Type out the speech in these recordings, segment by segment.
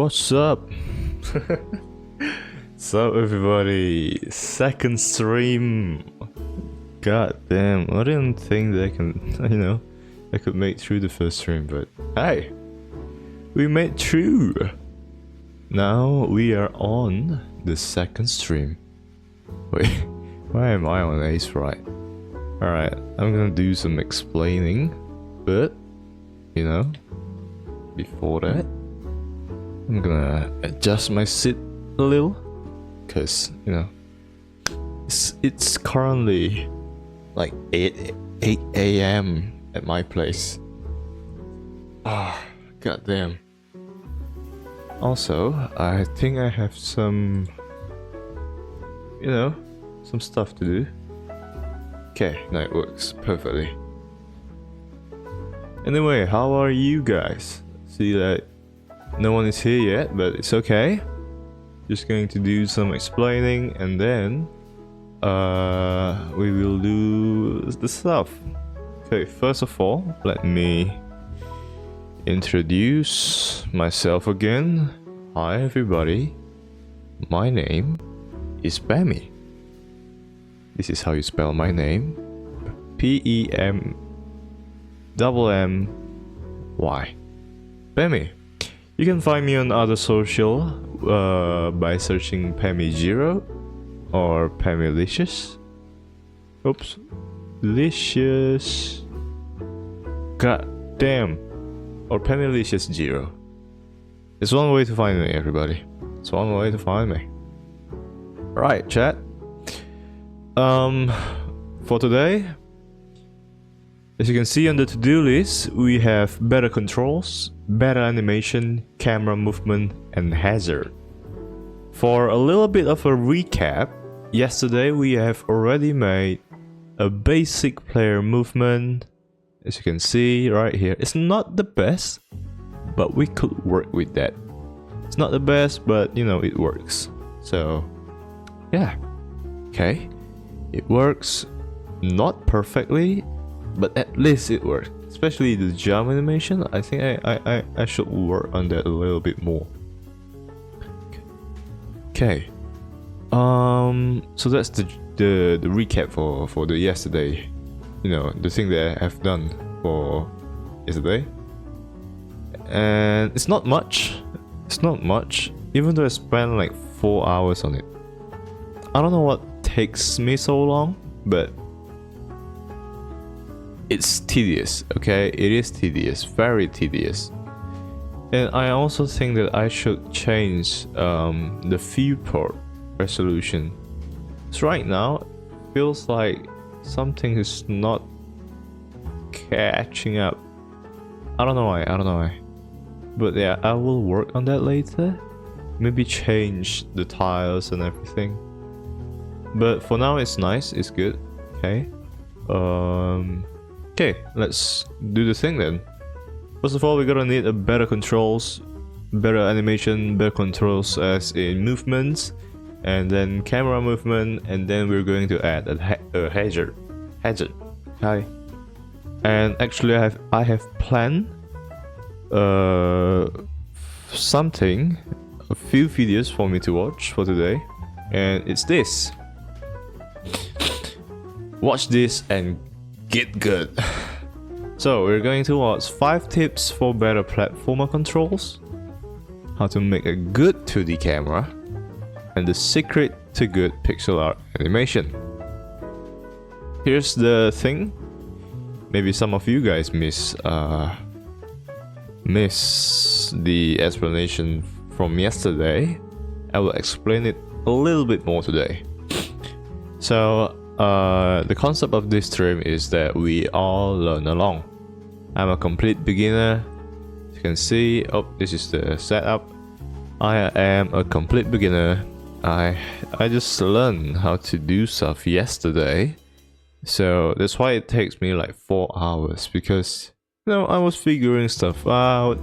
What's up? So everybody, second stream. God damn, I didn't think that I can, I could make through the first stream, but hey, we made through. Now we are on the second stream. Wait, why am I on Ace Right? Alright, I'm gonna do some explaining, but, before that, I'm gonna adjust my seat a little, cause it's currently like 8 a.m. at my place. Goddamn. Also, I think I have some stuff to do. Okay, now it works perfectly. Anyway, how are you guys? See that no one is here yet, but it's okay. Just going to do some explaining and then we will do the stuff. Okay, first of all, let me introduce myself again. Hi everybody, my name is Pemmy. This is how you spell my name. P-E-M-M-M-Y. Pemmy. You can find me on other social by searching Pemmyjiro or Pemmylicious. Oops. Licious. God damn. Or Pemmylicious0. It's one way to find me, everybody. It's one way to find me. Right, chat. For today, as you can see on the to-do list, we have better controls, better animation, camera movement, and hazard. For a little bit of a recap, yesterday we have already made a basic player movement. As you can see right here, it's not the best, but we could work with that. It's not the best, but it works. So yeah, okay, it works, not perfectly, but at least it works. Especially the jump animation, I think I should work on that a little bit more. Okay, so that's the recap for the yesterday. The thing that I have done for yesterday, and it's not much. It's not much, even though I spent like 4 hours on it. I don't know what takes me so long, but it's tedious, okay? It is tedious, very tedious. And I also think that I should change the viewport resolution. So right now, it feels like something is not catching up. I don't know why. But yeah, I will work on that later. Maybe change the tiles and everything. But for now, it's nice, it's good, okay? Okay, let's do the thing then. First of all, we're gonna need a better controls, better animation, better controls as in movements, and then camera movement, and then we're going to add a hazard. Hi. And actually, I have planned something, a few videos for me to watch for today, and it's this. Watch this and get good. So we're going to watch 5 tips for better platformer controls, how to make a good 2D camera, and the secret to good pixel art animation. Here's the thing. Maybe some of you guys miss the explanation from yesterday. I will explain it a little bit more today. So the concept of this stream is that we all learn along. I'm a complete beginner. As you can see, this is the setup. I am a complete beginner. I just learned how to do stuff yesterday. So that's why it takes me like 4 hours, because I was figuring stuff out,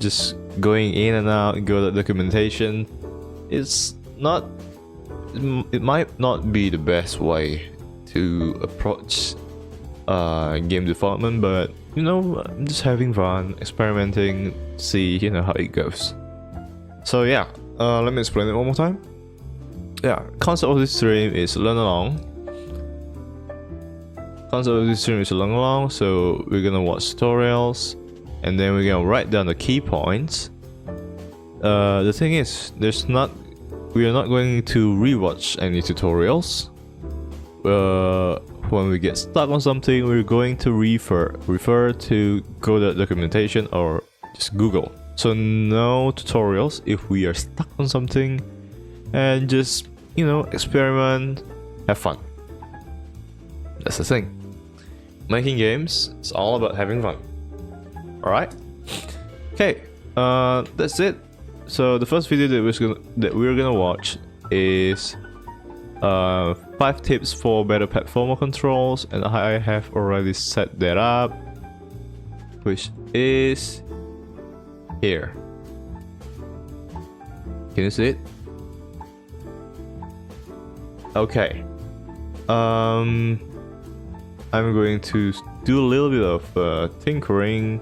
just going in and out, go to documentation. It might not be the best way to approach game development, but you know, I'm just having fun, experimenting, see, you know, how it goes. So yeah, let me explain it one more time. Yeah, concept of this stream is learn along. Concept of this stream is learn along, so we're gonna watch tutorials, and then we're gonna write down the key points. The thing is, we are not going to rewatch any tutorials. When we get stuck on something, we're going to refer to Godot documentation or just Google. So no tutorials if we are stuck on something, and just, you know, experiment, have fun. That's the thing. Making games is all about having fun. Alright? Okay, that's it. So the first video that we're gonna watch is 5 tips for better platformer controls, and I have already set that up, which is here. Can you see it? Okay. I'm going to do a little bit of tinkering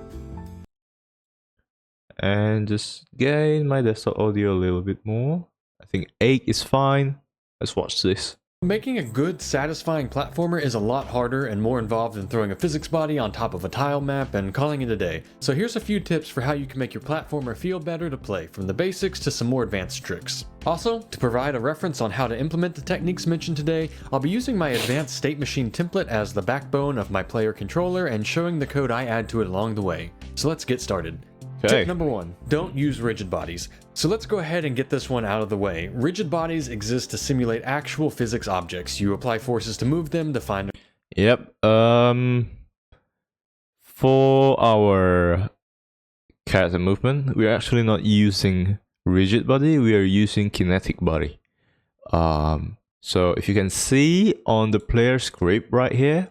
and just gain my desktop audio a little bit more. I think 8 is fine. Let's watch this. Making a good, satisfying platformer is a lot harder and more involved than throwing a physics body on top of a tile map and calling it a day. So here's a few tips for how you can make your platformer feel better to play, from the basics to some more advanced tricks. Also, to provide a reference on how to implement the techniques mentioned today, I'll be using my advanced state machine template as the backbone of my player controller and showing the code I add to it along the way. So let's get started. Okay. Tip number 1, don't use rigid bodies. So let's go ahead and get this one out of the way. Rigid bodies exist to simulate actual physics objects. You apply forces to move them to find... Yep. For our character movement, we're actually not using rigid body, we are using kinetic body. So if you can see on the player script right here,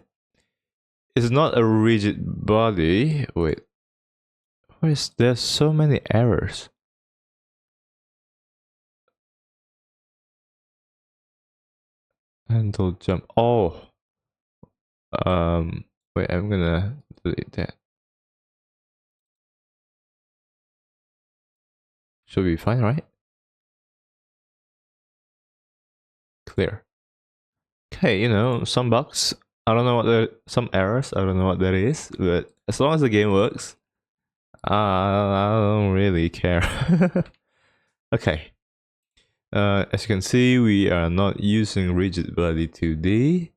it's not a rigid body. Wait. Why is there so many errors? Handle jump. Oh. Wait, I'm gonna delete that. Should be fine, right? Clear. Okay, you know, some bugs. I don't know what some errors. I don't know what that is, but as long as the game works, I don't really care. Okay. As you can see, we are not using rigid body 2D.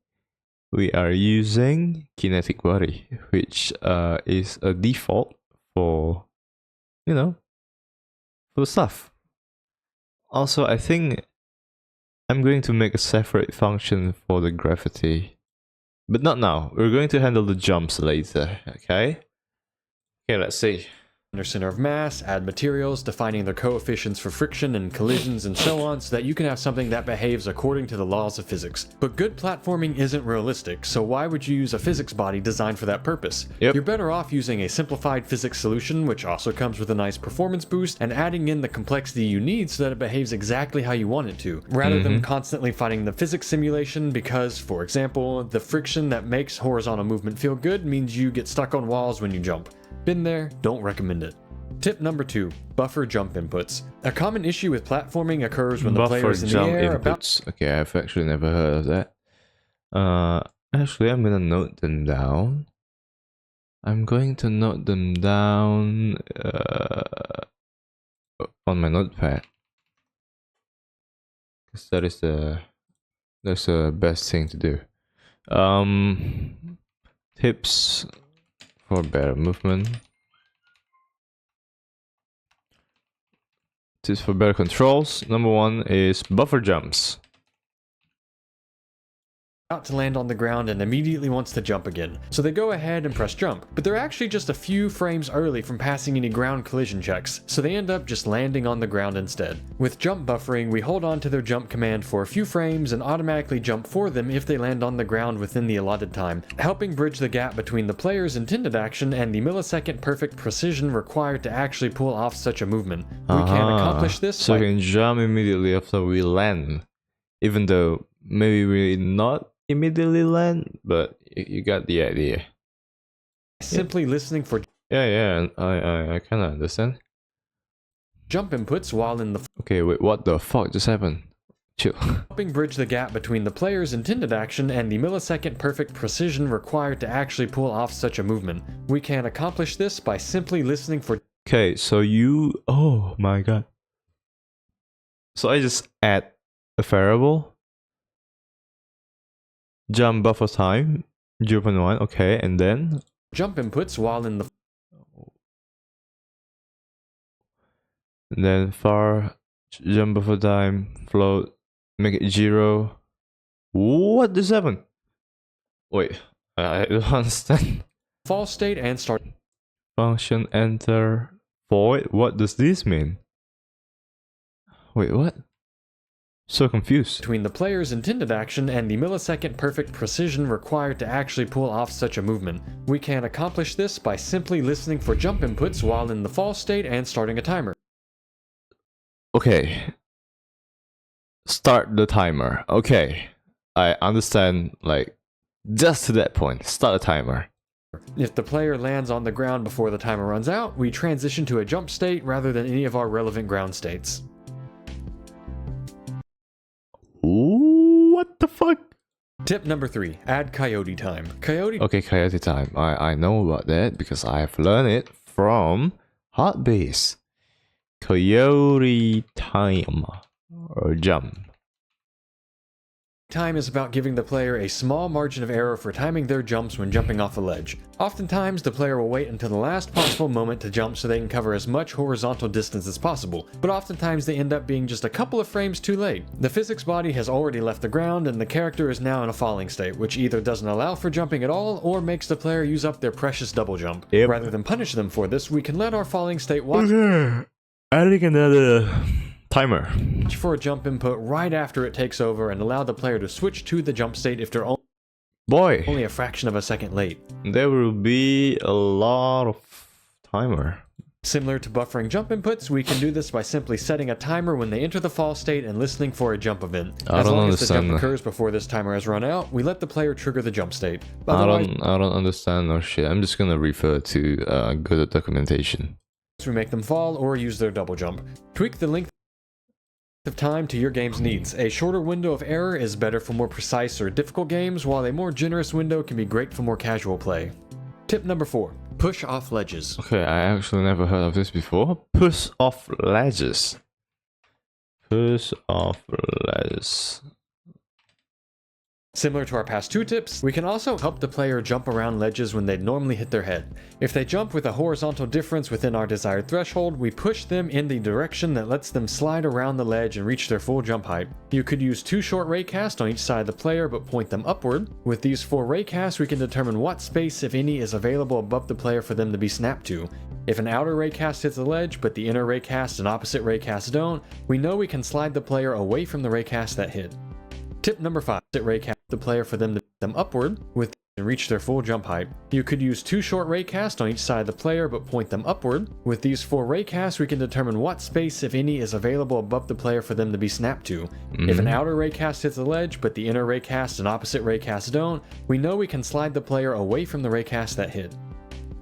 We are using kinetic body, which is a default for, you know, for the stuff. Also, I think I'm going to make a separate function for the gravity, but not now. We're going to handle the jumps later, okay? Okay, let's see. Their center of mass, add materials, defining their coefficients for friction and collisions and so on, so that you can have something that behaves according to the laws of physics. But good platforming isn't realistic, so why would you use a physics body designed for that purpose? Yep. You're better off using a simplified physics solution, which also comes with a nice performance boost, and adding in the complexity you need so that it behaves exactly how you want it to, rather than constantly fighting the physics simulation because, for example, the friction that makes horizontal movement feel good means you get stuck on walls when you jump. Been there, don't recommend it. Tip number 2, buffer jump inputs. A common issue with platforming occurs when the player is in the air inputs. Okay, I've actually never heard of that. Actually, I'm gonna note them down. I'm going to note them down on my notepad, because that's the best thing to do. Tips for better movement. Tips for better controls. Number 1 is buffer jumps. About to land on the ground and immediately wants to jump again. So they go ahead and press jump, but they're actually just a few frames early from passing any ground collision checks, so they end up just landing on the ground instead. With jump buffering, we hold on to their jump command for a few frames and automatically jump for them if they land on the ground within the allotted time, helping bridge the gap between the player's intended action and the millisecond perfect precision required to actually pull off such a movement. We can accomplish this so we can jump immediately after we land, even though maybe we not immediately land, but you got the idea. simply listening for Yeah, I kind of understand. jump inputs while in the Okay, wait, what the fuck just happened? Chill. helping bridge the gap between the player's intended action and the millisecond perfect precision required to actually pull off such a movement. We can accomplish this by simply listening for Okay, so you... Oh my god. So I just add a variable. Jump buffer time. 0.1, okay, and then... jump inputs while in the And then far jump buffer time, float, make it 0. What just happened? Wait, I don't understand. fall state and start Function enter void. What does this mean? Wait, what? So confused. between the player's intended action and the millisecond perfect precision required to actually pull off such a movement. We can accomplish this by simply listening for jump inputs while in the fall state and starting a timer. Okay. Start the timer. Okay. I understand, like, just to that point. Start a timer. If the player lands on the ground before the timer runs out, we transition to a jump state rather than any of our relevant ground states. Ooh, what the fuck? Tip number 3, add coyote time. Coyote Okay, coyote time. I know about that because I've learned it from Heartbase. Coyote time or jump. time is about giving the player a small margin of error for timing their jumps when jumping off a ledge. Oftentimes, the player will wait until the last possible moment to jump so they can cover as much horizontal distance as possible, but oftentimes they end up being just a couple of frames too late. The physics body has already left the ground and the character is now in a falling state, which either doesn't allow for jumping at all or makes the player use up their precious double jump. Yep. Rather than punish them for this, we can let our falling state watch Adding another timer. for a jump input right after it takes over and allow the player to switch to the jump state if they're Boy, only a fraction of a second late. there will be a lot of timer. Similar to buffering jump inputs, we can do this by simply setting a timer when they enter the fall state and listening for a jump event. I As don't long as the jump understand. occurs before this timer has run out, we let the player trigger the jump state. I Otherwise, don't understand no shit. I'm just gonna refer to good documentation. we make them fall or use their double jump. Tweak the length of time to your game's needs. A shorter window of error is better for more precise or difficult games, while a more generous window can be great for more casual play. Tip number 4. Push off ledges. Okay, I actually never heard of this before. Push off ledges. Push off ledges. Similar to our past 2 tips, we can also help the player jump around ledges when they'd normally hit their head. If they jump with a horizontal difference within our desired threshold, we push them in the direction that lets them slide around the ledge and reach their full jump height. You could use 2 short raycasts on each side of the player but point them upward. With these 4 raycasts, we can determine what space, if any, is available above the player for them to be snapped to. If an outer raycast hits the ledge, but the inner raycast and opposite raycasts don't, we know we can slide the player away from the raycast that hit. Tip number 5. Raycast the player for them to them upward with and reach their full jump height. You could use 2 short raycasts on each side of the player but point them upward. With these 4 raycasts, we can determine what space, if any, is available above the player for them to be snapped to. If an outer raycast hits the ledge, but the inner raycast and opposite raycasts don't, we know we can slide the player away from the raycast that hit.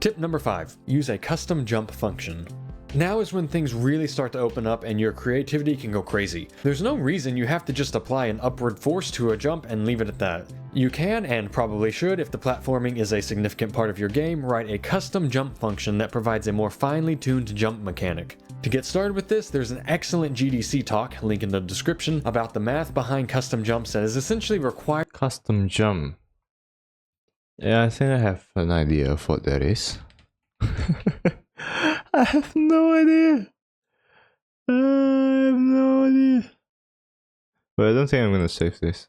Tip number 5. Use a custom jump function. Now is when things really start to open up and your creativity can go crazy. There's no reason you have to just apply an upward force to a jump and leave it at that. You can, and probably should, if the platforming is a significant part of your game, write a custom jump function that provides a more finely tuned jump mechanic. To get started with this, there's an excellent GDC talk, link in the description, about the math behind custom jumps that is essentially required Custom jump. Yeah, I think I have an idea of what that is. I have no idea. I have no idea. But I don't think I'm gonna save this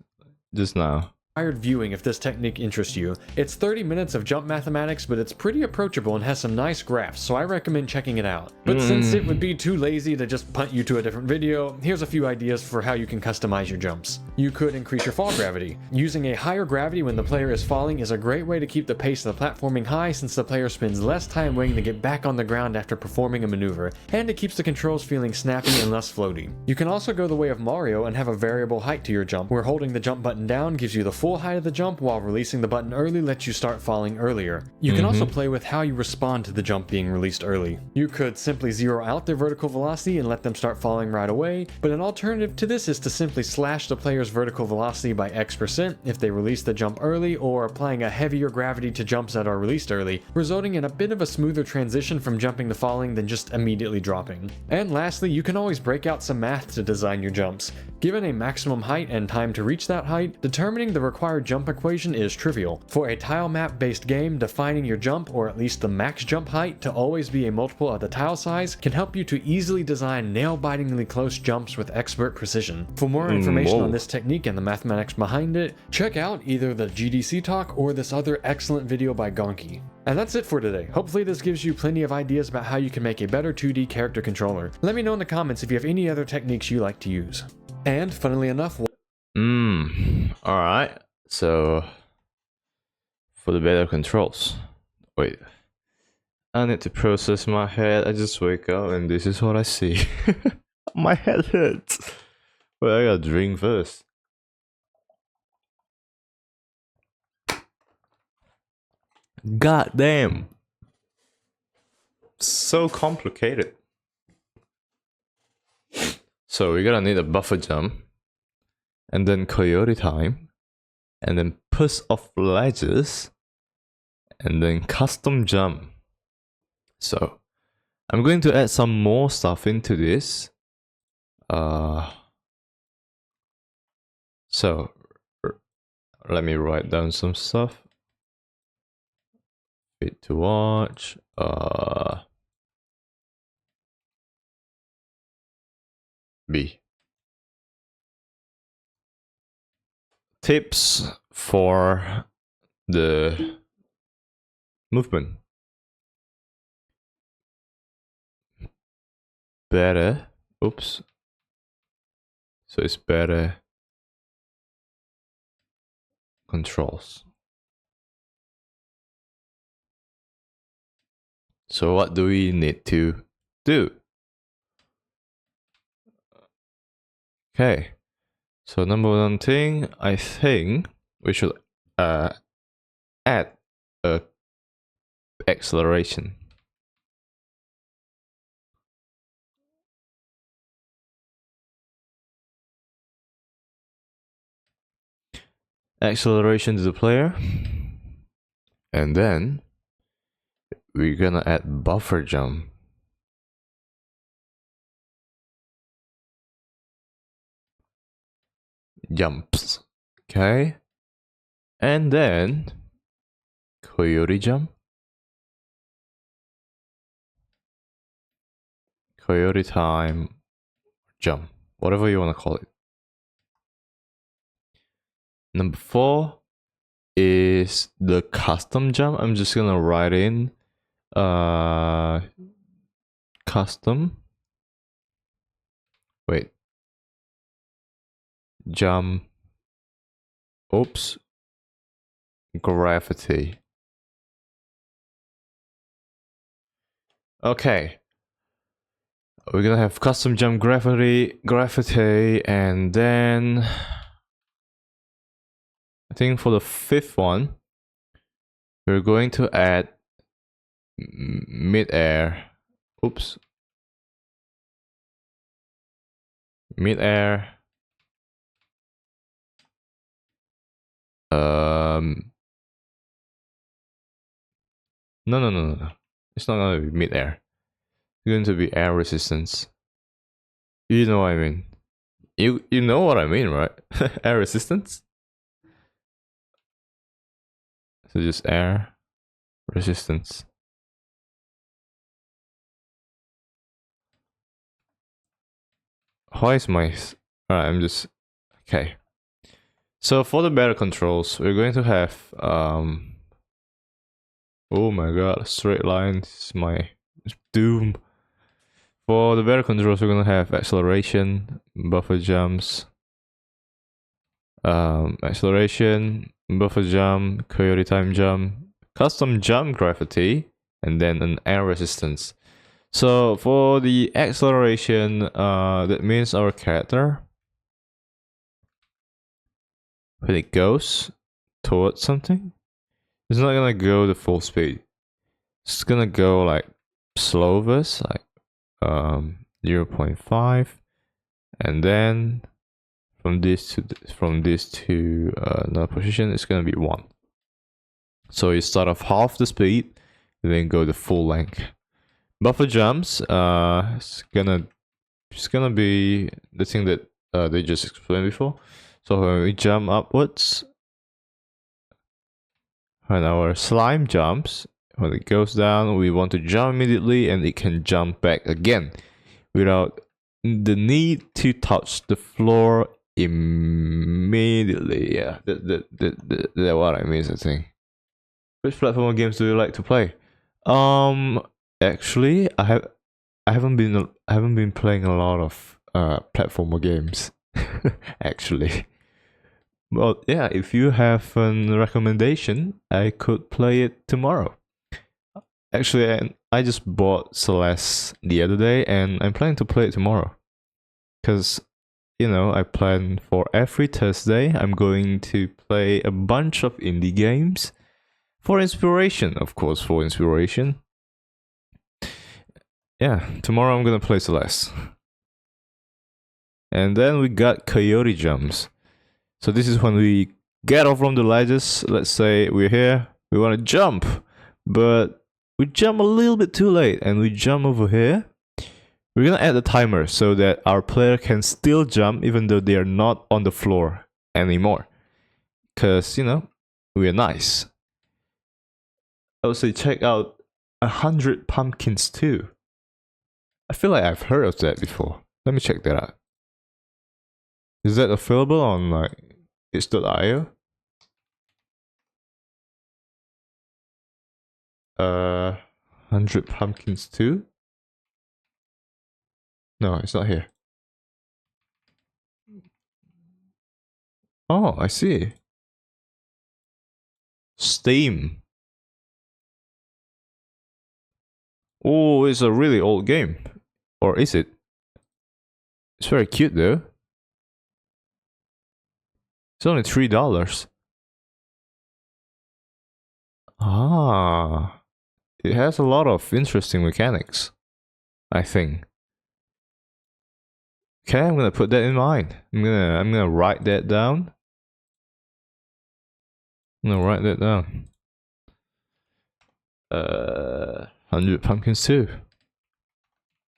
just now. viewing if this technique interests you. It's 30 minutes of jump mathematics, but it's pretty approachable and has some nice graphs, so I recommend checking it out. But since it would be too lazy to just punt you to a different video, here's a few ideas for how you can customize your jumps. You could increase your fall gravity. Using a higher gravity when the player is falling is a great way to keep the pace of the platforming high, since the player spends less time waiting to get back on the ground after performing a maneuver, and it keeps the controls feeling snappy and less floaty. You can also go the way of Mario and have a variable height to your jump, where holding the jump button down gives you the full full height of the jump while releasing the button early lets you start falling earlier. You can also play with how you respond to the jump being released early. You could simply zero out their vertical velocity and let them start falling right away, but an alternative to this is to simply slash the player's vertical velocity by X% if they release the jump early, or applying a heavier gravity to jumps that are released early, resulting in a bit of a smoother transition from jumping to falling than just immediately dropping. And lastly, you can always break out some math to design your jumps. Given a maximum height and time to reach that height, determining the required jump equation is trivial. For a tile map based game, defining your jump, or at least the max jump height, to always be a multiple of the tile size can help you to easily design nail-bitingly close jumps with expert precision. For more information on this technique and the mathematics behind it, check out either the GDC talk or this other excellent video by Gonki. And that's it for today. Hopefully this gives you plenty of ideas about how you can make a better 2D character controller. Let me know in the comments if you have any other techniques you like to use. And funnily enough, alright. So for the better controls. Wait. I need to process my head. I just wake up and this is what I see. My head hurts. Wait, I gotta drink first. God damn. So complicated. So we're gonna need a buffer jump, and then coyote time, and then push off ledges, and then custom jump. So I'm going to add some more stuff into this. So let me write down some stuff. Fit to watch. B. Tips for the movement. Better. Oops. So it's better controls. So what do we need to do? Okay. So number one thing, I think we should add a acceleration. Acceleration to the player, and then we're gonna add buffer jump. Jumps, okay, and then coyote jump, coyote time jump, whatever you want to call it. Number 4 is the custom jump. I'm just gonna write in custom, wait, jump, oops, gravity. Okay, we're gonna have custom jump gravity, and then I think for the 5th one, we're going to add mid-air. Oops. Mid-air. No. It's not gonna be mid-air. It's going to be air resistance. You know what I mean. You know what I mean, right? Air resistance. So just air resistance. Why is my... Alright, I'm just... Okay. So for the better controls, we're going to have... Oh my god, straight line is my doom. For the better controls, we're going to have acceleration, buffer jumps, acceleration, buffer jump, coyote time jump, custom jump gravity, and then an air resistance. So for the acceleration, that means our character when it goes towards something, it's not gonna go the full speed. It's gonna go like slow verse, like 0.5, and then from this to another position, it's gonna be 1. So you start off half the speed, and then go the full length. Buffer jumps, it's gonna be the thing that they just explained before. So when we jump upwards, when our slime jumps, when it goes down, we want to jump immediately, and it can jump back again without the need to touch the floor immediately. Yeah, that's what I mean, I think. Which platform games do you like to play? Actually, I haven't been playing a lot of platformer games. Actually, well, yeah. If you have a recommendation, I could play it tomorrow. Actually, I just bought Celeste the other day, and I'm planning to play it tomorrow. Cause I plan for every Thursday I'm going to play a bunch of indie games for inspiration, of course, for inspiration. Yeah, tomorrow I'm gonna play Celeste. And then we got Coyote Jumps. So this is when we get off from the ledges. Let's say we're here, we want to jump, but we jump a little bit too late, and we jump over here. We're gonna add a timer so that our player can still jump even though they are not on the floor anymore. Cause we are nice. I would say check out 100 Pumpkins too. I feel like I've heard of that before. Let me check that out. Is that available on like itch.io? 100 Pumpkins 2? No, it's not here. Oh, I see. Steam. Oh, it's a really old game. Or is it? It's very cute though. It's only $3. Ah. It has a lot of interesting mechanics, I think. Okay, I'm gonna put that in mind. I'm gonna write that down. 100 Pumpkins 2.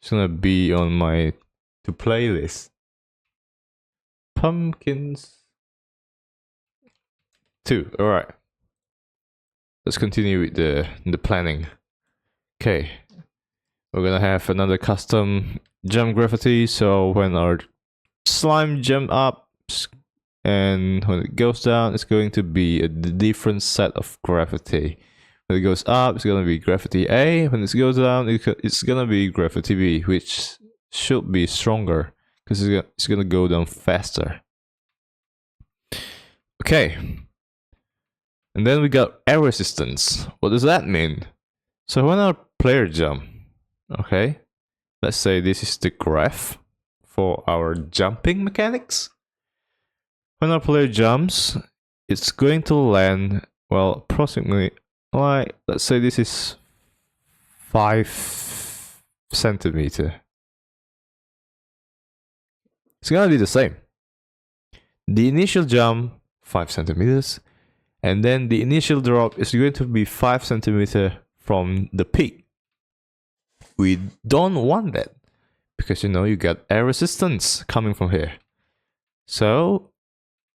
It's gonna be on my to play list. Pumpkins 2. Alright. Let's continue with the planning. Okay. We're gonna have another custom jump gravity, so when our slime jump up and when it goes down, it's going to be a different set of gravity. When it goes up, it's gonna be gravity A. When it goes down, it's gonna be gravity B, which should be stronger because it's gonna go down faster. Okay. And then we got air resistance. What does that mean? So when our player jump, okay, let's say this is the graph for our jumping mechanics. When our player jumps, it's going to land, well, approximately, like, let's say this is 5 centimeters. It's gonna be the same. The initial jump, 5 centimeters, and then the initial drop is going to be 5 centimeters from the peak. We don't want that because you got air resistance coming from here. So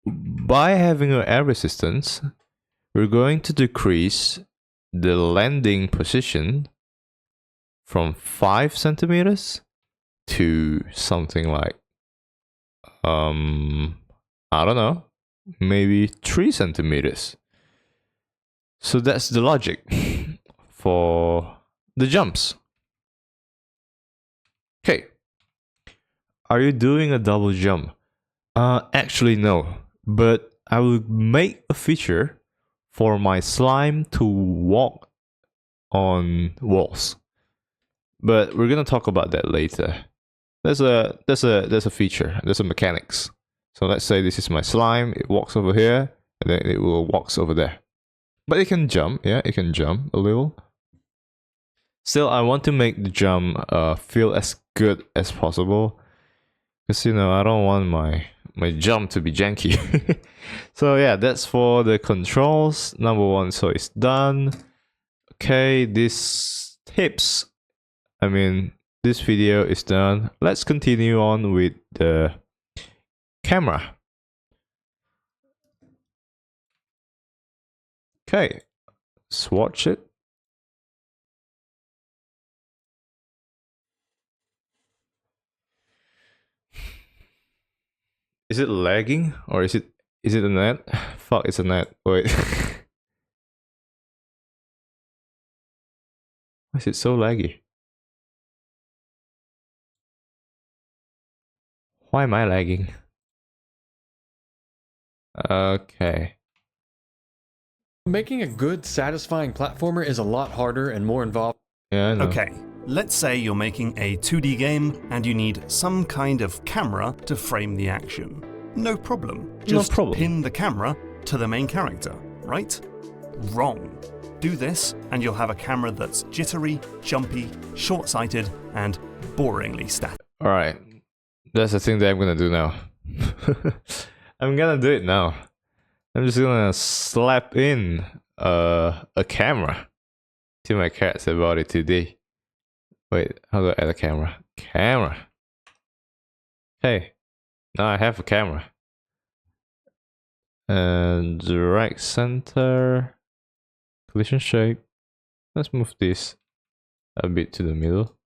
by having an air resistance, we're going to decrease the landing position from 5 centimeters to something like I don't know, maybe 3 centimeters. So that's the logic for the jumps. Okay. Are you doing a double jump? Actually no, but I will make a feature for my slime to walk on walls. But we're gonna talk about that later. There's a feature, there's a mechanics So let's say this is my slime, it walks over here, and then it will walks over there. But it can jump, yeah, it can jump a little. Still, I want to make the jump feel as good as possible. Because, you know, I don't want my jump to be janky. So yeah, that's for the controls. Number 1, so it's done. Okay, this video is done. Let's continue on with the camera. Okay, let's watch it. Is it lagging or is it a net? Fuck, it's a net. Wait. Why is it so laggy? Why am I lagging? Okay. Making a good, satisfying platformer is a lot harder and more involved. Yeah, I know. Okay, let's say you're making a 2D game and you need some kind of camera to frame the action. No problem. Just pin the camera to the main character, right? Wrong. Do this and you'll have a camera that's jittery, jumpy, short-sighted, and boringly static. Alright. That's the thing that I'm gonna do now. I'm gonna do it now. I'm just gonna slap in a camera to my cat's body 2D. Wait, how do I add a camera? Camera. Hey, now I have a camera. And direct center, collision shape. Let's move this a bit to the middle.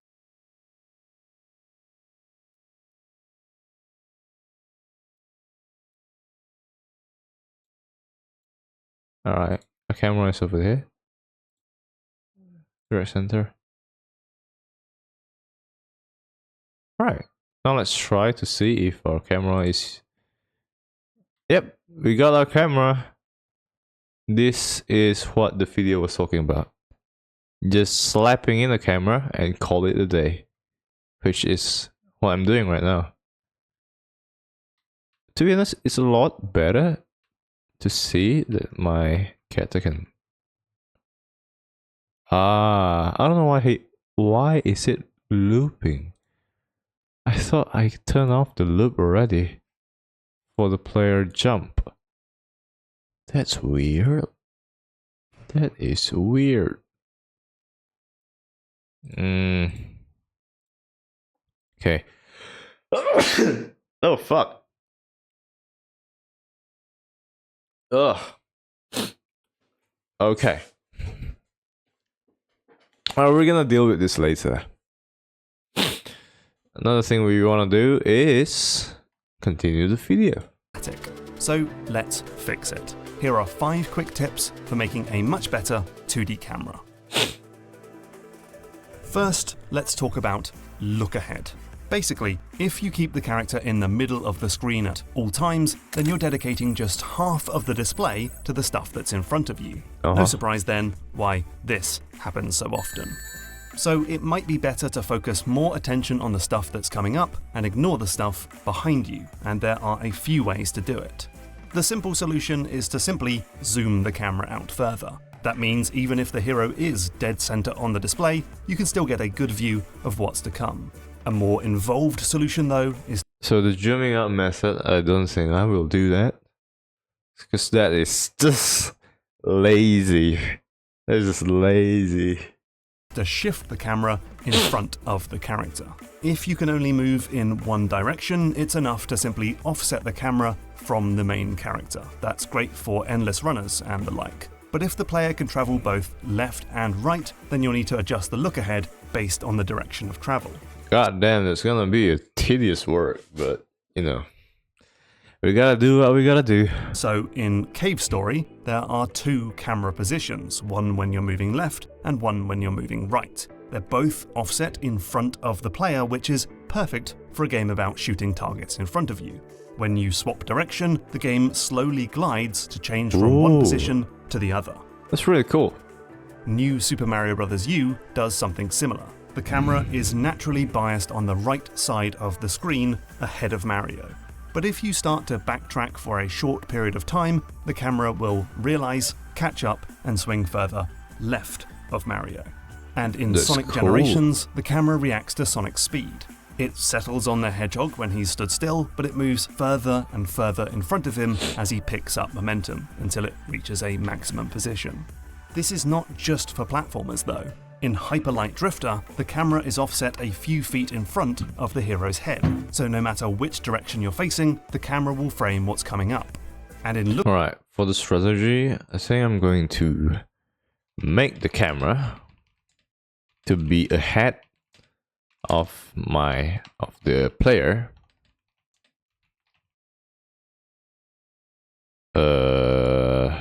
Alright, a camera is over here. Direct center. Alright, now let's try to see if our camera is... Yep, we got our camera. This is what the video was talking about. Just slapping in a camera and call it a day. Which is what I'm doing right now. To be honest, it's a lot better to see that my character can... I don't know why is it looping? I thought I turned off the loop already for the player jump. That's weird. That is weird. Okay. Oh fuck. Ugh. Okay. We're gonna deal with this later. Another thing we want to do is continue the video. So let's fix it. Here are 5 quick tips for making a much better 2D camera. First, let's talk about look ahead. Basically, if you keep the character in the middle of the screen at all times, then you're dedicating just half of the display to the stuff that's in front of you. No surprise then why this happens so often. So it might be better to focus more attention on the stuff that's coming up and ignore the stuff behind you, and there are a few ways to do it. The simple solution is to simply zoom the camera out further. That means even if the hero is dead center on the display, you can still get a good view of what's to come. A more involved solution though is... So the zooming out method, I don't think I will do that. Because that is just lazy. That is just lazy. To shift the camera in front of the character. If you can only move in one direction, it's enough to simply offset the camera from the main character. That's great for endless runners and the like. But if the player can travel both left and right, then you'll need to adjust the look ahead based on the direction of travel. God damn, it's gonna be a tedious work, but you know, we gotta do what we gotta do. So in Cave Story, there are 2 camera positions, one when you're moving left and one when you're moving right. They're both offset in front of the player, which is perfect for a game about shooting targets in front of you. When you swap direction, the game slowly glides to change from one position to the other. That's really cool. New Super Mario Bros. U does something similar. The camera is naturally biased on the right side of the screen ahead of Mario. But if you start to backtrack for a short period of time, the camera will realize, catch up, and swing further left of Mario. And in That's Sonic cool. Generations, the camera reacts to Sonic's speed. It settles on the hedgehog when he's stood still, but it moves further and further in front of him as he picks up momentum until it reaches a maximum position. This is not just for platformers though. In Hyper Light Drifter, the camera is offset a few feet in front of the hero's head, so no matter which direction you're facing, the camera will frame what's coming up. And in Look Alright, for the strategy, I think I'm going to make the camera to be ahead of the player. So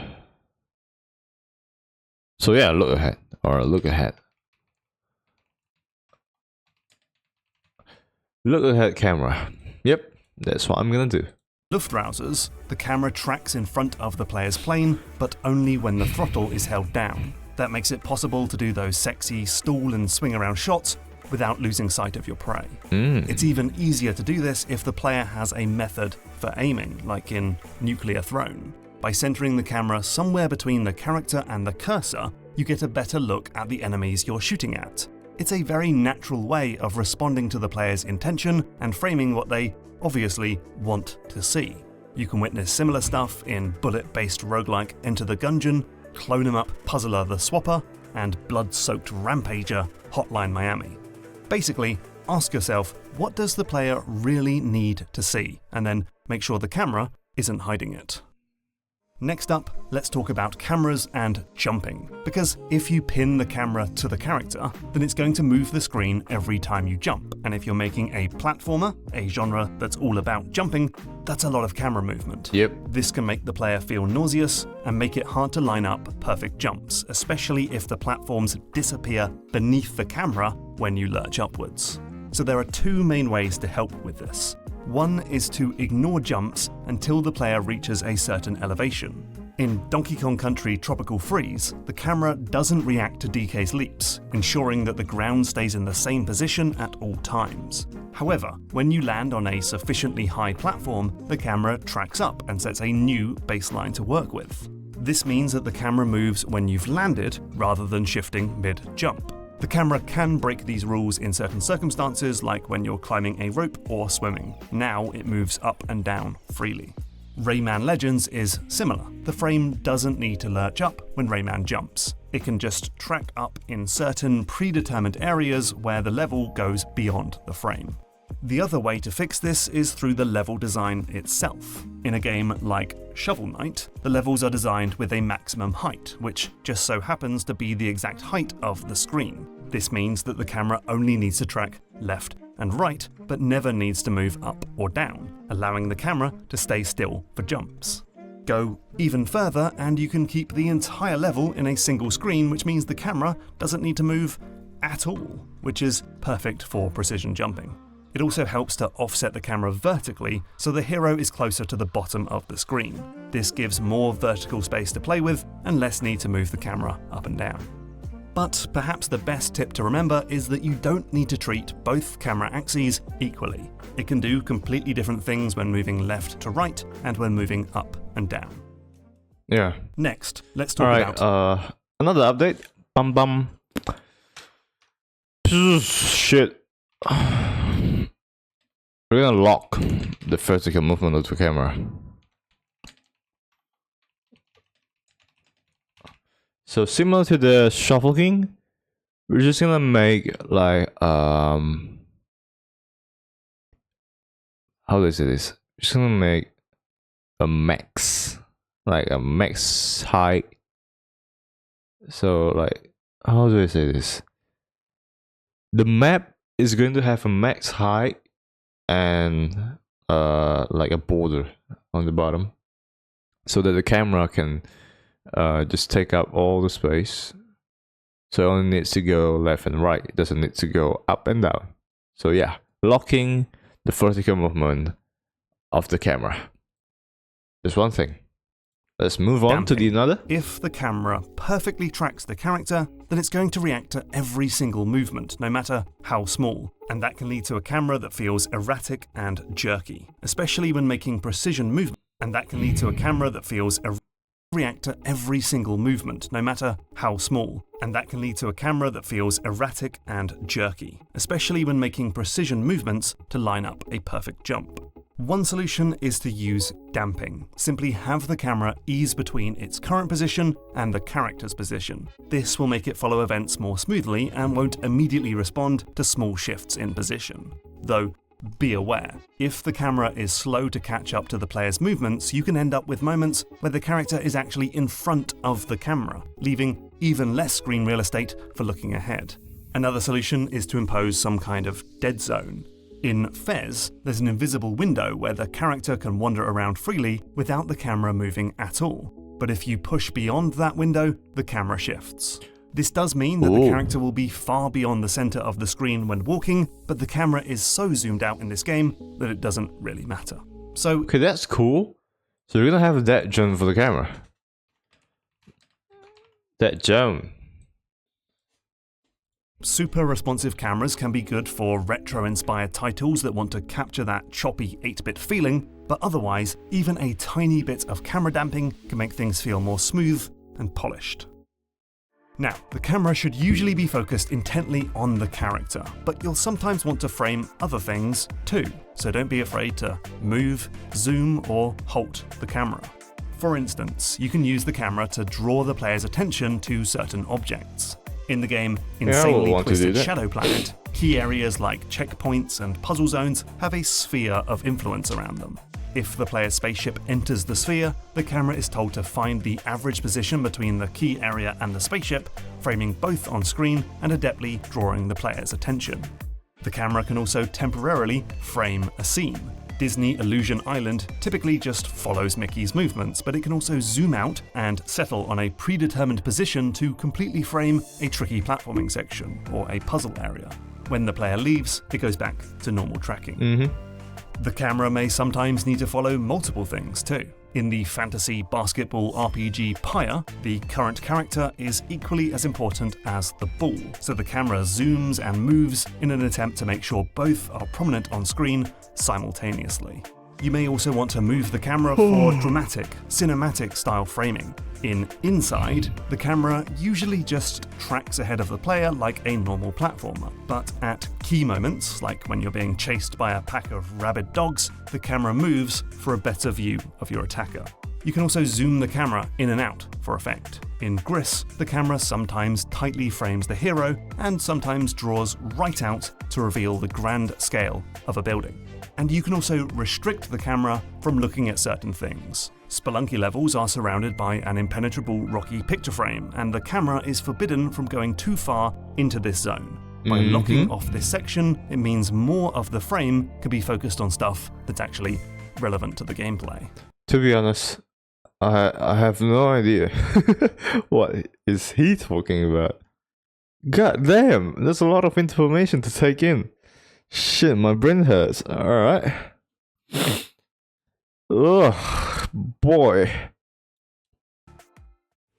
yeah, look ahead. Look ahead camera. Yep, that's what I'm gonna do. Luftrausers, the camera tracks in front of the player's plane, but only when the throttle is held down. That makes it possible to do those sexy stall and swing around shots without losing sight of your prey. It's even easier to do this if the player has a method for aiming, like in Nuclear Throne. By centering the camera somewhere between the character and the cursor, you get a better look at the enemies you're shooting at. It's a very natural way of responding to the player's intention and framing what they obviously want to see. You can witness similar stuff in bullet-based roguelike Enter the Gungeon, Clone 'em Up Puzzler the Swapper, and blood-soaked Rampager Hotline Miami. Basically, ask yourself, what does the player really need to see? And then make sure the camera isn't hiding it. Next up, let's talk about cameras and jumping. Because if you pin the camera to the character, then it's going to move the screen every time you jump. And if you're making a platformer, a genre that's all about jumping, that's a lot of camera movement. Yep. This can make the player feel nauseous and make it hard to line up perfect jumps, especially if the platforms disappear beneath the camera when you lurch upwards. So there are two main ways to help with this. One is to ignore jumps until the player reaches a certain elevation. In Donkey Kong Country Tropical Freeze, the camera doesn't react to DK's leaps, ensuring that the ground stays in the same position at all times. However, when you land on a sufficiently high platform, the camera tracks up and sets a new baseline to work with. This means that the camera moves when you've landed rather than shifting mid-jump. The camera can break these rules in certain circumstances, like when you're climbing a rope or swimming. Now it moves up and down freely. Rayman Legends is similar. The frame doesn't need to lurch up when Rayman jumps. It can just track up in certain predetermined areas where the level goes beyond the frame. The other way to fix this is through the level design itself. In a game like Shovel Knight, the levels are designed with a maximum height, which just so happens to be the exact height of the screen. This means that the camera only needs to track left and right, but never needs to move up or down, allowing the camera to stay still for jumps. Go even further and you can keep the entire level in a single screen, which means the camera doesn't need to move at all, which is perfect for precision jumping. It also helps to offset the camera vertically so the hero is closer to the bottom of the screen. This gives more vertical space to play with and less need to move the camera up and down. But perhaps the best tip to remember is that you don't need to treat both camera axes equally. It can do completely different things when moving left to right and when moving up and down. Yeah. Next, let's talk Alright, about another update. Bum. Shit. We're gonna lock the vertical movement of the camera. So similar to the Shuffle King, we're just gonna make like how do I say this? Just gonna make a max, like a max height. So like how do I say this? The map is going to have a max height and like a border on the bottom, so that the camera can just take up all the space. So it only needs to go left and right. It doesn't need to go up and down. So yeah, locking the vertical movement of the camera. Just one thing. Let's move on to the another. If the camera perfectly tracks the character, then it's going to react to every single movement, no matter how small. And that can lead to a camera that feels erratic and jerky, especially when making precision movement. React to every single movement, no matter how small. And that can lead to a camera that feels erratic and jerky, especially when making precision movements to line up a perfect jump. One solution is to use damping. Simply have the camera ease between its current position and the character's position. This will make it follow events more smoothly and won't immediately respond to small shifts in position. Though, be aware, if the camera is slow to catch up to the player's movements, you can end up with moments where the character is actually in front of the camera, leaving even less screen real estate for looking ahead. Another solution is to impose some kind of dead zone. In Fez, there's an invisible window where the character can wander around freely without the camera moving at all. But if you push beyond that window, the camera shifts. This does mean that the character will be far beyond the center of the screen when walking, but the camera is so zoomed out in this game that it doesn't really matter. So, Okay, that's cool. So you're gonna have that zone for the camera. That zone. super responsive cameras can be good for retro-inspired titles that want to capture that choppy 8-bit feeling, but otherwise, even a tiny bit of camera damping can make things feel more smooth and polished. Now, the camera should usually be focused intently on the character, but you'll sometimes want to frame other things too, so don't be afraid to move, zoom, or halt the camera. For instance, you can use the camera to draw the player's attention to certain objects. In the game Insanely Twisted Shadow Planet, key areas like checkpoints and puzzle zones have a sphere of influence around them. If the player's spaceship enters the sphere, the camera is told to find the average position between the key area and the spaceship, framing both on screen and adeptly drawing the player's attention. The camera can also temporarily frame a scene. Disney Illusion Island typically just follows Mickey's movements, but it can also zoom out and settle on a predetermined position to completely frame a tricky platforming section or a puzzle area. When the player leaves, it goes back to normal tracking. The camera may sometimes need to follow multiple things too. In the fantasy basketball RPG Pyre, the current character is equally as important as the ball, so the camera zooms and moves in an attempt to make sure both are prominent on screen simultaneously. You may also want to move the camera for dramatic, cinematic style framing. In Inside, the camera usually just tracks ahead of the player like a normal platformer, but at key moments, like when you're being chased by a pack of rabid dogs, the camera moves for a better view of your attacker. You can also zoom the camera in and out for effect. In Gris, the camera sometimes tightly frames the hero and sometimes draws right out to reveal the grand scale of a building. And you can also restrict the camera from looking at certain things. Spelunky levels are surrounded by an impenetrable rocky picture frame, and the camera is forbidden from going too far into this zone. By locking off this section, it means more of the frame can be focused on stuff that's actually relevant to the gameplay. To be honest, I have no idea what is he talking about. God damn, there's a lot of information to take in. Shit, my brain hurts. Alright. Ugh, boy.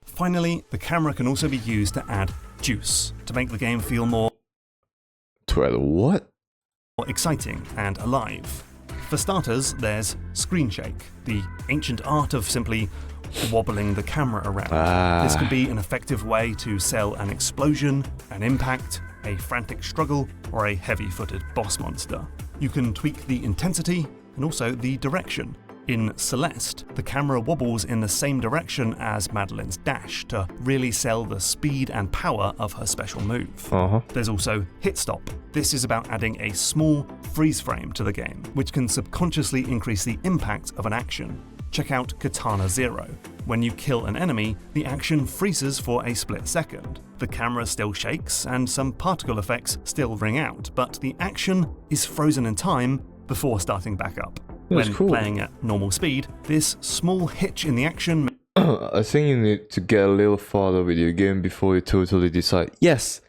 Finally, the camera can also be used to add juice, to make the game feel more What? exciting and alive. For starters, there's screen shake, the ancient art of simply wobbling the camera around. This can be an effective way to sell an explosion, an impact, a frantic struggle, or a heavy-footed boss monster. You can tweak the intensity and also the direction. In Celeste, the camera wobbles in the same direction as Madeline's dash to really sell the speed and power of her special move. There's also Hit Stop. This is about adding a small freeze frame to the game, which can subconsciously increase the impact of an action. Check out Katana Zero. When you kill an enemy, the action freezes for a split second. The camera still shakes and some particle effects still ring out, but the action is frozen in time before starting back up. That's When cool. playing at normal speed, this small hitch in the action I think you need to get a little farther with your game before you totally decide. Yes!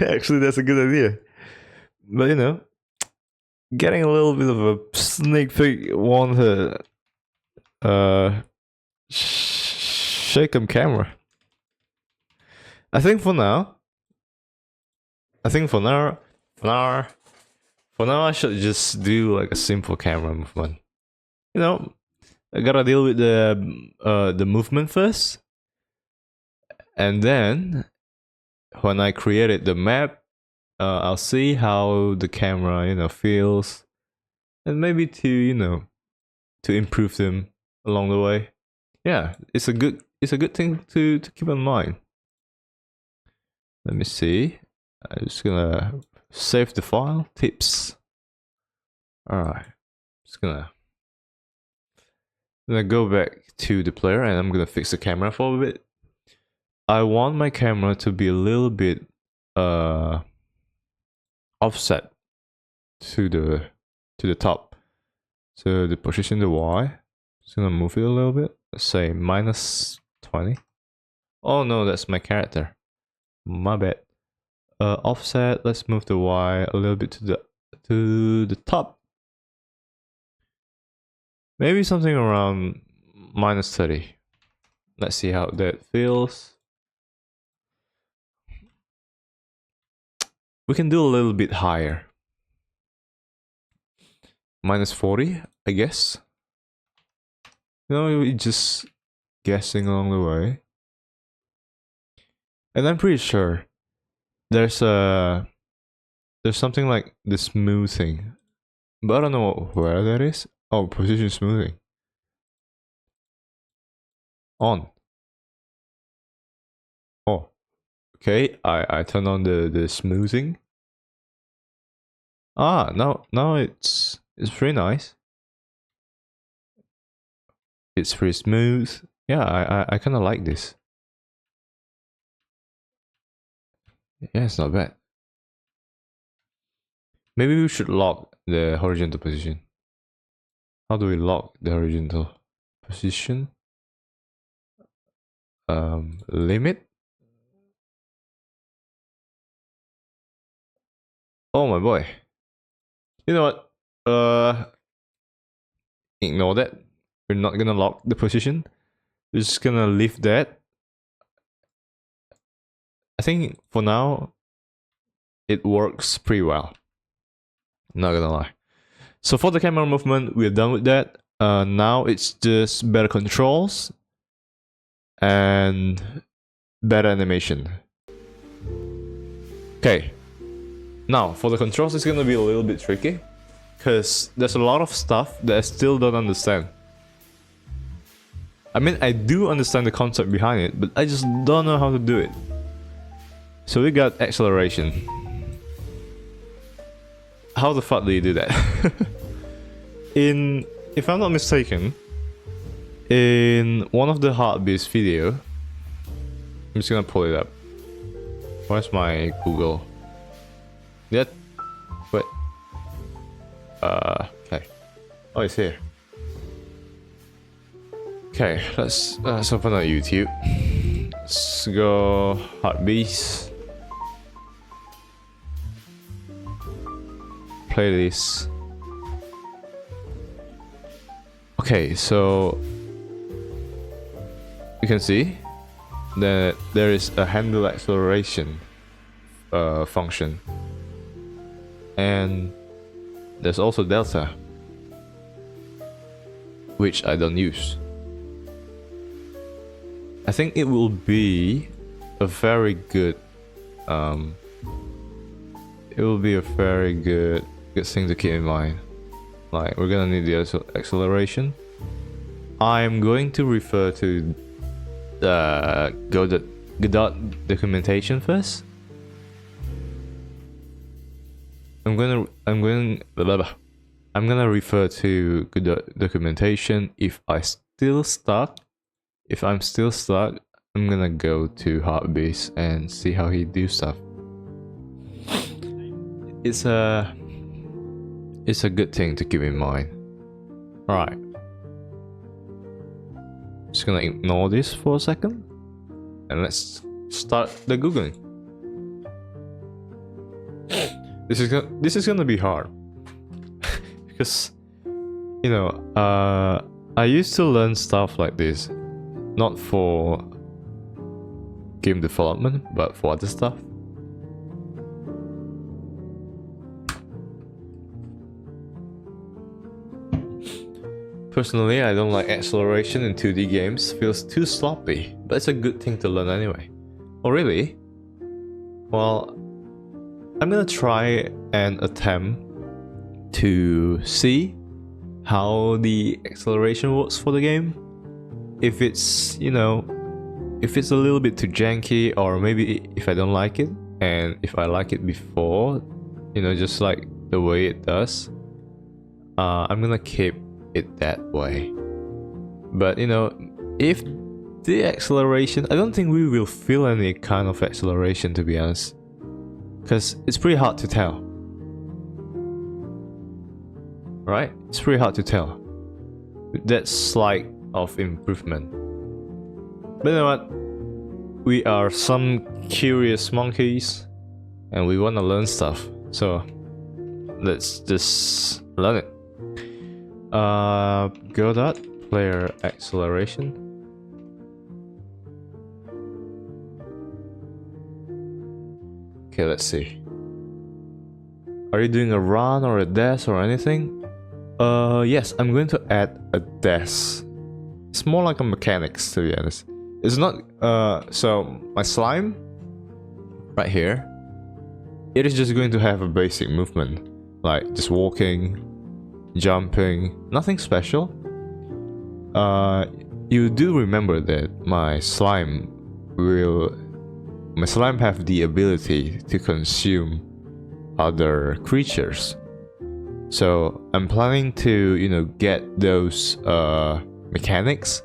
Actually, that's a good idea. But you know, getting a little bit of a sneak peek won't hurt. Shake 'em camera. I think for now, I should just do like a simple camera movement. You know, I gotta deal with the movement first, and then when I created the map, I'll see how the camera feels, and maybe to improve them along the way. Yeah, it's a good thing to keep in mind. Let me see. I'm just gonna save the file. Tips. Alright. Just gonna go back to the player and I'm gonna fix the camera for a bit. I want my camera to be a little bit offset to the top. So the position the Y. Just gonna move it a little bit. Let's say -20. Oh no, that's my character. My bad. Offset. Let's move the Y a little bit to the top. Maybe something around -30. Let's see how that feels. We can do a little bit higher. -40, I guess. We're just guessing along the way. And I'm pretty sure there's something like the smoothing, but I don't know where that is. Oh, position smoothing. On. Oh, okay. I turn on the smoothing. Ah, now it's pretty nice. It's pretty smooth. Yeah, I kind of like this. Yeah, it's not bad. Maybe we should lock the horizontal position. How do we lock the horizontal position? Limit. Oh my boy. You know what? Ignore that. We're not gonna lock the position. We're just gonna leave that. I think for now it works pretty well. Not gonna lie. So for the camera movement, we're done with that. Now it's just better controls and better animation. Okay. Now for the controls, it's gonna be a little bit tricky because there's a lot of stuff that I still don't understand. I mean, I do understand the concept behind it, but I just don't know how to do it. So we got acceleration. How the fuck do you do that? If I'm not mistaken, in one of the Heartbeats video, I'm just gonna pull it up. Where's my Google? Yet, wait. Okay. Oh, it's here. Okay, let's open up YouTube. Let's go Heartbeats. Play this. Okay, so you can see that there is a handle acceleration function, and there's also delta, which I don't use. I think it will be a very good thing to keep in mind. Like, we're gonna need the acceleration. I'm going to refer to the Godot documentation first. I'm gonna refer to Godot documentation. If I'm still stuck, I'm gonna go to Heartbeats and see how he do stuff. It's a good thing to keep in mind. Alright. Just gonna ignore this for a second. And let's start the Googling. This is gonna be hard. Because, I used to learn stuff like this. Not for game development, but for other stuff. Personally, I don't like acceleration in 2D games, feels too sloppy, but it's a good thing to learn anyway. Oh really? Well, I'm gonna try and attempt to see how the acceleration works for the game. If it's, you know, if it's a little bit too janky, or maybe if I don't like it, and if I like it before, you know, just like the way it does, I'm gonna keep it that way. But you know, if the acceleration, I don't think we will feel any kind of acceleration, to be honest, because it's pretty hard to tell, right? It's pretty hard to tell that slight of improvement. But you know what, we are some curious monkeys and we want to learn stuff, so let's just learn it. Godot player acceleration. Okay, let's see. Are you doing a run or a dash or anything? Yes, I'm going to add a dash. It's more like a mechanics, to be honest. It's not, so my slime right here, it is just going to have a basic movement, like just walking, jumping, nothing special. You do remember that my slime have the ability to consume other creatures. So I'm planning to, you know, get those mechanics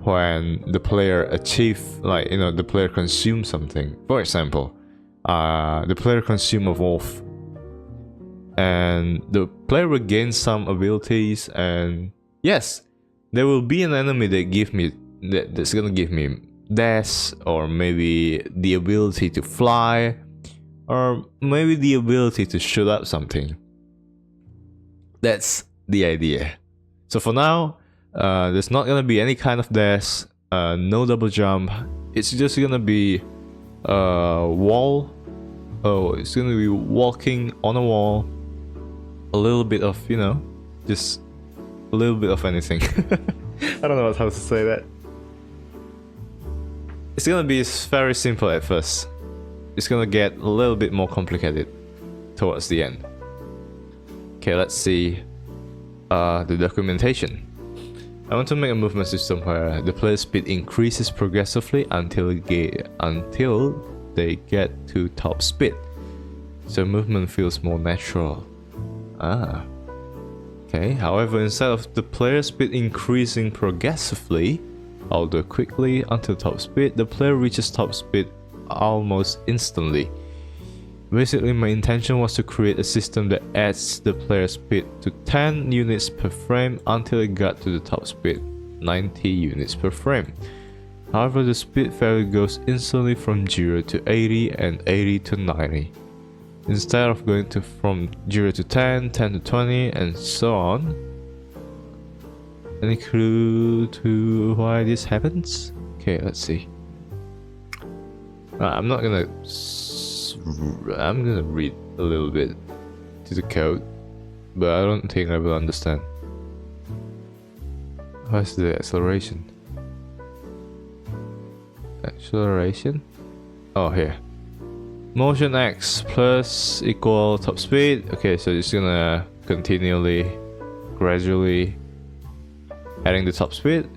when the player achieve, like, you know, the player consumes something. For example, the player consume a wolf, and the player will gain some abilities, and yes, there will be an enemy that's gonna give me dash, or maybe the ability to fly, or maybe the ability to shoot up something. That's the idea. So for now, there's not gonna be any kind of dash, no double jump. It's just gonna be wall. Oh, it's gonna be walking on a wall. A little bit of, you know, just a little bit of anything. I don't know how to say that. It's gonna be very simple at first. It's gonna get a little bit more complicated towards the end. Okay, let's see the documentation. I want to make a movement system where the player speed increases progressively until they get to top speed, so movement feels more natural. Okay, however, instead of the player speed increasing progressively, although quickly until top speed, the player reaches top speed almost instantly. Basically, my intention was to create a system that adds the player speed to 10 units per frame until it got to the top speed, 90 units per frame. However, the speed value goes instantly from 0 to 80 and 80 to 90. Instead of going from 0 to 10, 10 to 20, and so on. Any clue to why this happens? Okay, let's see. I'm gonna read a little bit to the code, but I don't think I will understand. What's the acceleration? Acceleration? Oh, here. Motion X plus equal top speed. Okay, so it's gonna continually, gradually adding the top speed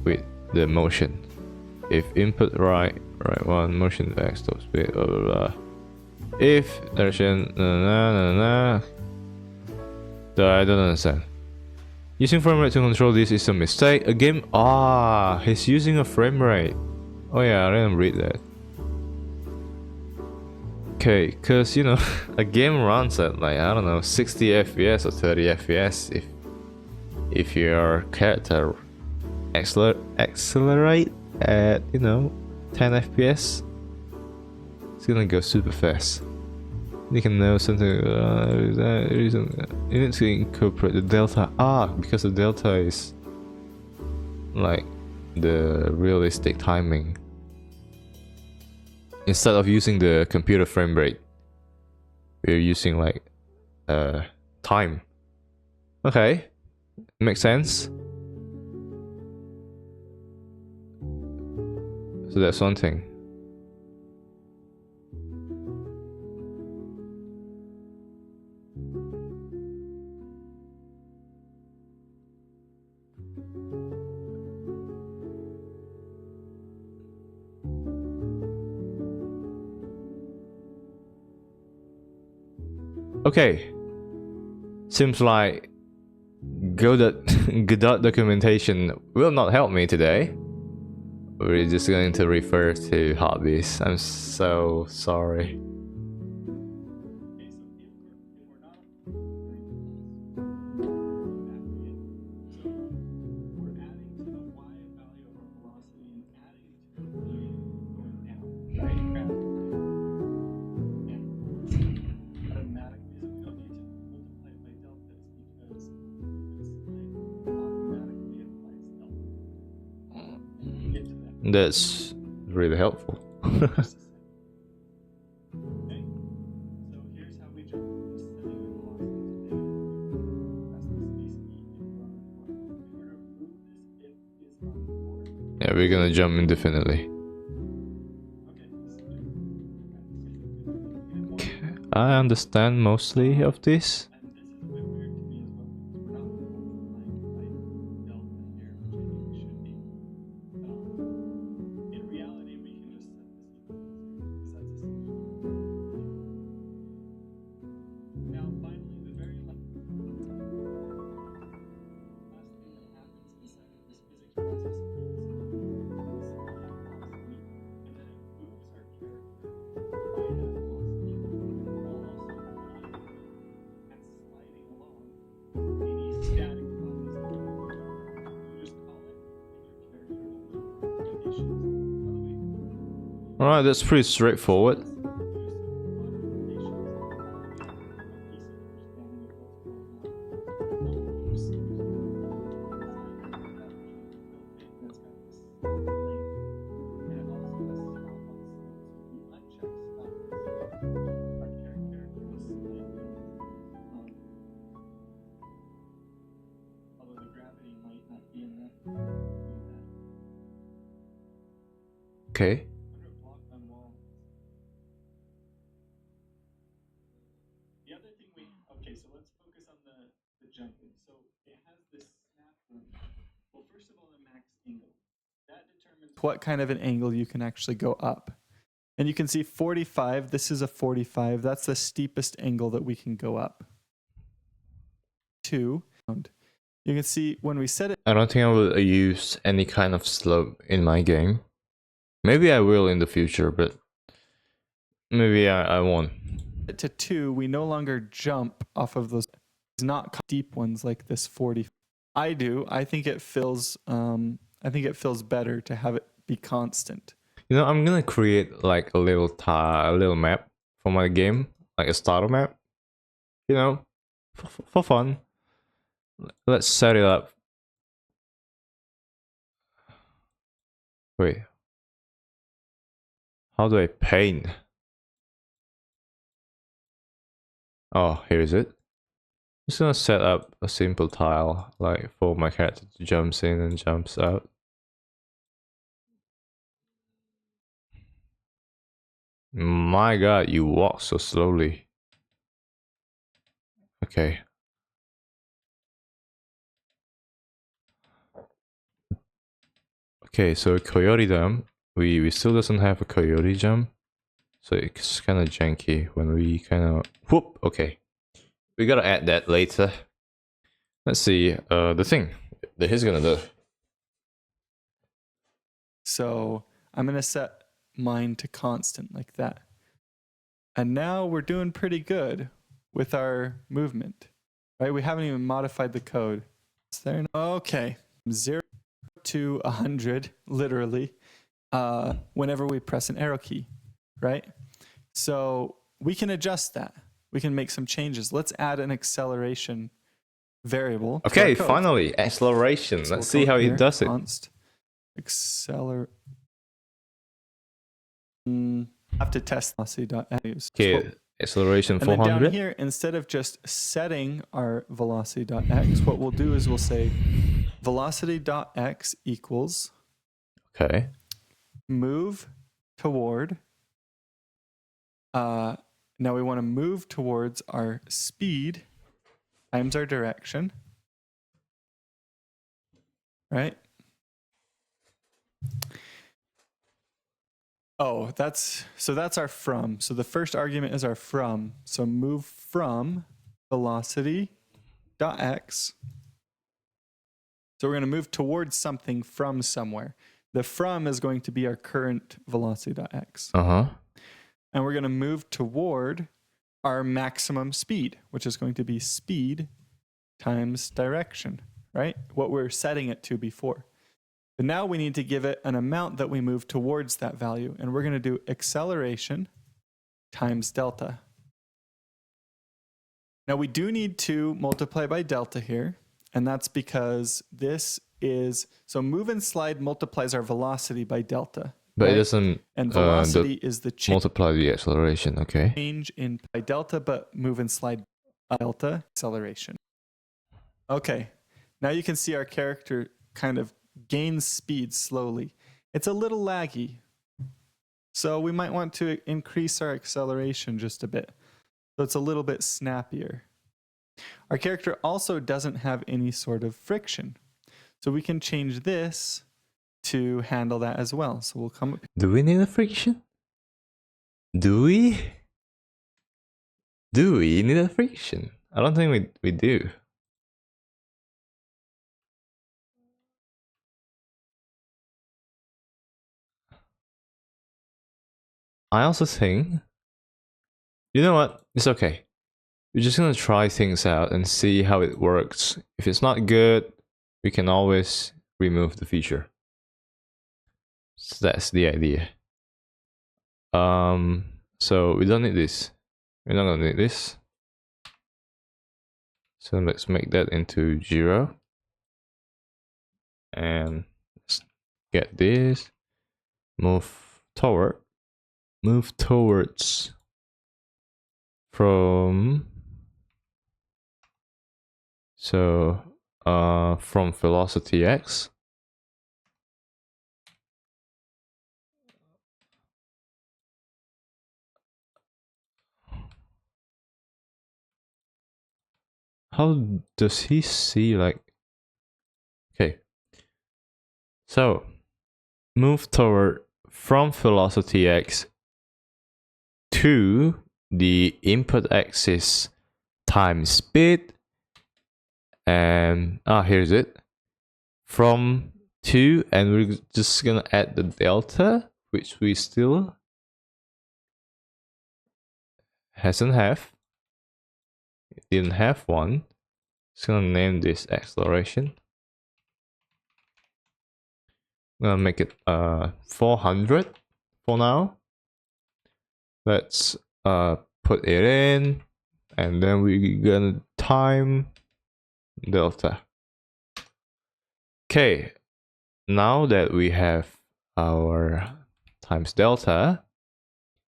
with the motion. If input right one, motion X top speed, blah blah blah. If direction, I don't understand. Using frame rate to control this is a mistake. A game, he's using a frame rate. Oh yeah, I didn't read that. Okay, cause you know, a game runs at like, I don't know, 60 FPS or 30 FPS if your character accelerate at, you know, 10 FPS, it's gonna go super fast. You can know something, you need to incorporate the delta. Because the delta is like the realistic timing instead of using the computer frame rate. We're using like time. Okay, makes sense. So that's one thing. Okay, seems like Godot documentation will not help me today. We're just going to refer to hobbies. I'm so sorry. That's really helpful. Yeah, we're gonna jump indefinitely. I understand mostly of this. Alright, that's pretty straightforward. Okay. What kind of an angle you can actually go up. And you can see 45, this is a 45, that's the steepest angle that we can go up to. You can see when we set it I don't think I will use any kind of slope in my game. Maybe I will in the future, but maybe I won't. to 2, we no longer jump off of those not deep ones like this 40. I do. I think it feels better to have it be constant. You know, I'm gonna create like a little map for my game, like a starter map. You know, for fun. Let's set it up. Wait. How do I paint? Oh, here is it. Just gonna set up a simple tile, like for my character to jumps in and jumps out. My god, you walk so slowly. Okay. Okay, so coyote jump. We still doesn't have a coyote jump. So it's kind of janky when we kind of whoop. Okay, we gotta add that later. Let's see the thing that he's gonna do. So I'm going to set mine to constant like that. And now we're doing pretty good with our movement, right? We haven't even modified the code. Is there? Okay. 0 to 100, literally, whenever we press an arrow key, right? So we can adjust that. We can make some changes. Let's add an acceleration variable. Okay, finally, acceleration. So Let's we'll see how here, it does it. const Have to test velocity.x. Okay, acceleration And then down 400. here, instead of just setting our velocity.x, what we'll do is we'll say velocity.x equals Okay. move toward. Now we want to move towards our speed times our direction. Right? Oh, that's our from. So the first argument is our from. So move from velocity dot x. So we're going to move towards something from somewhere. The from is going to be our current velocity dot x. Uh-huh. And we're going to move toward our maximum speed, which is going to be speed times direction, right? What we're setting it to before. But now we need to give it an amount that we move towards that value. And we're going to do acceleration times delta. Now we do need to multiply by delta here. And that's because this is, so move and slide multiplies our velocity by delta. But right? it doesn't And velocity is the multiply the acceleration, okay? change in by delta, but move and slide by delta acceleration. Okay, now you can see our character kind of gains speed slowly. It's a little laggy, so we might want to increase our acceleration just a bit, so it's a little bit snappier. Our character also doesn't have any sort of friction, so we can change this to handle that as well. So we'll come up. Do we need a friction? Do we? Do we need a friction? I don't think we do. I also think, you know what? It's okay. We're just gonna try things out and see how it works. If it's not good, we can always remove the feature. So that's the idea. So we don't need this. We're not gonna need this. So let's make that into 0. And let's get this. Move towards from from velocity x. How does he see, like, okay, so move toward from velocity x to the input axis times speed, and here's it, from to, and we're just gonna add the delta, which we still didn't have one. Just gonna name this acceleration. I'm gonna make it 400 for now. Let's put it in, and then we're gonna time delta. Okay, now that we have our times delta,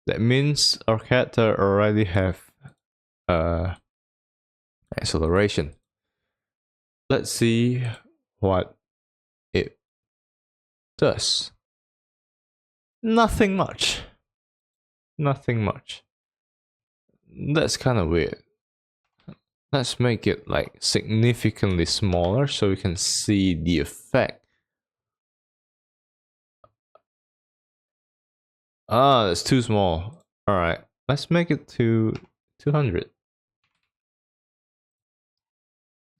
that means our character already have acceleration. Let's see what it does. Nothing much. Nothing much. That's kind of weird. Let's make it like significantly smaller so we can see the effect. That's too small. Alright, let's make it to 200.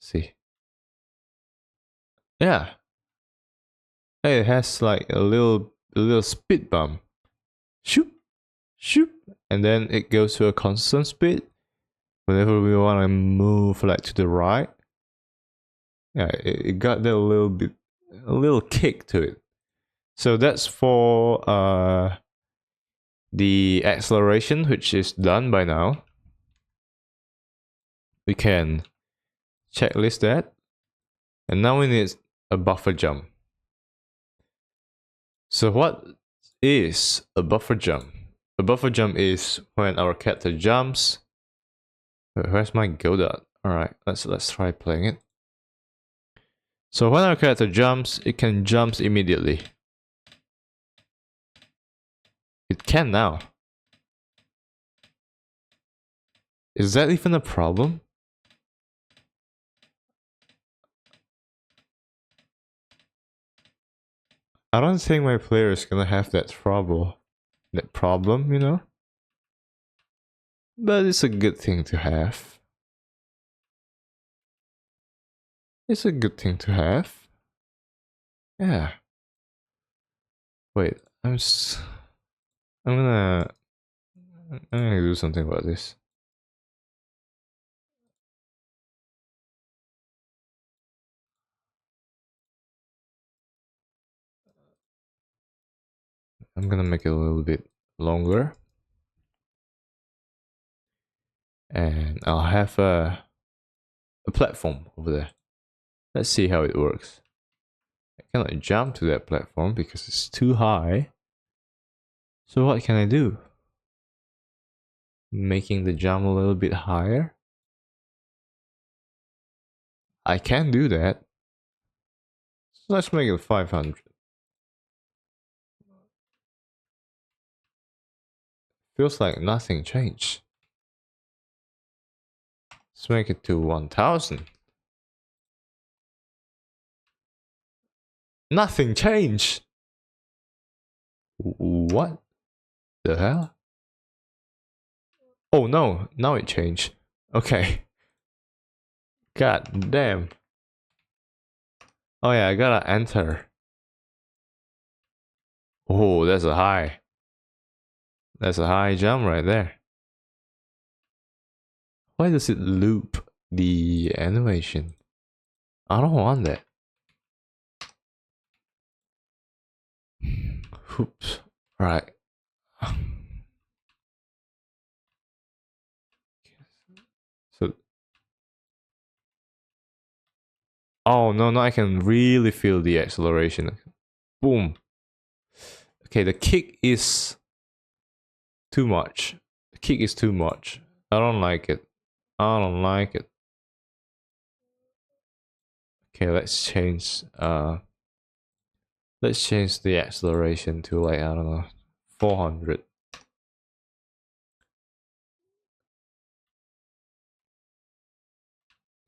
See. Yeah. Hey, it has like a little speed bump. Shoop, shoop, and then it goes to a constant speed whenever we want to move like to the right. Yeah, it got that a little kick to it. So that's for the acceleration, which is done by now. We can checklist that, and now we need a buffer jump. So what is a buffer jump? A buffer jump is when our character jumps. Wait, where's my Godot? Alright, let's try playing it. So when our character jumps, it can jump immediately. It can now. Is that even a problem? I don't think my player is gonna have that problem, you know? But it's a good thing to have. It's a good thing to have. Yeah. Wait, I'm gonna do something about this. I'm gonna make it a little bit longer. And I'll have a platform over there. Let's see how it works. I cannot jump to that platform because it's too high. So what can I do? Making the jump a little bit higher? I can do that. So let's make it 500. Feels like nothing changed. Let's make it to 1000. Nothing changed. What the hell? Oh no, now it changed. Okay. God damn. Oh yeah, I gotta enter. Oh, that's a high. That's a high jump right there. Why does it loop the animation? I don't want that. Oops. Right. So. Oh no, no, I can really feel the acceleration. Boom. Okay, the kick is too much. The kick is too much. I don't like it. I don't like it. Okay, let's change the acceleration to like, I don't know, 400.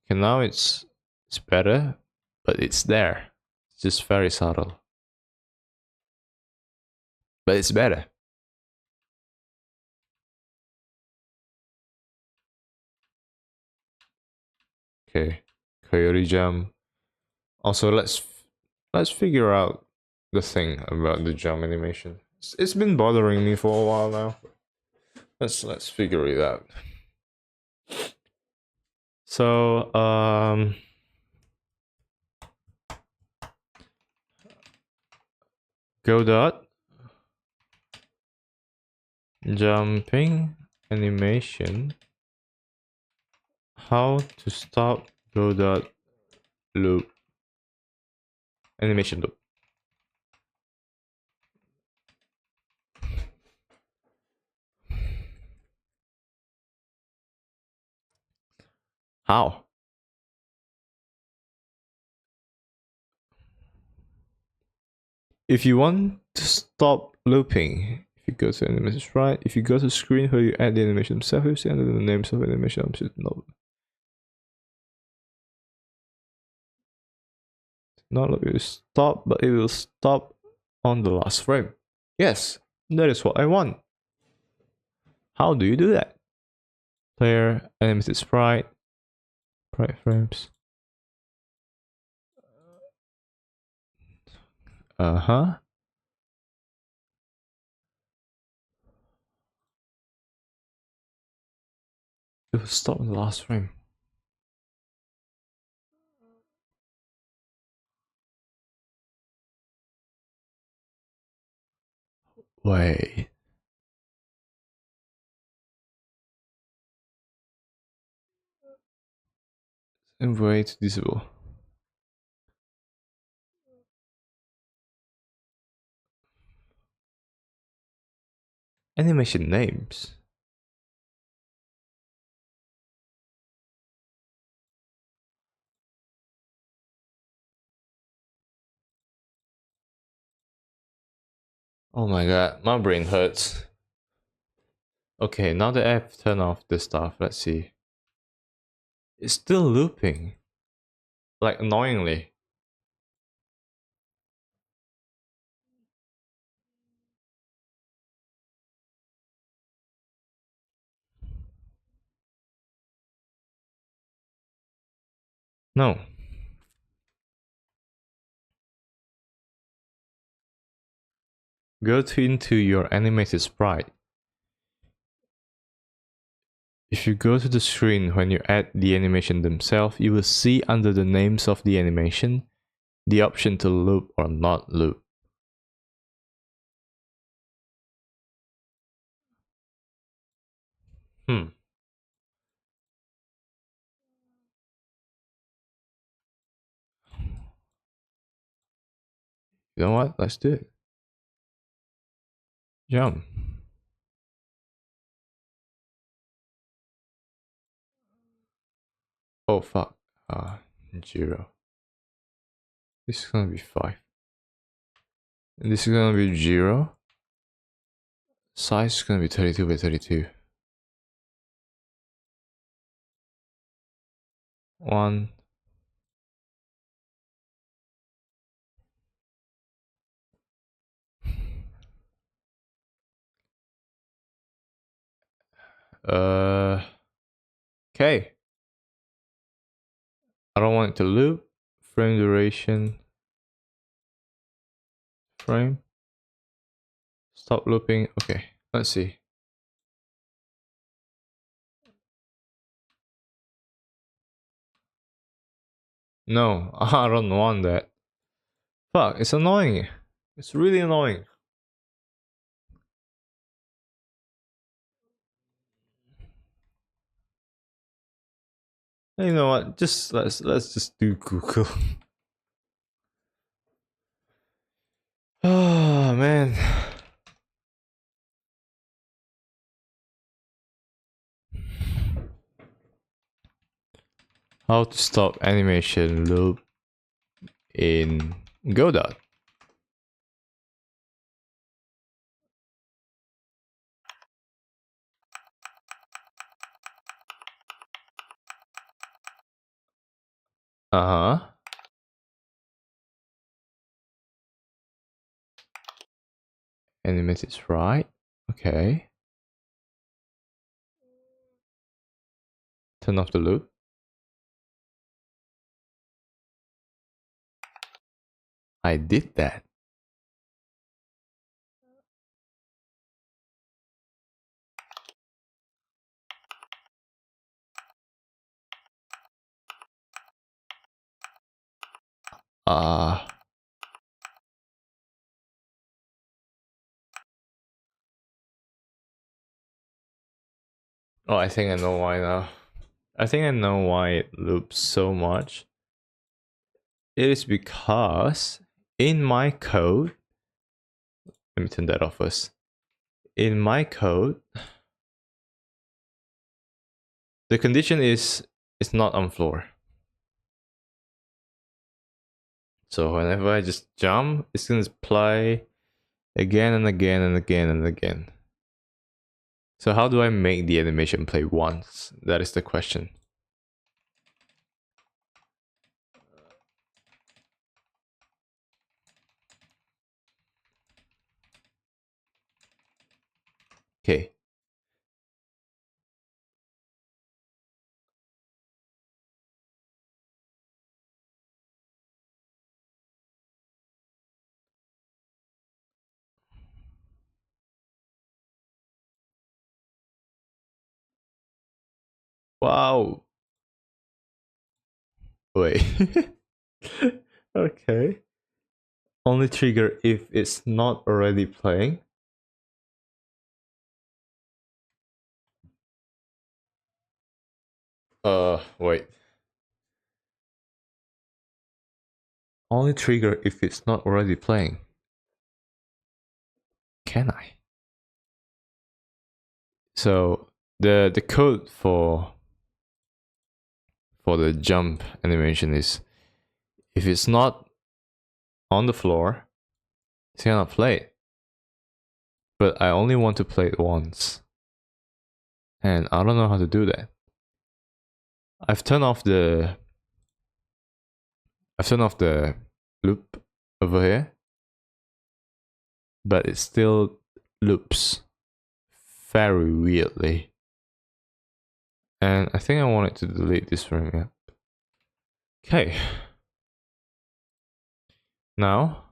Okay, now it's better, but it's there. It's just very subtle. But it's better. Okay, coyote jump. Also, let's figure out the thing about the jump animation. It's been bothering me for a while now. Let's figure it out. So Godot jumping animation. How to stop Godot loop animation loop. How? If you want to stop looping, if you go to animation right, if you go to screen where you add the animation itself, you see under the names of animation options. No. Not it will stop, but it will stop on the last frame. Yes, that is what I want. How do you do that? Player, animated sprite frames. Uh-huh. It will stop on the last frame. Wait. And wait, disable. Animation names. Oh my god, my brain hurts. Okay, now that I've turned off this stuff, let's see. It's still looping. Like, annoyingly. No. Go into your animated sprite. If you go to the screen when you add the animation themselves, you will see under the names of the animation, the option to loop or not loop. You know what? Let's do it. Jump. Oh fuck. 0. This is gonna be 5. And this is gonna be 0. Size is gonna be 32 by 32. 1. Okay. I don't want it to loop. Frame duration. Frame. Stop looping. Okay, let's see. No, I don't want that. Fuck, it's annoying. It's really annoying. You know what? Just let's just do Google. Oh man. How to stop animation loop in Godot. Uh-huh. Animated right. Okay. Turn off the loop. I did that. Oh, I think I know why now. I think I know why it loops so much. It is because in my code, let me turn that off first. In my code, the condition is it's not on floor. So whenever I just jump, it's gonna play again and again and again and again. So how do I make the animation play once? That is the question. Okay. Wow. Wait. Okay. Only trigger if it's not already playing. Wait. Only trigger if it's not already playing. Can I? So the code for the jump animation is, if it's not on the floor, it's gonna play it. But I only want to play it once, and I don't know how to do that. I've turned off the loop over here, but it still loops very weirdly. And I think I wanted to delete this frame. Yeah. Okay. Now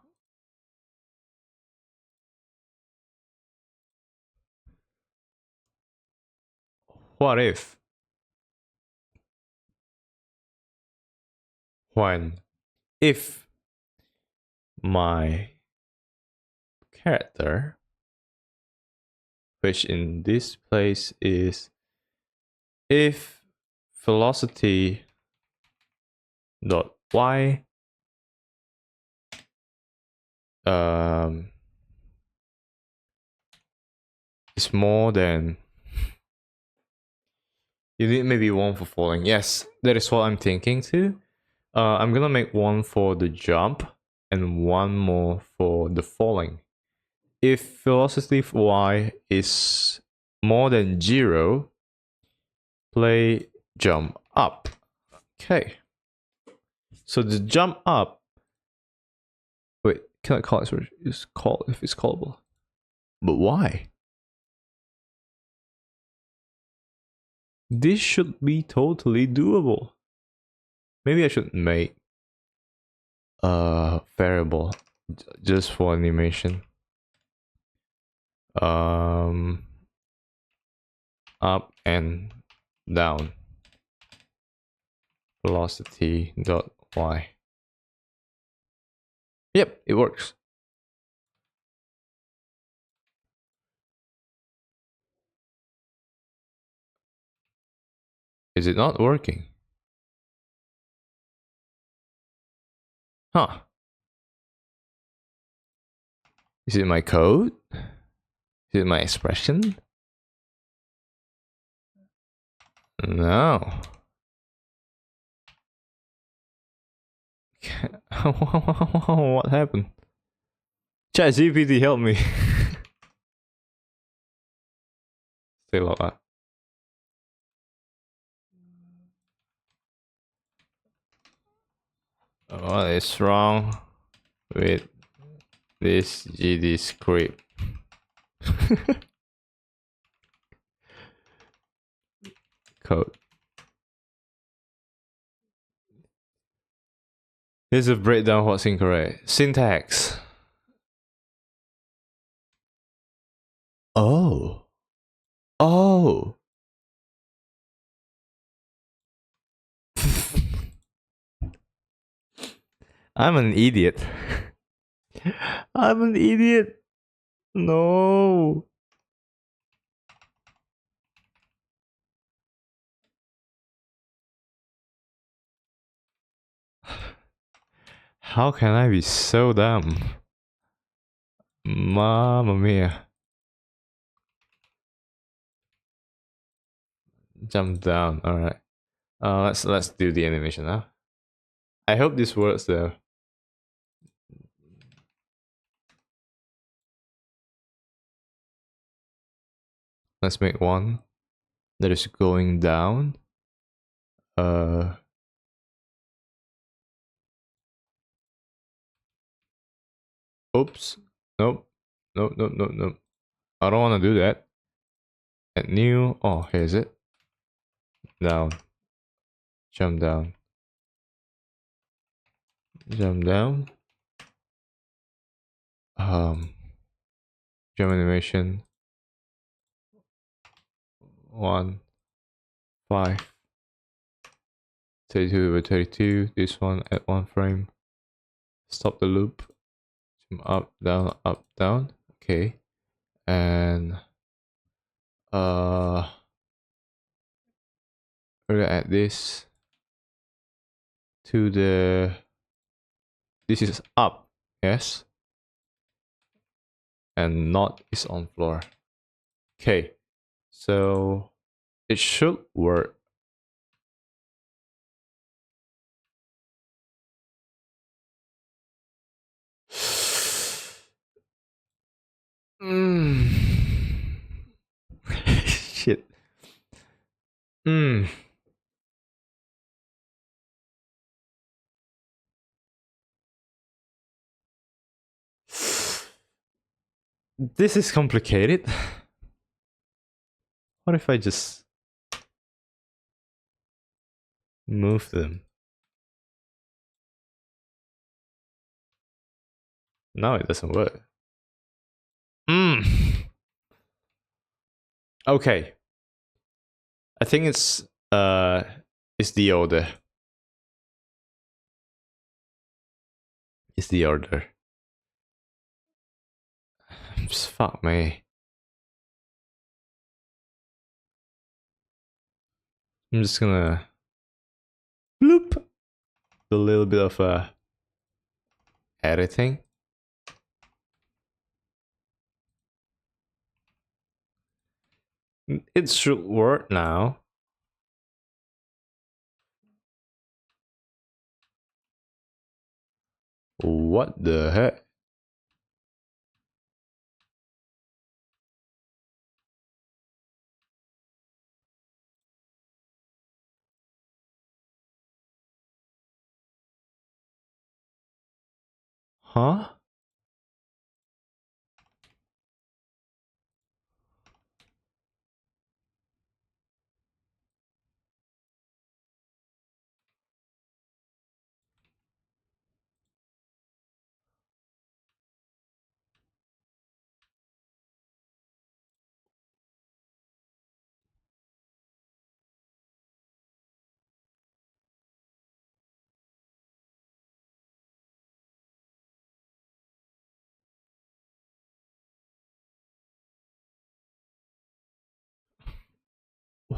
what if if my character, which in this place is if velocity dot y is more than, you need maybe one for falling. Yes, that is what I'm thinking too. I'm gonna make one for the jump and one more for the falling. If velocity y is more than 0, play jump up. Okay. So the jump up. Wait, can I call it? It's called if it's callable. But why? This should be totally doable. Maybe I should make a variable just for animation. Up and down. Velocity dot y. Yep, it works. Is it not working? Huh. Is it my code? Is it my expression? No. What happened? ChatGPT, help me. Stay like that. What is wrong with this GD script? Code. Here's a breakdown of what's incorrect. Syntax. Oh. Oh. I'm an idiot. I'm an idiot. No. How can I be so dumb? Mamma mia. Jump down. All right. Let's do the animation now. I hope this works though. Let's make one that is going down. Oops. Nope. Nope. Nope. Nope. Nope. I don't want to do that. Add new. Oh, here's it. Down. Jump down. Jump down. Jump animation. 1, 5, 32 over 32. This one at 1 frame. Stop the loop. Jump up, down. Okay. And we're gonna add this to the, this is up, yes, and not is on floor. Okay, So it should work. Shit. This is complicated. What if I just move them? Now it doesn't work. Okay. I think it's the order. It's the order. Just fuck me. I'm just gonna bloop a little bit of editing. It should work now. What the heck? Huh?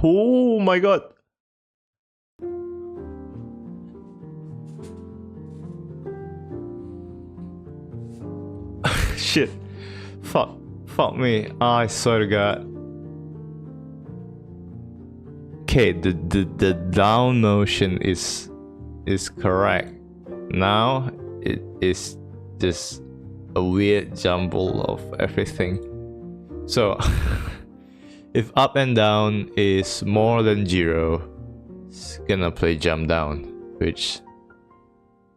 Oh my god. Shit. Fuck me. I swear to god. Okay, the down motion is correct. Now it is just a weird jumble of everything. So if up and down is more than 0, it's gonna play jump down, which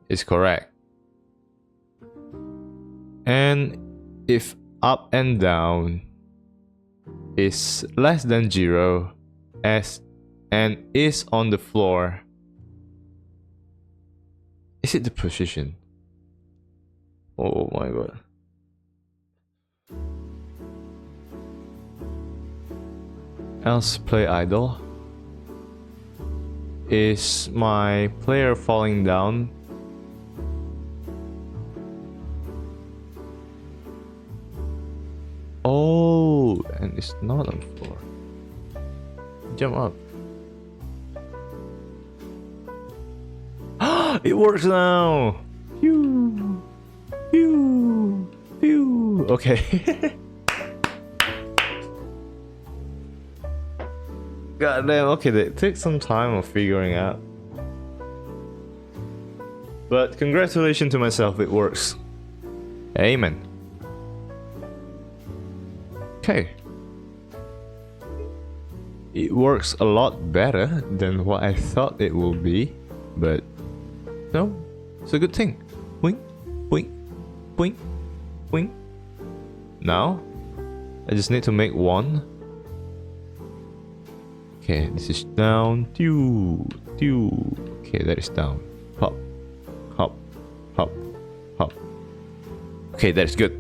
is correct. And if up and down is less than 0 and is on the floor, is it the position? Oh my god. Else play idle. Is my player falling down? Oh, and it's not on the floor. Jump up. It works now! Phew! Phew! Phew! Okay. God damn, okay, it took some time of figuring out. But congratulations to myself, it works. Amen. Okay. It works a lot better than what I thought it would be, but no, it's a good thing. Wink, wink, wink, wink. Now, I just need to make one. Okay, this is down. Doo, doo. Okay, that is down. Hop, hop, hop, hop. Okay, that is good.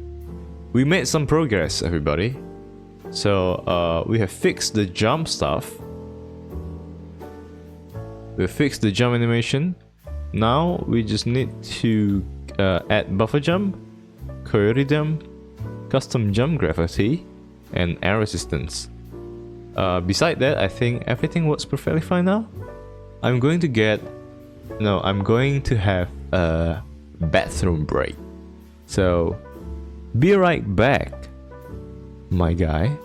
We made some progress, everybody. So, we have fixed the jump stuff. We fixed the jump animation. Now, we just need to add buffer jump, coyote jump, custom jump gravity, and air resistance. Beside that, I think everything works perfectly fine now. I'm going to have a bathroom break. So, be right back, my guy.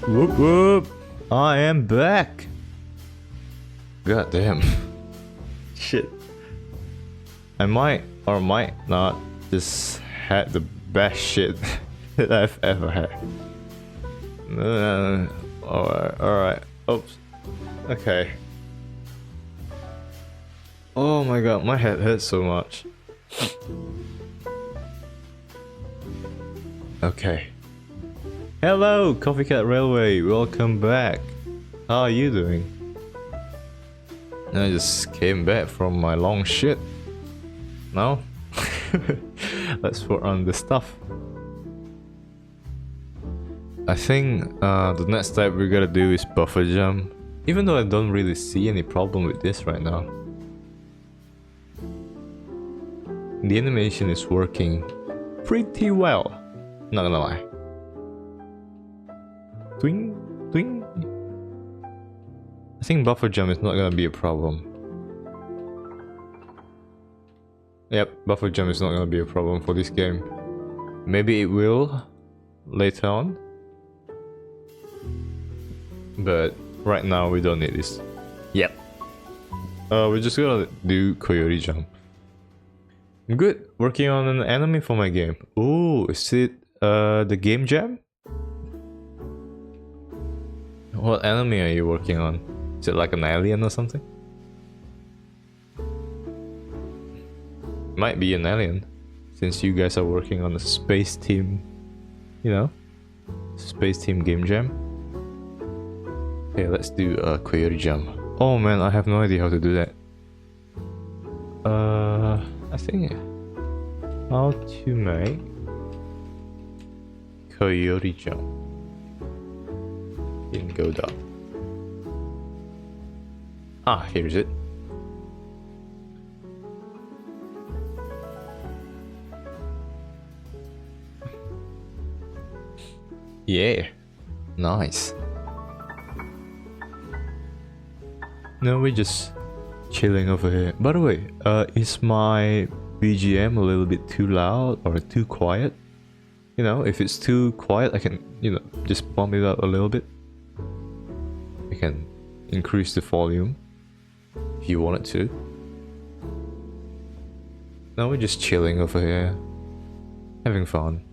Whoop whoop! I am back! God damn. Shit. I might or might not just had the best shit that I've ever had. Alright. Oops. Okay. Oh my god, my head hurts so much. Okay. Hello, Coffee Cat Railway, welcome back. How are you doing? I just came back from my long shit. Now, let's put on the stuff. I think the next step we're gonna do is buffer jump. Even though I don't really see any problem with this right now. The animation is working pretty well, not gonna lie. Twing, twing. I think buffer jump is not gonna be a problem. Yep, buffer jump is not gonna be a problem for this game. Maybe it will later on. But right now we don't need this. Yep. We're just gonna do coyote jump. I'm good. Working on an enemy for my game. Oh, is it the game jam? What enemy are you working on? Is it like an alien or something? Might be an alien, since you guys are working on a space team, you know, space team game jam. Okay, let's do a coyote jump. Oh man, I have no idea how to do that. I think how to make coyote jump in Godot. Ah, here's it. Yeah, nice. No, we're just chilling over here. By the way, is my BGM a little bit too loud or too quiet? You know, if it's too quiet, I can, you know, just bump it up a little bit. I can increase the volume if you wanted to. Now we're just chilling over here, having fun.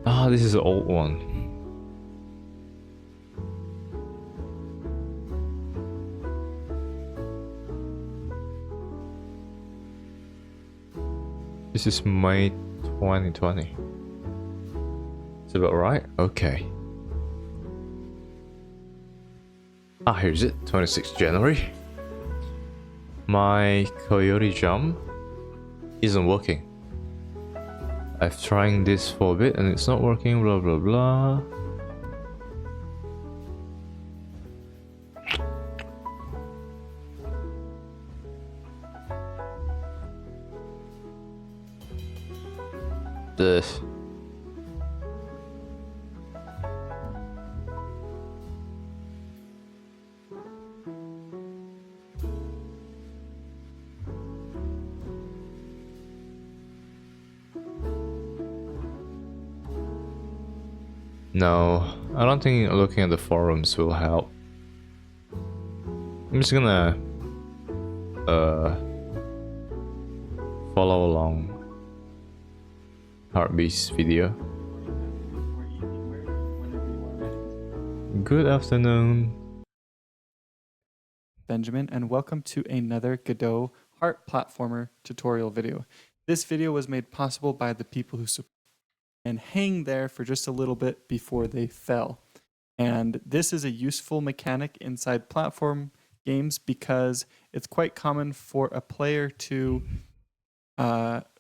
Ah, this is an old one. This is May 2020. Is about right? Okay. Ah, here's it. 26th January. My coyote jump isn't working. I've tried this for a bit and it's not working, blah blah blah. This. No, I don't think looking at the forums will help. I'm just gonna follow along Heartbeat's video. Good afternoon, Benjamin, and welcome to another Godot Heart Platformer tutorial video. This video was made possible by the people who support and hang there for just a little bit before they fell. And this is a useful mechanic inside platform games because it's quite common for a player to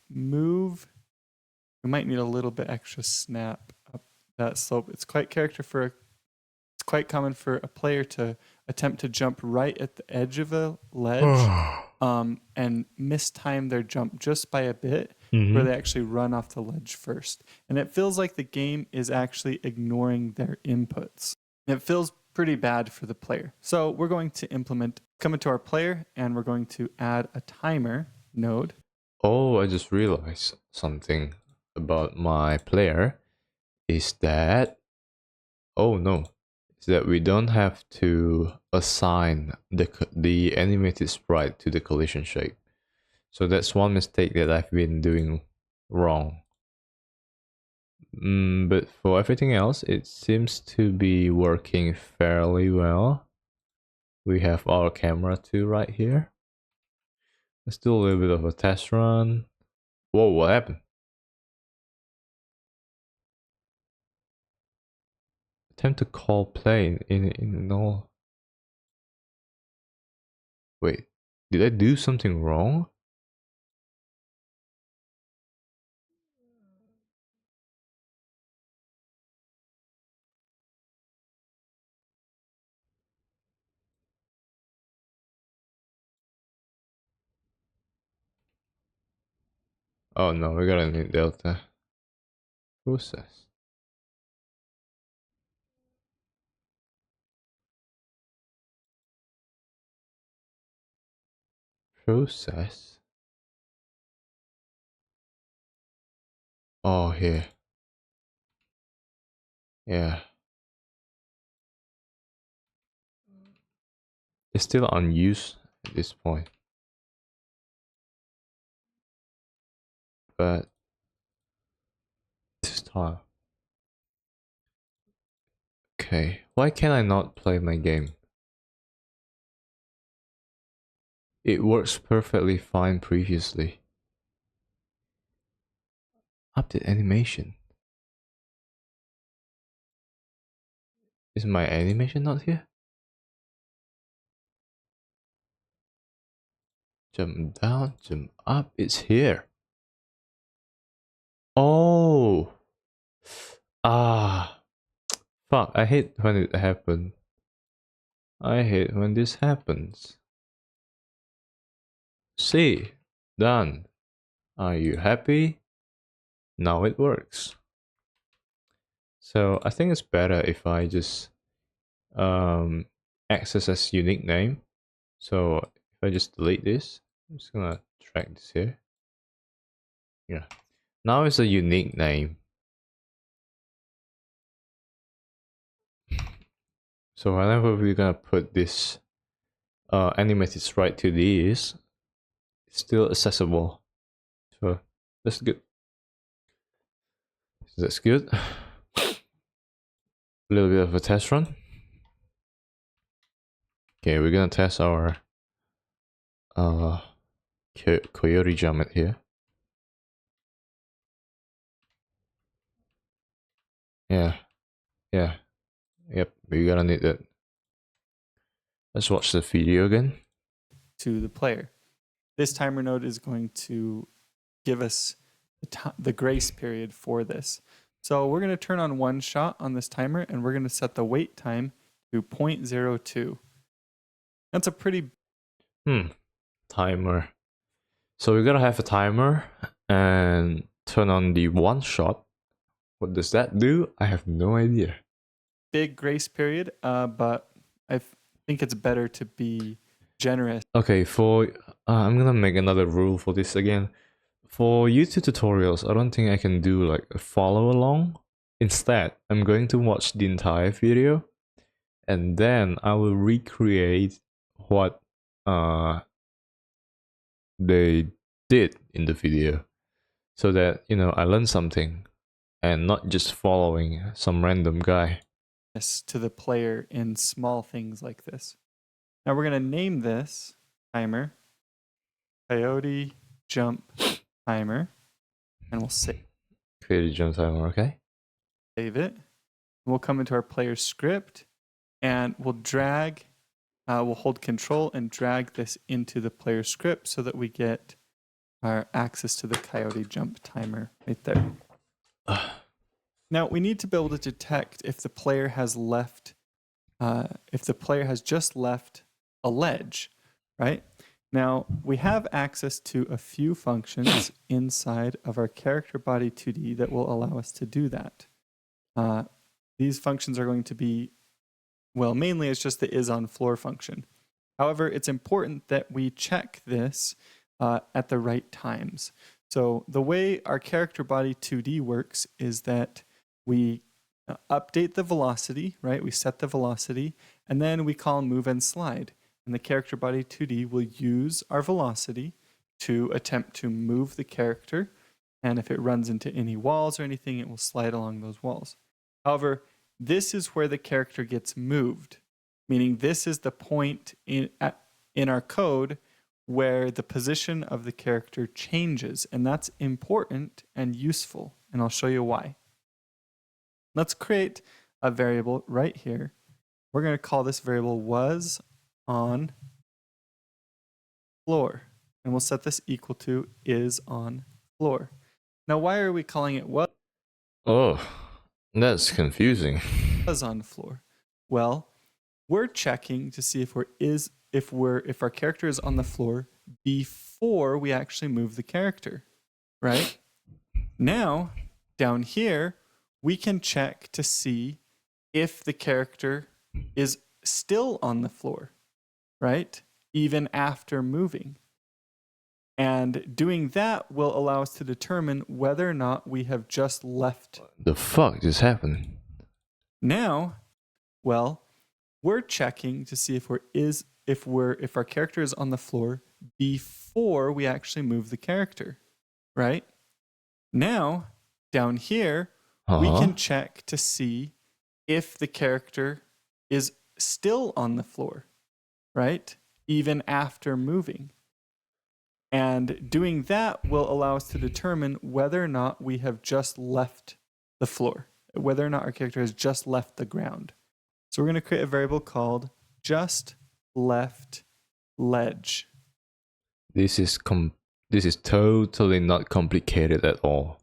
move. We might need a little bit extra snap up that slope. It's quite common for a player to attempt to jump right at the edge of a ledge and mistime their jump just by a bit, Mhm. where they actually run off the ledge first. And it feels like the game is actually ignoring their inputs. It feels pretty bad for the player. So we're going to come into our player, and we're going to add a timer node. Oh, I just realized something about my player is that, oh no, is that we don't have to assign the animated sprite to the collision shape. So that's one mistake that I've been doing wrong. But for everything else, it seems to be working fairly well. We have our camera too right here. Let's do a little bit of a test run. Whoa, what happened? Attempt to call play in all. Wait, did I do something wrong? Oh no, we gotta need delta. Process. Process. Oh, here. Yeah. It's still unused at this point. But this time. Okay, why can I not play my game? It works perfectly fine previously. Update animation. Is my animation not here? Jump down, jump up, it's here. Oh! Ah! Fuck, I hate when it happens. I hate when this happens. See, done. Are you happy? Now it works. So I think it's better if I just access as unique name. So if I just delete this, I'm just gonna drag this here. Yeah. Now it's a unique name. So whenever we're gonna put this animated sprite to this, it's still accessible. So that's good. That's good. A little bit of a test run. Okay, we're gonna test our coyote jump here. Yeah, yep, we gotta need that. Let's watch the video again. To the player. This timer node is going to give us the grace period for this. So we're going to turn on one shot on this timer, and we're going to set the wait time to 0.02. That's a pretty... Timer. So we gotta have a timer and turn on the one shot. What does that do? I have no idea. big grace period, but I think it's better to be generous. Okay, I'm gonna make another rule for this again. For YouTube tutorials, I don't think I can do like a follow along. Instead, I'm going to watch the entire video and then I will recreate what they did in the video so that, you know, I learn something and not just following some random guy. To the player in small things like this. Now we're going to name this timer Coyote Jump Timer, and we'll save Create a jump timer, okay? it. We'll come into our player script and we'll drag, we'll hold control and drag this into the player script so that we get our access to the Coyote Jump Timer right there. Now we need to be able to detect if the player has left, if the player has just left a ledge, right? Now, we have access to a few functions inside of our character body 2D that will allow us to do that. These functions are going to be, well, mainly it's just the isOnFloor function. However, it's important that we check this at the right times. So the way our character body 2D works is that we update the velocity, right? We set the velocity, and then we call move and slide. And the character body 2D will use our velocity to attempt to move the character. And if it runs into any walls or anything, it will slide along those walls. However, this is where the character gets moved, meaning this is the point in our code where the position of the character changes. And that's important and useful. And I'll show you why. Let's create a variable right here. We're going to call this variable was on floor, and we'll set this equal to is on floor. Now, why are we calling it was Oh, that's confusing. on floor? Well, we're checking to see if our character is on the floor before we actually move the character, right? Now, down here, we can check to see if the character is still on the floor, right? Even after moving. And doing that will allow us to determine whether or not we have just left. The fuck just happened? Now, well, we're checking to see if our character is on the floor before we actually move the character, right? Now, down here, we can check to see if the character is still on the floor, right? Even after moving. And doing that will allow us to determine whether or not we have just left the floor, whether or not our character has just left the ground. So we're going to create a variable called just left ledge. This is totally not complicated at all.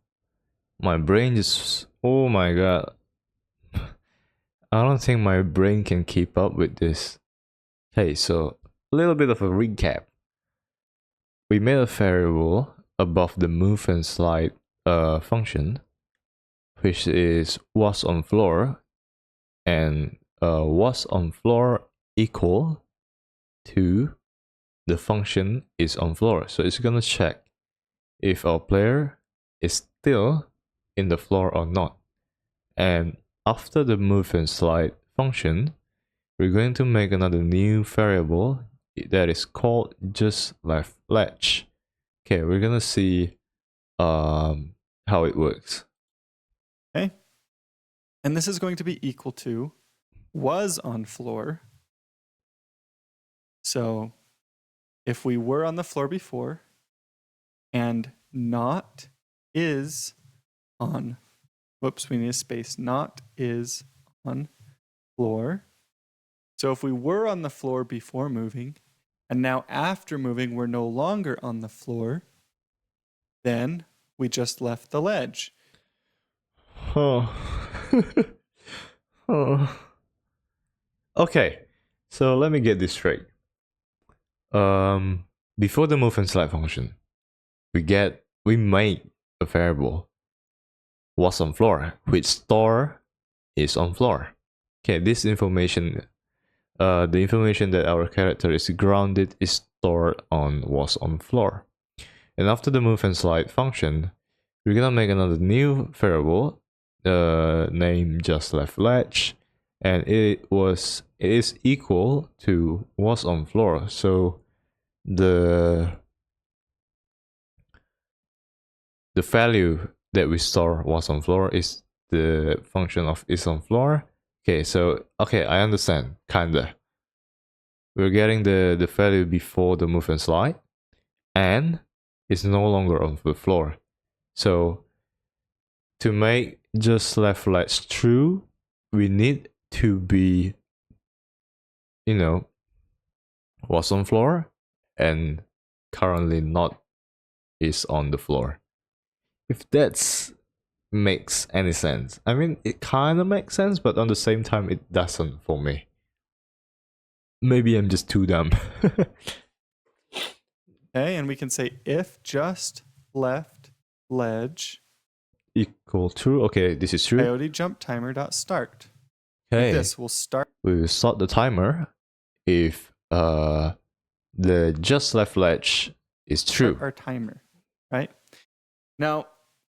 My brain just, oh my god. I don't think my brain can keep up with this. Okay, so a little bit of a recap. We made a variable above the move and slide function, which is was on floor, and was on floor equal to the function is on floor. So it's gonna check if our player is still in the floor or not. And after the move and slide function, we're going to make another new variable that is called just left ledge. Okay, we're gonna see how it works. Okay. And this is going to be equal to was on floor. So if we were on the floor before and not is on, whoops, we need a space, not is on floor. So if we were on the floor before moving, and now after moving we're no longer on the floor, then we just left the ledge. Oh. Oh. Okay, so let me get this straight. Before the move and slide function, we make a variable was on floor, which store is on floor. Okay, this information, the information that our character is grounded is stored on was on floor. And after the move and slide function, we're gonna make another new variable named just left ledge, and it is equal to was on floor. So the value that we store was on floor is the function of is on floor. Okay, so okay, I understand, kinda. We're getting the value before the move and slide, and it's no longer on the floor. So to make just left ledge true, we need to be, you know, was on floor and currently not is on the floor. If that makes any sense. I mean, it kind of makes sense, but on the same time, it doesn't for me. Maybe I'm just too dumb. Okay, and we can say if just left ledge Equal true. Okay, this is true. coyote jump timer dot start. Okay, This will start we will start the timer if the just left ledge is true. our timer, right? Now,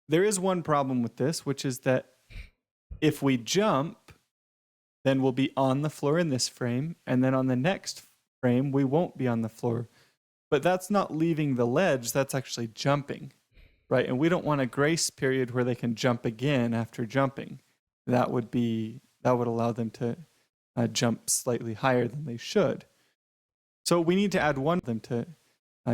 there is one problem with this, which is that if we jump, then we'll be on the floor in this frame, and then on the next frame, we won't be on the floor. But that's not leaving the ledge, that's actually jumping, right? And we don't want a grace period where they can jump again after jumping. That would allow them to jump slightly higher than they should. So we need to add one of them to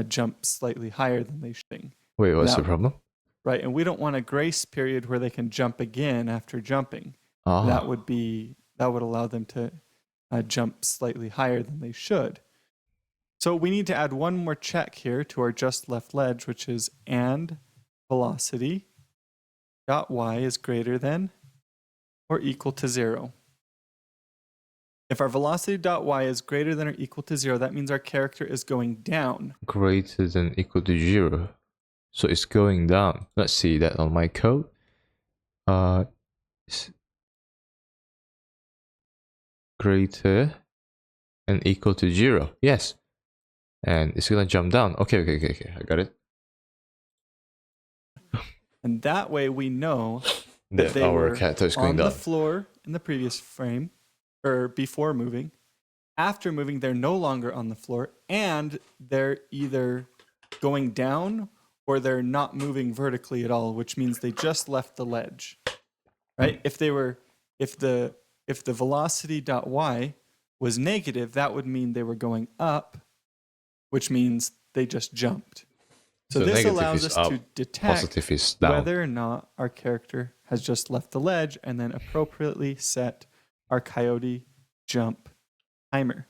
jump slightly higher than they should. Wait, what's the That- problem? Right, and we don't want a grace period where they can jump again after jumping. Ah, That would allow them to jump slightly higher than they should. So we need to add one more check here to our just left ledge, which is and velocity dot y is greater than or equal to 0. If our velocity dot y is greater than or equal to 0, that means our character is going down. greater than equal to 0. So it's going down. Let's see that on my code. It's greater and equal to 0. Yes. And it's gonna jump down. Okay. I got it. And that way we know That they our were character is on going the down. floor in the previous frame, or before moving. After moving, they're no longer on the floor, and they're either going down or they're not moving vertically at all, which means they just left the ledge. Right? If the velocity dot y was negative, that would mean they were going up, which means they just jumped. So this negative allows is us up, to detect positive is down. whether or not our character has just left the ledge, and then appropriately set our coyote jump timer.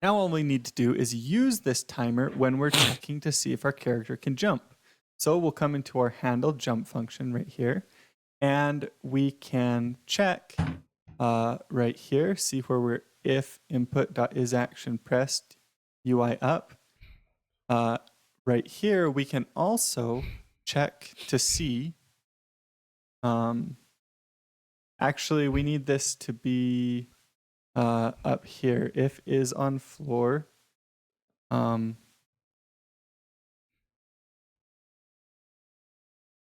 Now all we need to do is use this timer when we're checking to see if our character can jump. So we'll come into our handle jump function right here, and we can check right here, see where we're if input.isAction pressed UI up. Right here, we can also check to see. Actually, we need this to be up here. If is on floor.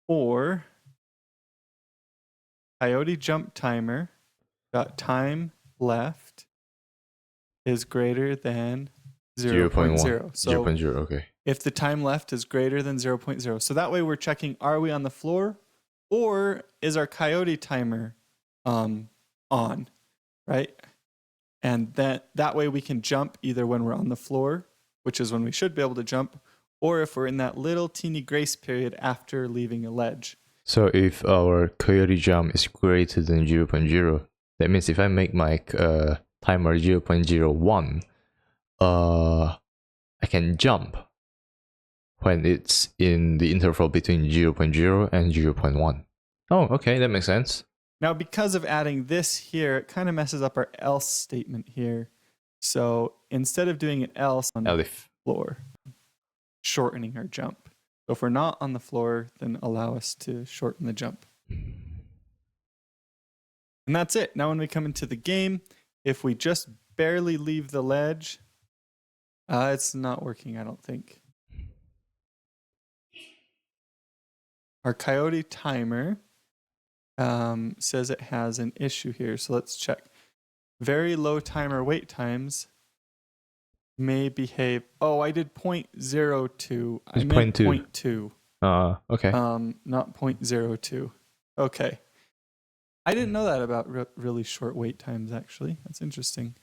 Or coyote jump timer dot time left is greater than 0.0. 0.1. So 0.0, okay. if the time left is greater than 0.0. So that way we're checking, are we on the floor, or is our coyote timer on, right? And that way we can jump either when we're on the floor, which is when we should be able to jump, or if we're in that little teeny grace period after leaving a ledge. So if our coyote jump is greater than 0.0, that means if I make my timer 0.01, I can jump when it's in the interval between 0.0 and 0.1. Oh, okay, that makes sense. Now, because of adding this here, it kind of messes up our else statement here. So instead of doing an else on the Elif. floor, shortening our jump. So if we're not on the floor, then allow us to shorten the jump. And that's it. Now when we come into the game, if we just barely leave the ledge, it's not working, I don't think. Our coyote timer says it has an issue here, so let's check. Very low timer wait times may behave. Oh, I did 0.02. I It's meant 0.2. 0.2. Okay. Not 0.02. Okay. I didn't know that about really short wait times, actually. That's interesting.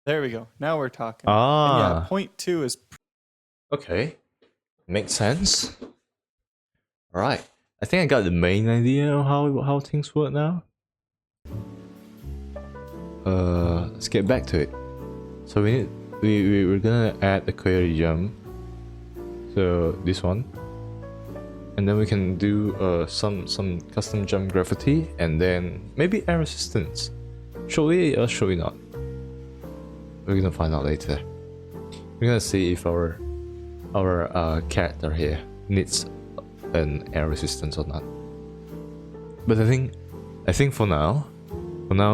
There we go. Now we're talking. And yeah, 0.2 is Okay. Makes sense. Alright. I think I got the main idea of how things work now. Let's get back to it. So we're gonna add a coyote jump. So this one. And then we can do some custom jump gravity and then maybe air resistance. Should we or should we not? We're gonna find out later. We're gonna see if our character here needs an air resistance or not. But I think for now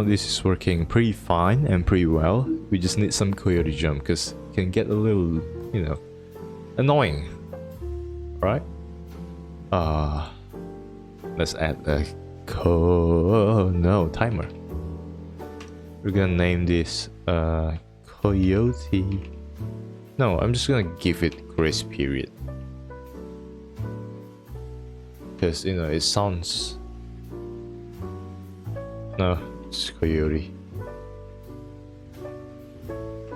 this is working pretty fine and pretty well. We just need some coyote jump because it can get a little, you know, annoying, right? Let's add a timer. We're gonna name this coyote. No, I'm just gonna give it grace period. Because, you know, it sounds... No, it's coyote.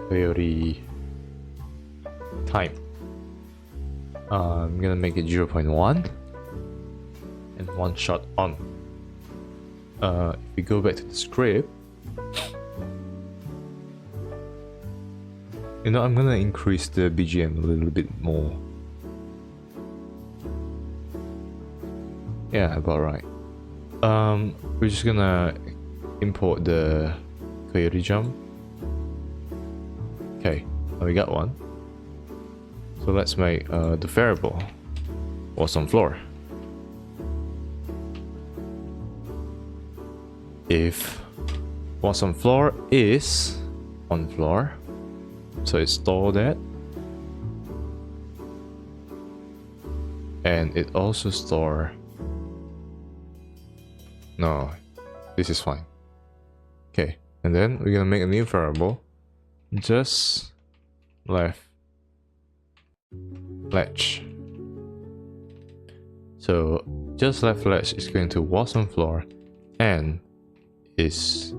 Coyote time. I'm gonna make it 0.1 and one shot on. If we go back to the script, you know, I'm gonna increase the BGM a little bit more. Yeah, about right. We're just gonna import the coyote jump. Okay, we got one. So let's make the variable was on floor. If was on floor is on floor, so it store that, and it also store. No, this is fine. Okay, and then we're gonna make a new variable, just left latch. So just left latch is going to was on floor and is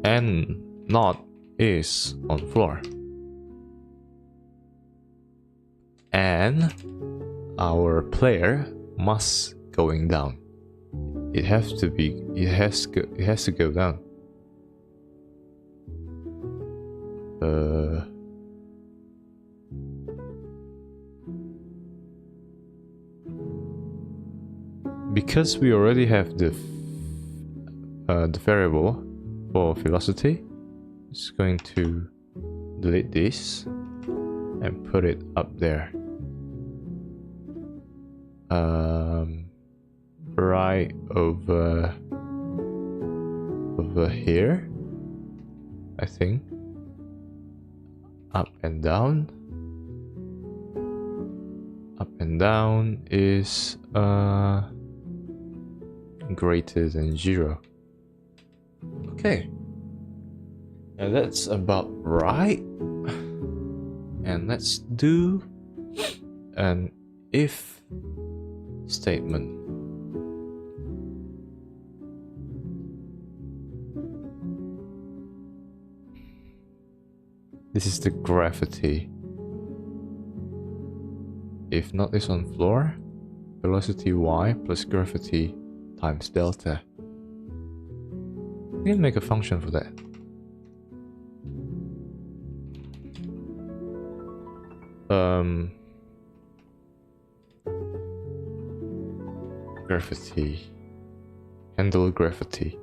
and not is on floor, and our player must going down. It has to go down. Because we already have the variable for velocity, it's going to delete this and put it up there. Right over here, I think. Up and down. Up and down is greater than 0. Okay, and that's about right. And let's do an if statement. This is the gravity. If not is on floor, velocity y plus gravity times delta. We can make a function for that. Gravity. Handle gravity.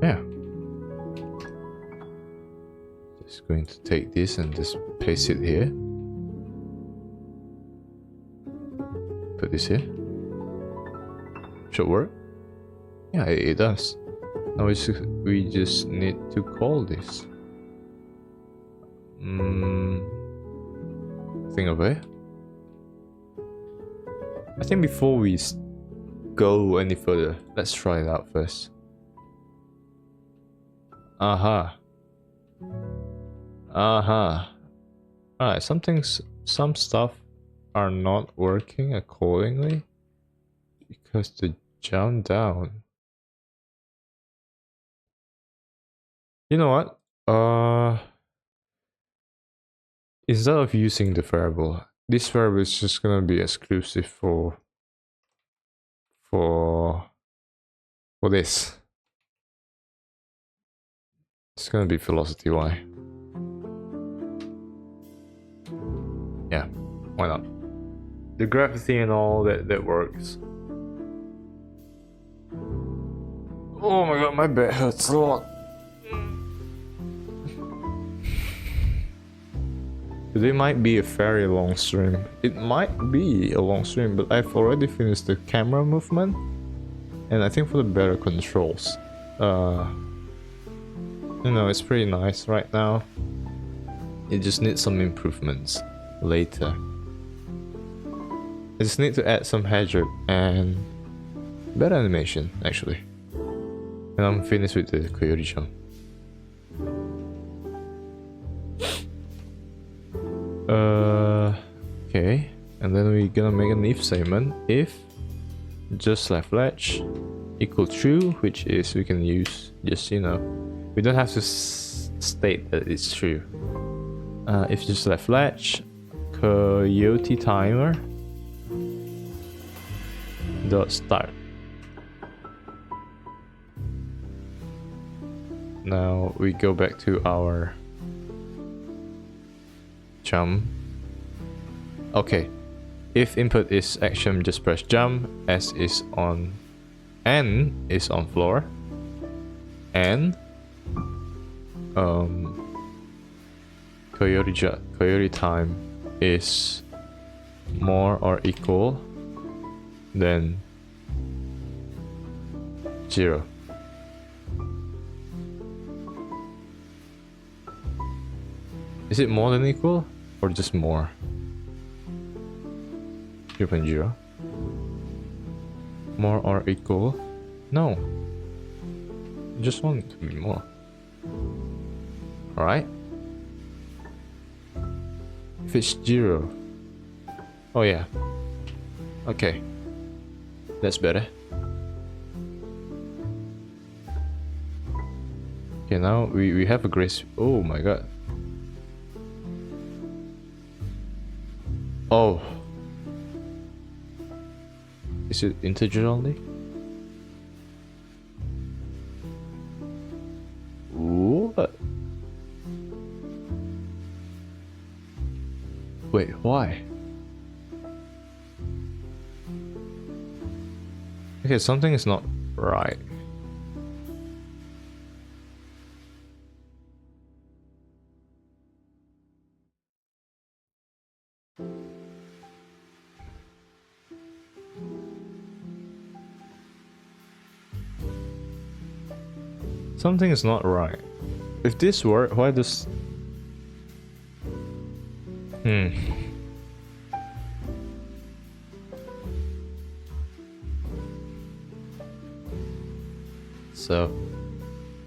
Yeah. Just going to take this and just paste it here. Put this here. Should work. Yeah, it does. Now we just need to call this. Thing over here. I think before we go any further, let's try it out first. Alright, some stuff are not working accordingly because the jump down. You know what? Instead of using the variable, this variable is just gonna be exclusive for this. It's gonna be velocity y. Yeah, why not? The gravity and all that works. Oh my god, my back hurts a lot. Today might be a very long stream. It might be a long stream, but I've already finished the camera movement. And I think for the better controls. You know, it's pretty nice right now. It just needs some improvements later. I just need to add some hazard and better animation, actually. And I'm finished with the Coyote jump. Okay. And then we're gonna make an if statement. If just left latch equal true, which is we can use just, you know, we don't have to state that it's true. If just left latch coyote timer dot start. Now we go back to our jump. Okay, if input is action, just press jump. S is on, N is on floor, and coyote time is more or equal than 0. Is it more than equal or just more? 0.0. More or equal? No. I just want it to be more. Alright? If it's 0. Oh yeah. Okay. That's better. Okay, now we have a grace. Oh my god. Oh. Is it integer only? What? Wait, why? Okay, something is not right. Something is not right. If this worked, why does... So,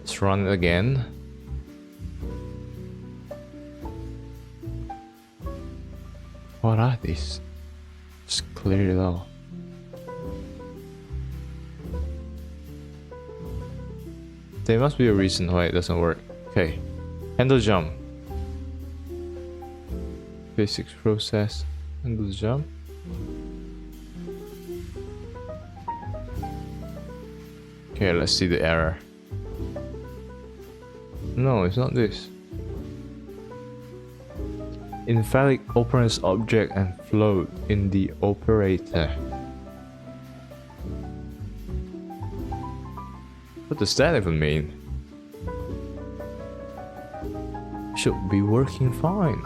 let's run it again. What are these? Just clear it out. There must be a reason why it doesn't work. Okay, handle jump. Basics process. Handle jump. Okay, let's see the error. No, it's not this. Invalid operands object and float in the operator. What does that even mean? Should be working fine.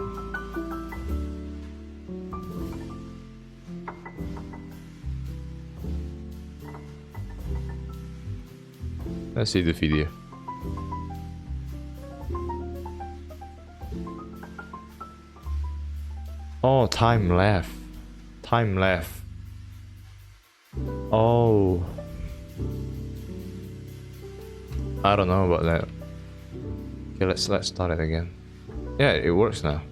Let's see the video. Oh, time left. Time left. Oh. I don't know about that. Okay, let's start it again. Yeah, it works now.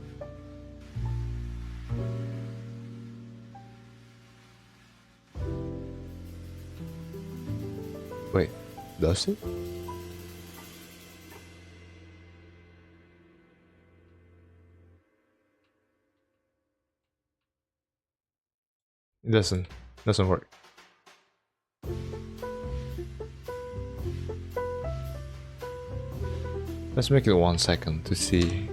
Wait, does it? It doesn't work. Let's make it 1 second to see.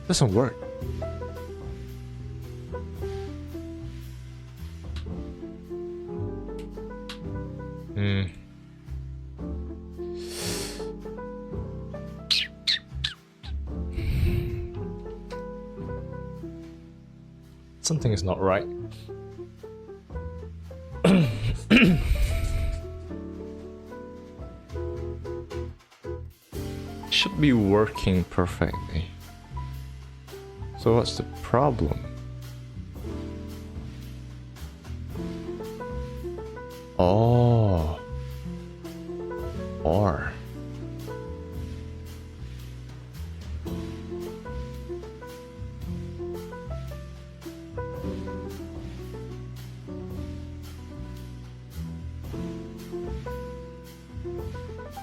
Doesn't work. Something is not right. Should be working perfectly. So what's the problem? Oh. Or.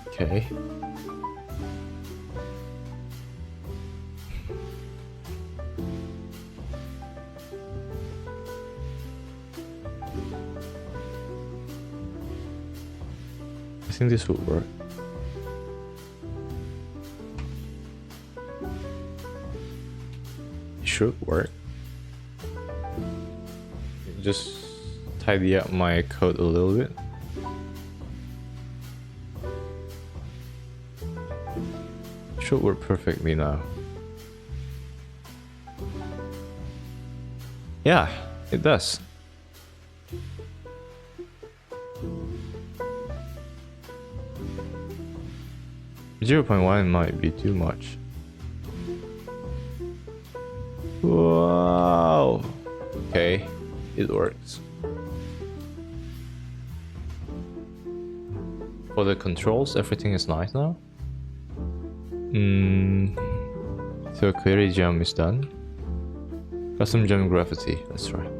Okay. I think this would work. It should work. Just tidy up my code a little bit. Should work perfectly now. Yeah, it does. .1 might be too much. Wow. Okay, it works. For the controls, everything is nice now. So query jump is done. Custom jump gravity, that's right.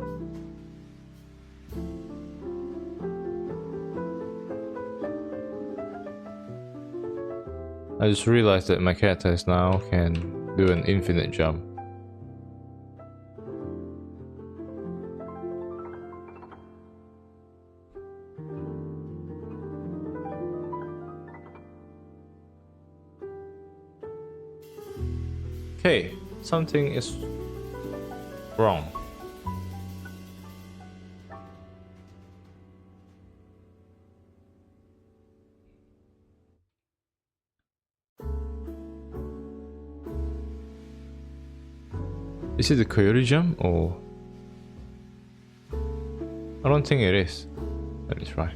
I just realized that my characters now can do an infinite jump. Okay, something is wrong. Is it the coyote jump or? I don't think it is. Let me try.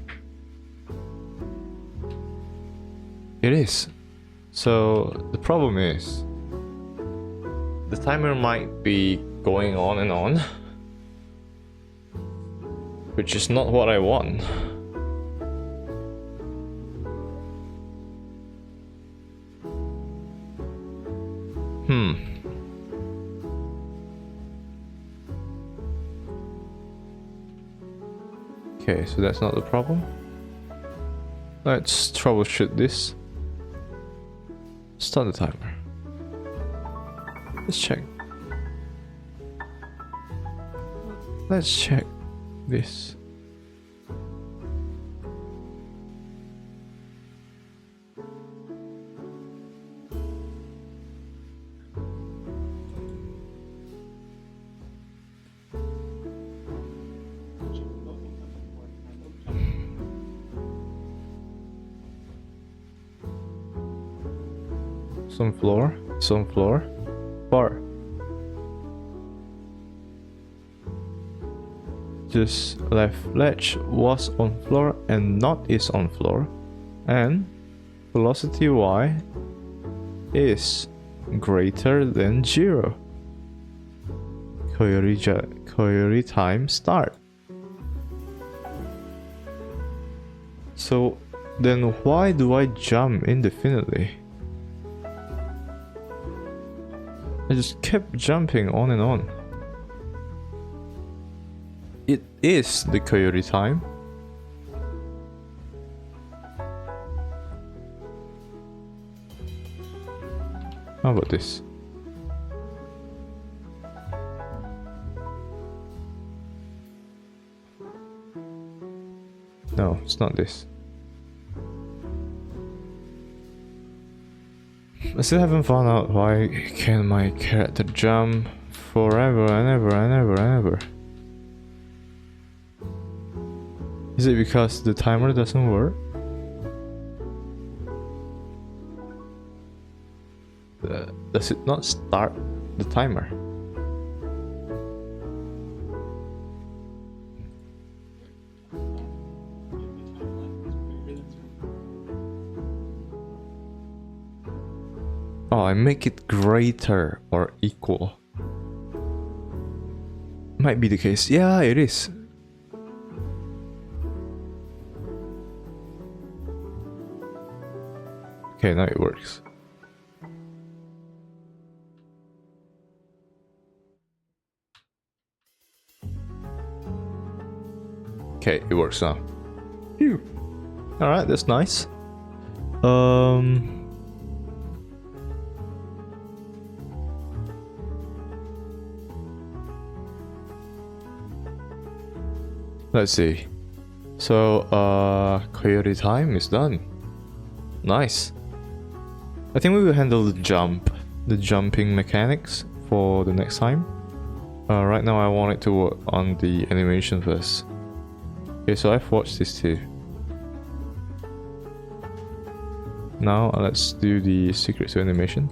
It is. So the problem is the timer might be going on and on, which is not what I want. Okay, so that's not the problem. Let's troubleshoot this. Start the timer. Let's check. Let's check this. Some floor, bar. Just left ledge was on floor and not is on floor, and velocity y is greater than 0. Coyote time start. So then why do I jump indefinitely? I just kept jumping on and on. It is the coyote time. How about this? No, it's not this. I still haven't found out why can my character jump forever and ever and ever and ever. Is it because the timer doesn't work? Does it not start the timer? Oh, I make it greater or equal. Might be the case. Yeah, it is. Okay, now it works. Okay, it works now. Phew. Alright, that's nice. Let's see. So, coyote time is done. Nice. I think we will handle the jumping mechanics for the next time. Right now I want it to work on the animation first. Okay, so I've watched this too. Now let's do the secret to animation.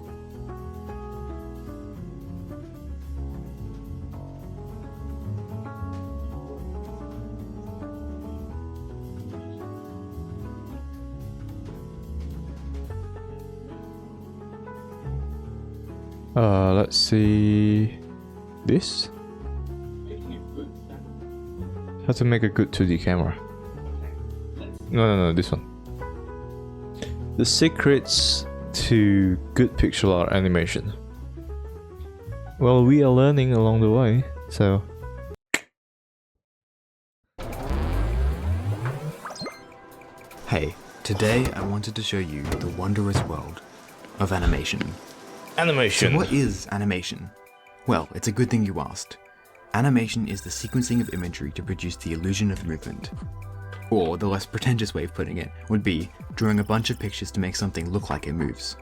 Let's see this. How to make a good 2D camera. No, this one. The secrets to good pixel art animation. Well, we are learning along the way, so. Hey, today I wanted to show you the wondrous world of animation. Animation. So what is animation? Well, it's a good thing you asked. Animation is the sequencing of imagery to produce the illusion of movement. Or, the less pretentious way of putting it would be drawing a bunch of pictures to make something look like it moves.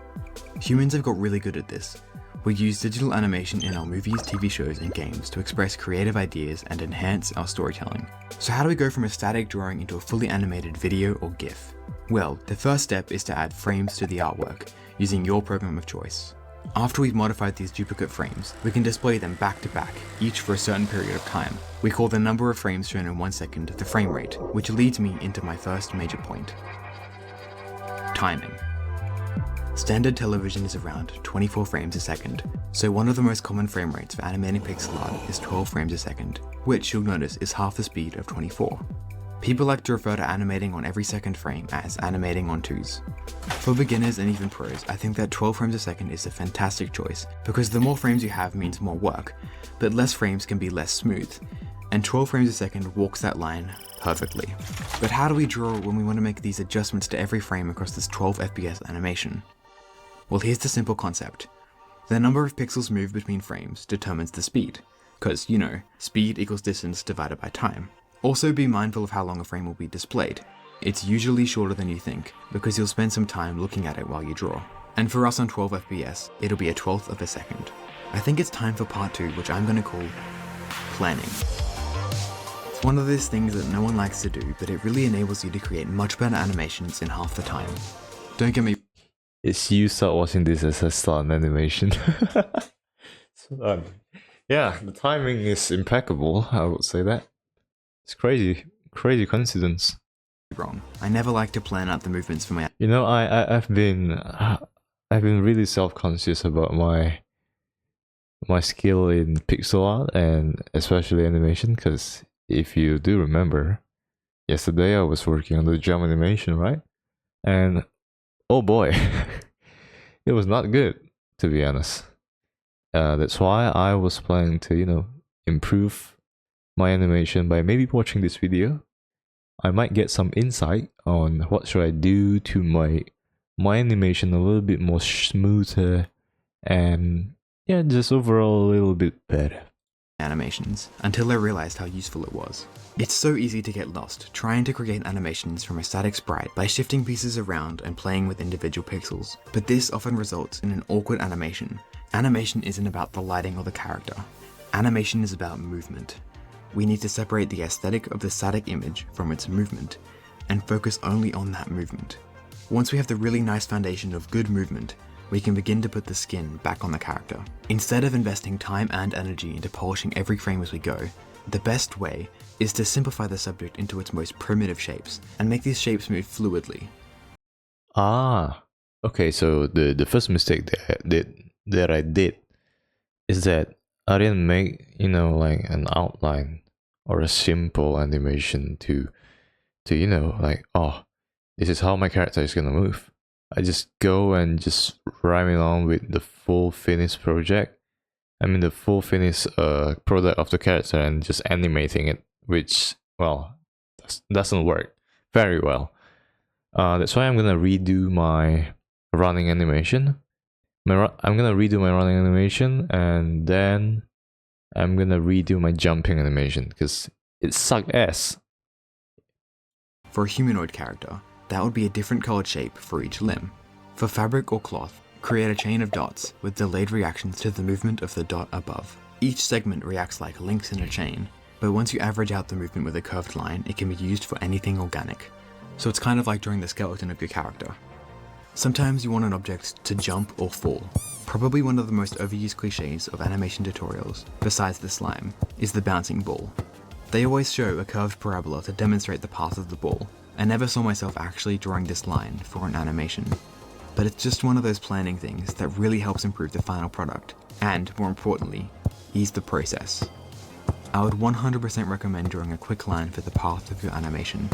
Humans have got really good at this. We use digital animation in our movies, TV shows, and games to express creative ideas and enhance our storytelling. So how do we go from a static drawing into a fully animated video or GIF? Well, the first step is to add frames to the artwork, using your program of choice. After we've modified these duplicate frames, we can display them back to back, each for a certain period of time. We call the number of frames shown in 1 second the frame rate, which leads me into my first major point. Timing. Standard television is around 24 frames a second, so one of the most common frame rates for animating pixel art is 12 frames a second, which you'll notice is half the speed of 24. People like to refer to animating on every second frame as animating on twos. For beginners and even pros, I think that 12 frames a second is a fantastic choice, because the more frames you have means more work, but less frames can be less smooth, and 12 frames a second walks that line perfectly. But how do we draw when we want to make these adjustments to every frame across this 12 FPS animation? Well, here's the simple concept. The number of pixels moved between frames determines the speed, because, you know, speed equals distance divided by time. Also be mindful of how long a frame will be displayed. It's usually shorter than you think, because you'll spend some time looking at it while you draw. And for us on 12 FPS, it'll be a 1/12 of a second. I think it's time for part 2, which I'm going to call planning. It's one of those things that no one likes to do, but it really enables you to create much better animations in half the time. Don't get me... It's you start watching this as a stunt animation. Yeah, the timing is impeccable, I would say that. It's crazy coincidence. wrong. I never like to plan out the movements for my... You know, I've been really self-conscious about my skill in pixel art and especially animation, because if you do remember, yesterday I was working on the jump animation, right? And oh boy, it was not good, to be honest. That's why I was planning to, you know, improve my animation by maybe watching this video. I might get some insight on what should I do to make my animation a little bit more smoother and yeah, just overall a little bit better. Animations, until I realized how useful it was. It's so easy to get lost trying to create animations from a static sprite by shifting pieces around and playing with individual pixels, but this often results in an awkward animation. Animation isn't about the lighting or the character. Animation is about movement. We need to separate the aesthetic of the static image from its movement, and focus only on that movement. Once we have the really nice foundation of good movement, we can begin to put the skin back on the character. Instead of investing time and energy into polishing every frame as we go, the best way is to simplify the subject into its most primitive shapes, and make these shapes move fluidly. Ah, Okay, so the first mistake that I did is that I didn't make, you know, like an outline or a simple animation to you know, like, oh, this is how my character is gonna move. I just go and just rhyming on with the full finished project. I mean the full finished product of the character and just animating it, which, well, doesn't work very well. That's why I'm gonna redo my running animation. I'm gonna redo my running animation, and then I'm gonna redo my jumping animation because it sucked ass. For a humanoid character, that would be a different colored shape for each limb. For fabric or cloth, create a chain of dots with delayed reactions to the movement of the dot above. Each segment reacts like links in a chain, but once you average out the movement with a curved line, it can be used for anything organic. So it's kind of like drawing the skeleton of your character. Sometimes you want an object to jump or fall. Probably one of the most overused cliches of animation tutorials, besides the slime, is the bouncing ball. They always show a curved parabola to demonstrate the path of the ball. I never saw myself actually drawing this line for an animation. But it's just one of those planning things that really helps improve the final product, and, more importantly, ease the process. I would 100% recommend drawing a quick line for the path of your animation,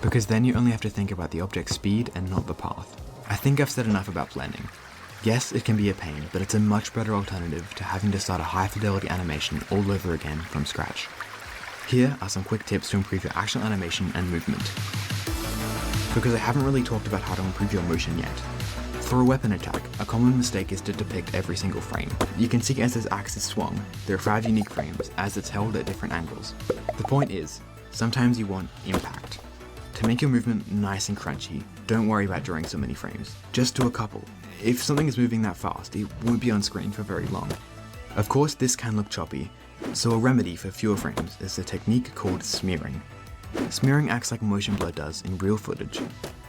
because then you only have to think about the object's speed and not the path. I think I've said enough about blending. Yes, it can be a pain, but it's a much better alternative to having to start a high fidelity animation all over again from scratch. Here are some quick tips to improve your actual animation and movement. Because I haven't really talked about how to improve your motion yet. For a weapon attack, a common mistake is to depict every single frame. You can see as this axe is swung, there are 5 unique frames as it's held at different angles. The point is, sometimes you want impact. To make your movement nice and crunchy, don't worry about drawing so many frames. Just do a couple. If something is moving that fast, it won't be on screen for very long. Of course, this can look choppy, so a remedy for fewer frames is a technique called smearing. Smearing acts like motion blur does in real footage,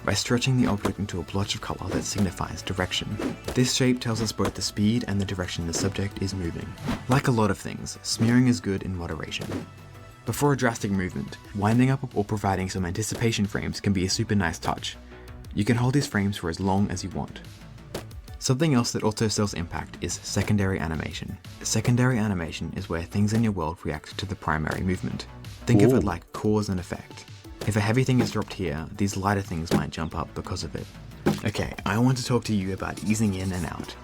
by stretching the object into a blotch of color that signifies direction. This shape tells us both the speed and the direction the subject is moving. Like a lot of things, smearing is good in moderation. Before a drastic movement, winding up or providing some anticipation frames can be a super nice touch. You can hold these frames for as long as you want. Something else that also sells impact is secondary animation. Secondary animation is where things in your world react to the primary movement. Think of it like cause and effect. If a heavy thing is dropped here, these lighter things might jump up because of it. Okay, I want to talk to you about easing in and out.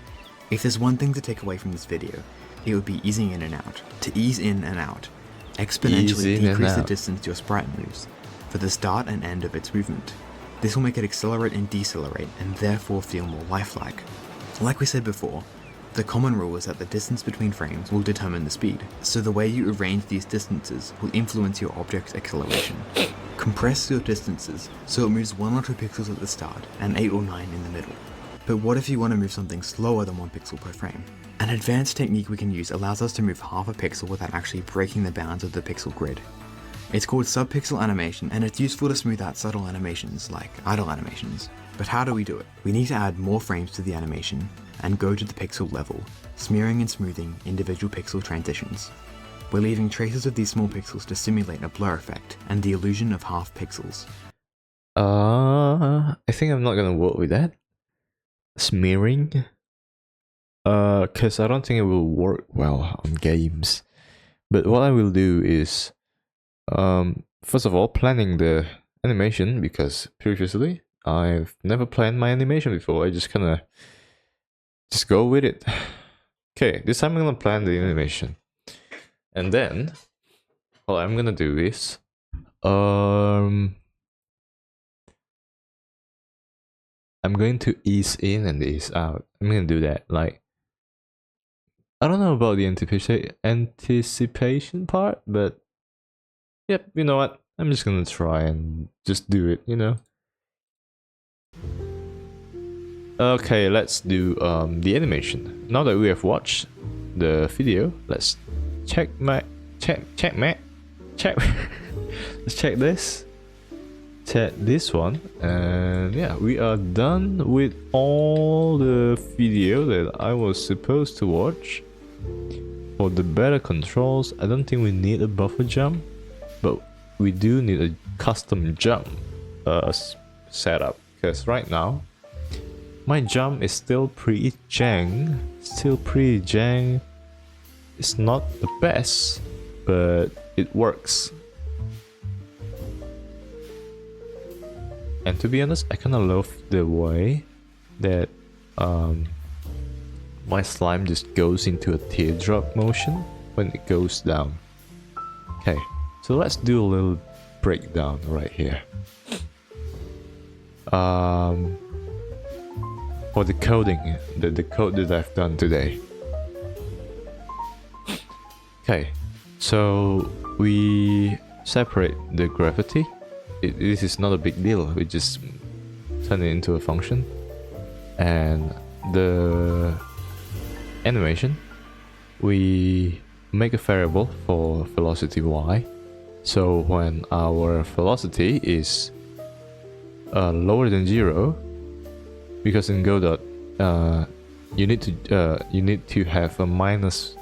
If there's one thing to take away from this video, it would be easing in and out. To ease in and out, exponentially decrease the distance your sprite moves for the start and end of its movement. This will make it accelerate and decelerate and therefore feel more lifelike. Like we said before, the common rule is that the distance between frames will determine the speed, so the way you arrange these distances will influence your object's acceleration. Compress your distances so it moves 1 or 2 pixels at the start and 8 or 9 in the middle. But what if you want to move something slower than 1 pixel per frame? An advanced technique we can use allows us to move half a pixel without actually breaking the bounds of the pixel grid. It's called subpixel animation, and it's useful to smooth out subtle animations like idle animations. But how do we do it? We need to add more frames to the animation and go to the pixel level, smearing and smoothing individual pixel transitions. We're leaving traces of these small pixels to simulate a blur effect and the illusion of half pixels. I think I'm not gonna work with that. Smearing. Cause I don't think it will work well on games. But what I will do is, first of all, planning the animation, because previously I've never planned my animation before. I just kinda just go with it. Okay, this time I'm gonna plan the animation. And then what I'm gonna do is I'm going to ease in and ease out. I'm gonna do that. Like, I don't know about the anticipation part, but yep, you know what? I'm just gonna try and just do it, you know? Okay, let's do the animation. Now that we have watched the video, let's check let's check this. Check this one, and yeah, we are done with all the video that I was supposed to watch. For the better controls, I don't think we need a buffer jump, but we do need a custom jump setup, because right now My jump is still pretty jank. It's not the best, but it works. And to be honest, I kinda love the way that my slime just goes into a teardrop motion when it goes down. Okay, so let's do a little breakdown right here. For the coding, the code that I've done today. Okay, so we separate the gravity. This is not a big deal. We just turn it into a function, and the animation, we make a variable for velocity y. So when our velocity is lower than 0, because in Godot you need to have a minus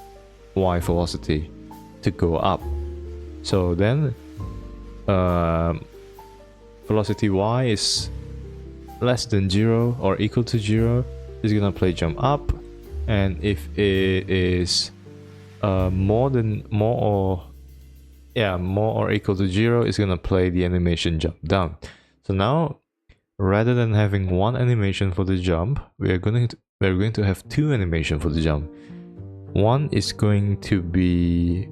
y velocity to go up. So then velocity y is less than 0 or equal to 0, it's gonna play jump up, and if it is more or equal to 0, it's gonna play the animation jump down. So now, rather than having one animation for the jump, we're going to have two animation for the jump. One is going to be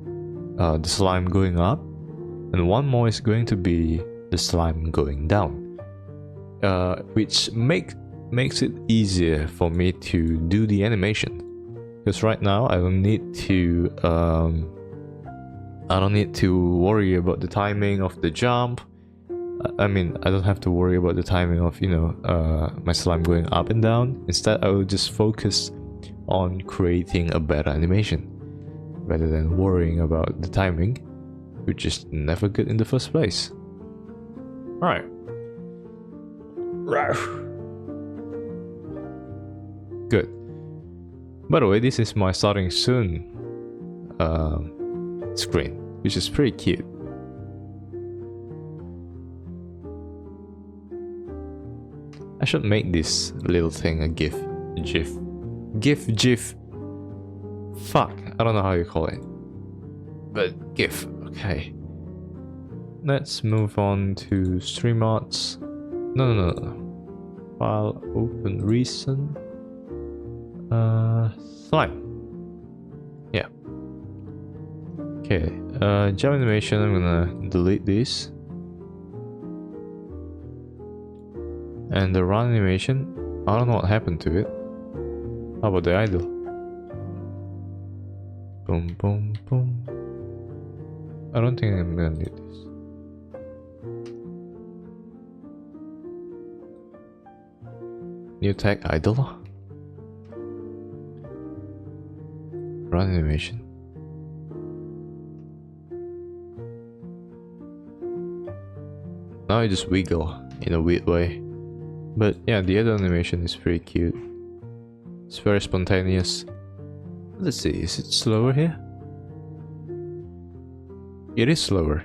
the slime going up, and one more is going to be the slime going down, which makes it easier for me to do the animation. Because right now I don't need to worry about the timing of the jump. I mean, I don't have to worry about the timing of, my slime going up and down. Instead, I will just focus on creating a better animation rather than worrying about the timing, which is never good in the first place. Alright. Good. By the way, this is my starting soon screen, which is pretty cute. I should make this little thing a GIF. Fuck, I don't know how you call it. But GIF, okay. Let's move on to StreamYards. No. File, open, recent. Slime. Yeah. Okay, jump animation, I'm gonna delete this. And the run animation, I don't know what happened to it. How about the idle? Boom, boom, boom. I don't think I'm gonna need this. New tag idle. Run animation. Now I just wiggle in a weird way. But yeah, the other animation is pretty cute. It's very spontaneous. Let's see, is it slower here? It is slower.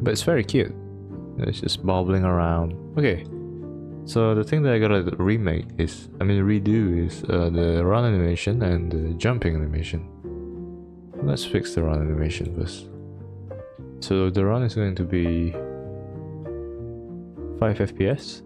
But it's very cute. It's just bobbling around. Okay, so the thing that I gotta redo is the run animation and the jumping animation. Let's fix the run animation first. So the run is going to be 5 FPS.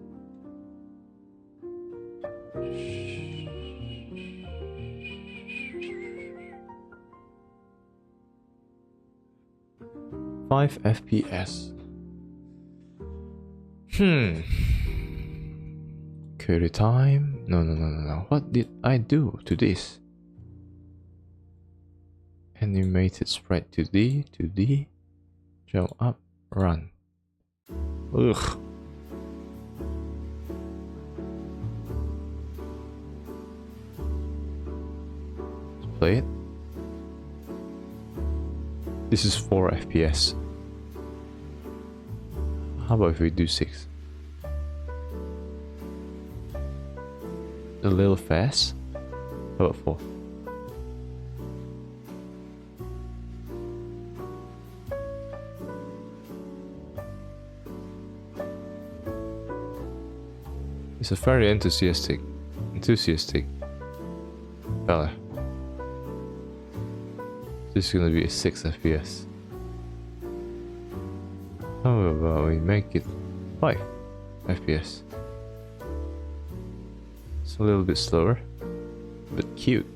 Query time. No. What did I do to this? Animated sprite 2D. Jump up, run. Ugh. Let's play it. This is 4 FPS. How about if we do 6? A little fast. How about 4? He's a very enthusiastic fella. This is gonna be a 6 FPS. How about we make it 5 FPS? It's a little bit slower, but cute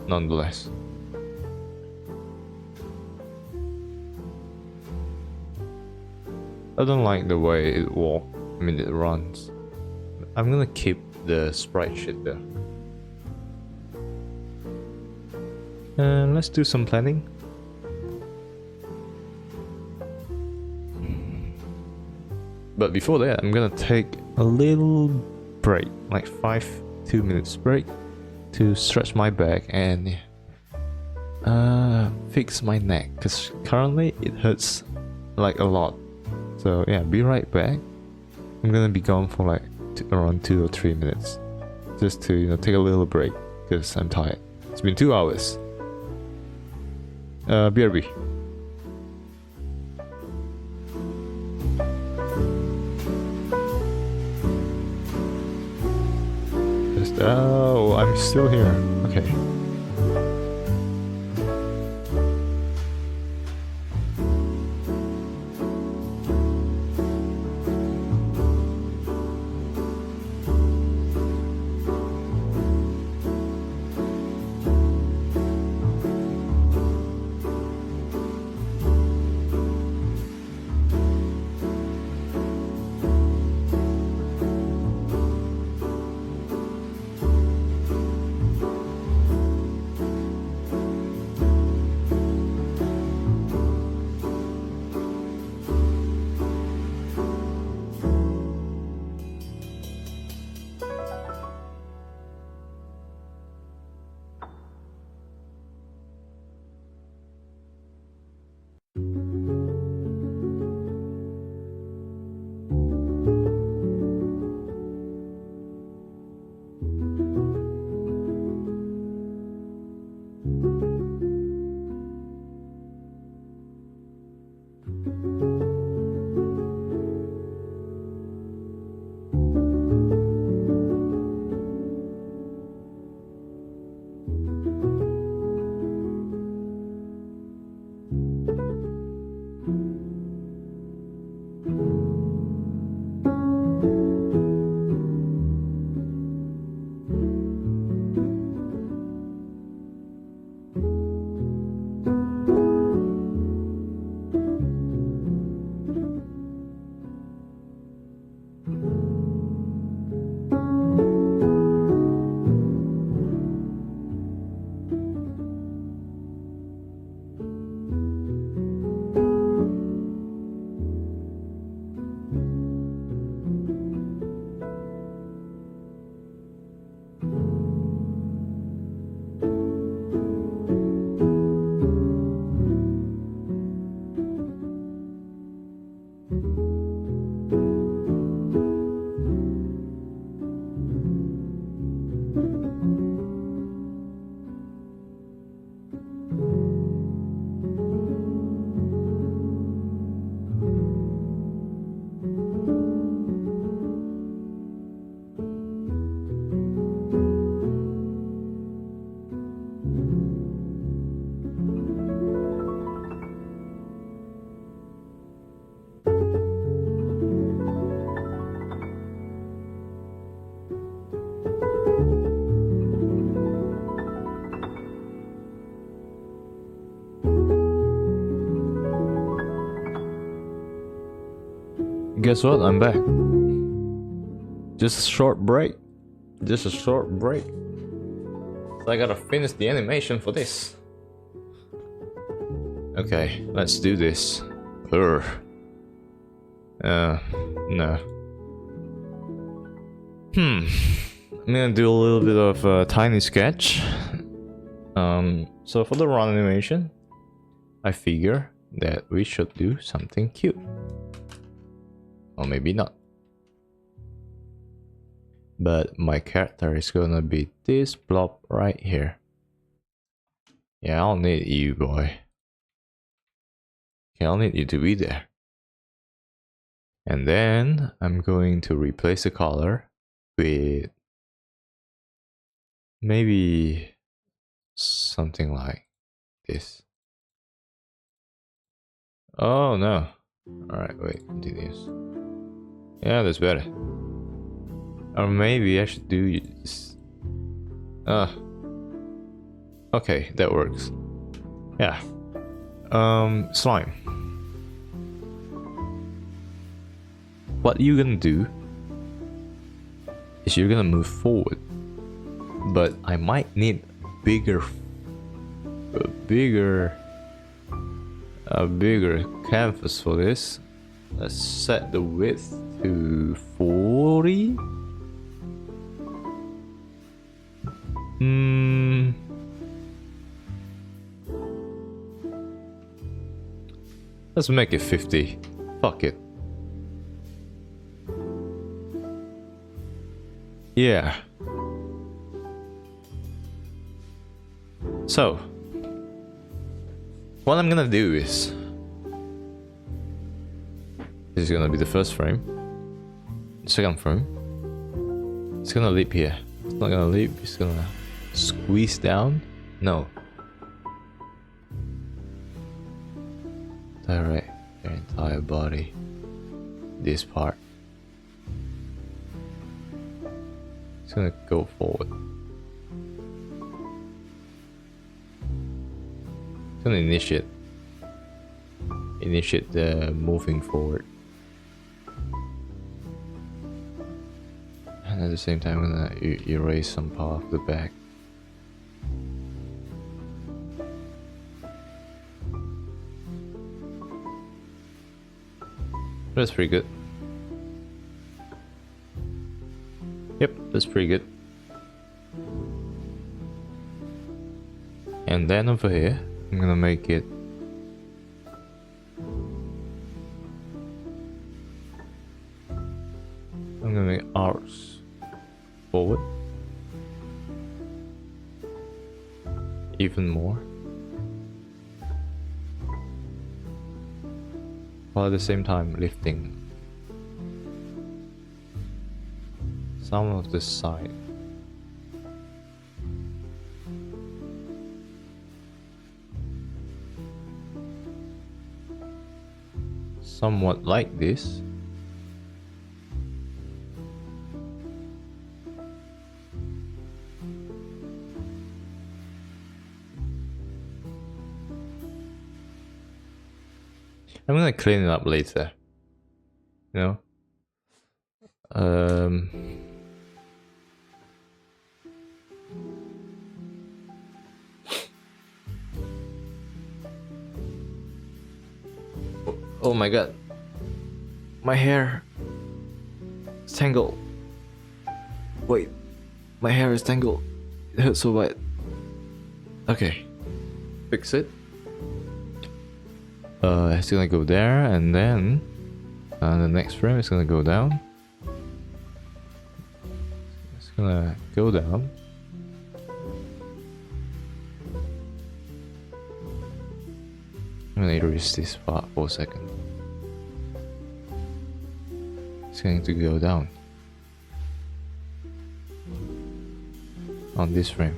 nonetheless. I don't like the way it it runs. I'm gonna keep the sprite shit though. And let's do some planning. But before that, I'm gonna take a little break, like 2 minutes break, to stretch my back and fix my neck, because currently it hurts like a lot. So yeah, be right back. I'm gonna be gone for like around 2 or 3 minutes, just to take a little break, because I'm tired. It's been 2 hours. BRB. Oh, I'm still here. Okay. Guess what? I'm back. Just a short break. Just a short break. So I gotta finish the animation for this. Okay, let's do this. No. I'm gonna do a little bit of a tiny sketch. So for the run animation, I figure that we should do something cute. Or maybe not. But my character is gonna be this blob right here. Yeah, I'll need you, boy. Okay, I'll need you to be there. And then I'm going to replace the color with maybe something like this. Oh no. Alright, wait, continues. Yeah, that's better. Or maybe I should do this. Okay, that works. Yeah. Slime. What you're gonna do is you're gonna move forward. But I might need a bigger canvas for this. Let's set the width to 40. Let's make it 50. Fuck it. Yeah. So, what I'm gonna do is, this is gonna be the first frame, second frame. It's gonna leap here. It's not gonna leap. It's gonna squeeze down. No. Direct your entire body. This part. It's gonna go forward. It's gonna initiate the moving forward. And at the same time, I'm gonna erase some part of the back. That's pretty good. Yep, that's pretty good. And then over here, I'm gonna make it arcs forward even more, while at the same time lifting some of the side. Somewhat like this. I'm gonna clean it up later. You know? Oh my god. My hair is tangled. Wait. My hair is tangled. It hurts so bad. Okay. Fix it. It's gonna go there, and then the next frame is gonna go down. It's gonna go down. I'm gonna erase this part for a second. It's going to go down on this frame.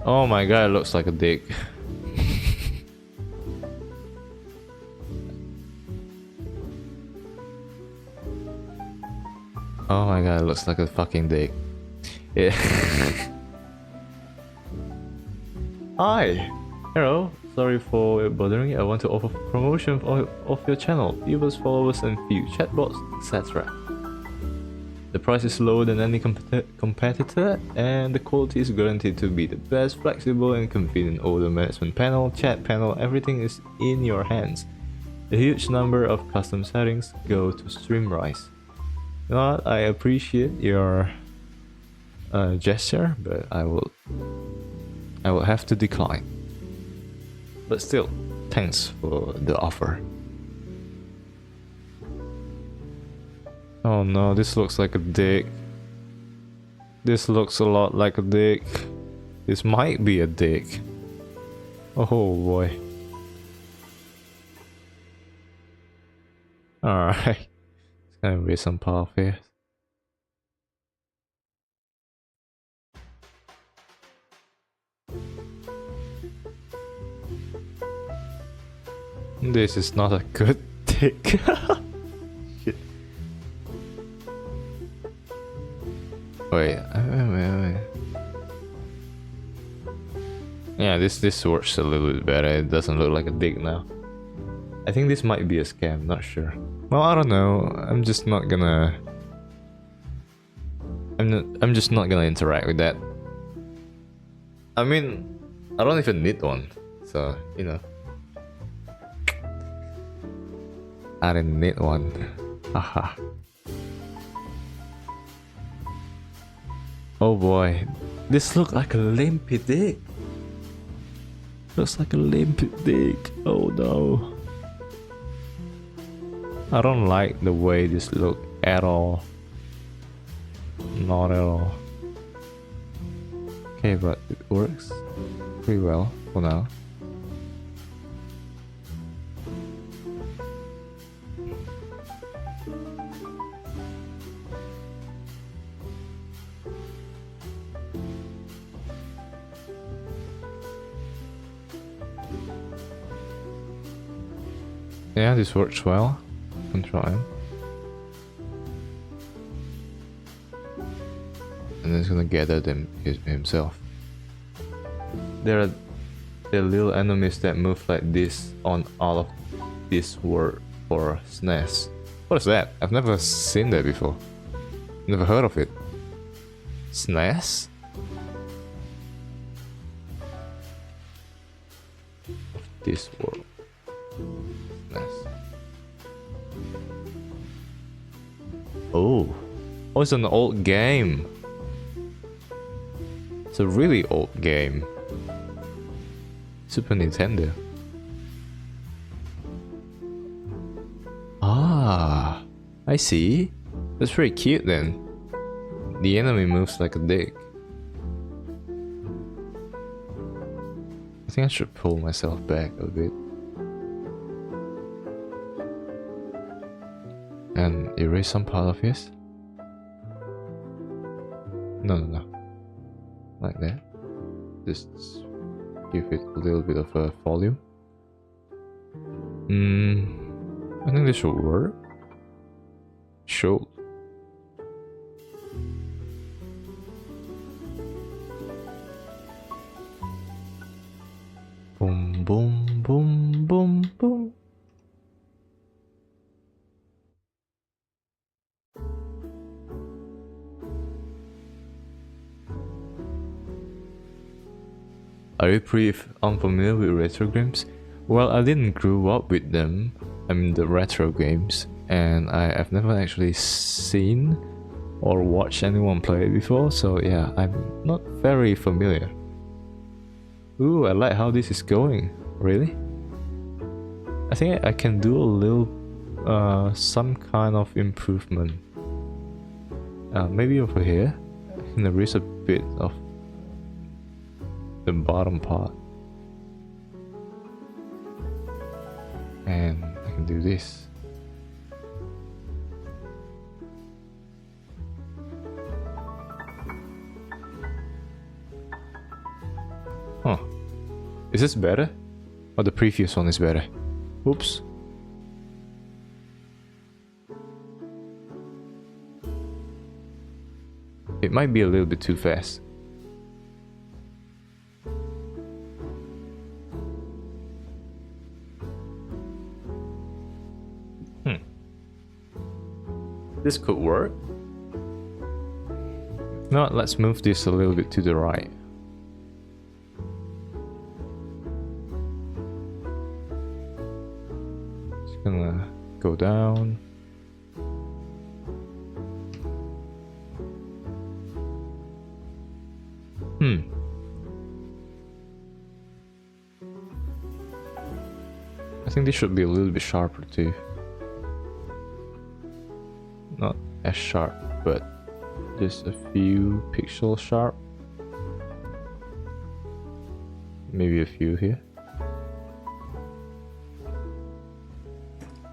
Oh my god, it looks like a dick. Oh my god, it looks like a fucking dick. Yeah. Hi! Hello, sorry for bothering you. I want to offer promotion of your channel, viewers, followers, and few chatbots, etc. The price is lower than any competitor, and the quality is guaranteed to be the best, flexible and convenient order management panel, chat panel, everything is in your hands. A huge number of custom settings go to Streamrise. You know what? I appreciate your gesture, but I will have to decline. But still, thanks for the offer. Oh no, this looks like a dick. This looks a lot like a dick. This might be a dick. Oh boy. Alright. It's gonna be some path here. This is not a good tick. Shit. Wait. Yeah, this works a little bit better. It doesn't look like a dick now. I think this might be a scam, not sure. Well, I don't know. I'm just not gonna interact with that. I mean, I don't even need one. So, you know. I didn't need one. Haha. Oh boy. This looks like a limpy dick. Looks like a limpy dick. Oh no. I don't like the way this look at all. Not at all. Okay, but it works pretty well for now. Yeah, this works well. Control M. And then it's gonna gather them himself. There are little enemies that move like this on all of this world for SNES. What is that? I've never seen that before. Never heard of it. SNES? Of this world. SNES. Oh. Oh, it's an old game. It's a really old game. Super Nintendo. Ah, I see. That's pretty cute then. The enemy moves like a dick. I think I should pull myself back a bit. And erase some part of his. No. Like that. Just give it a little bit of a volume. I think this should work. Should. Boom, boom, boom, boom, boom. Are you pretty unfamiliar with retro games? Well, I didn't grow up with them. I mean the retro games, and I've never actually seen or watched anyone play it before, so yeah, I'm not very familiar. Ooh, I like how this is going. Really? I think I can do a little, some kind of improvement. Maybe over here, I can erase a bit of the bottom part. And I can do this. Huh. Is this better? Or the previous one is better? Oops. It might be a little bit too fast. This could work. No, let's move this a little bit to the right. Just gonna go down. I think this should be a little bit sharper too. Not as sharp, but just a few pixels sharp. Maybe a few here.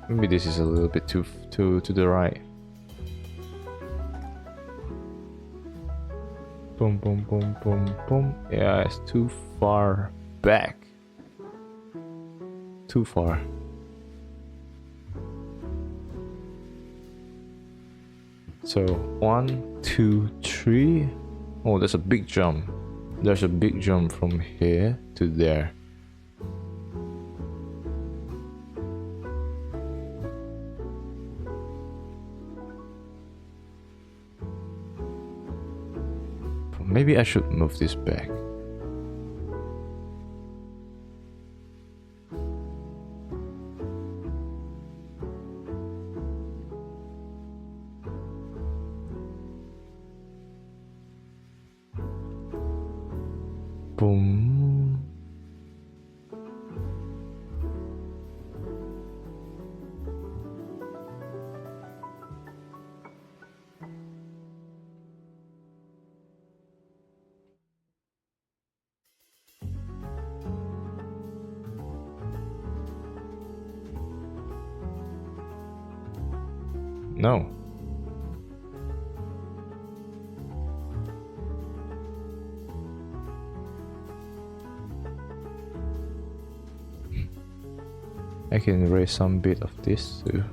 Maybe this is a little bit too to the right. Boom, boom, boom, boom, boom. Yeah, it's too far back. Too far. So 1, 2, 3. Oh, there's a big jump. There's a big jump from here to there. Maybe I should move this back. Boom. No. I can erase some bit of this too.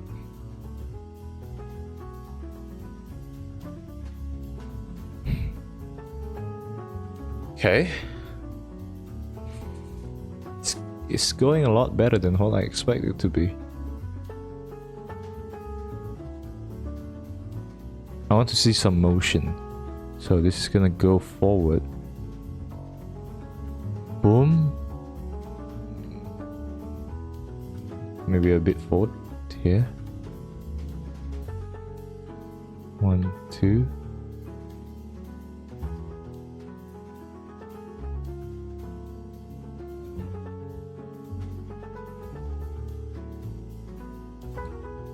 Okay. It's going a lot better than what I expected it to be. I want to see some motion. So this is gonna go forward. Boom. Maybe a bit forward here. 1, 2.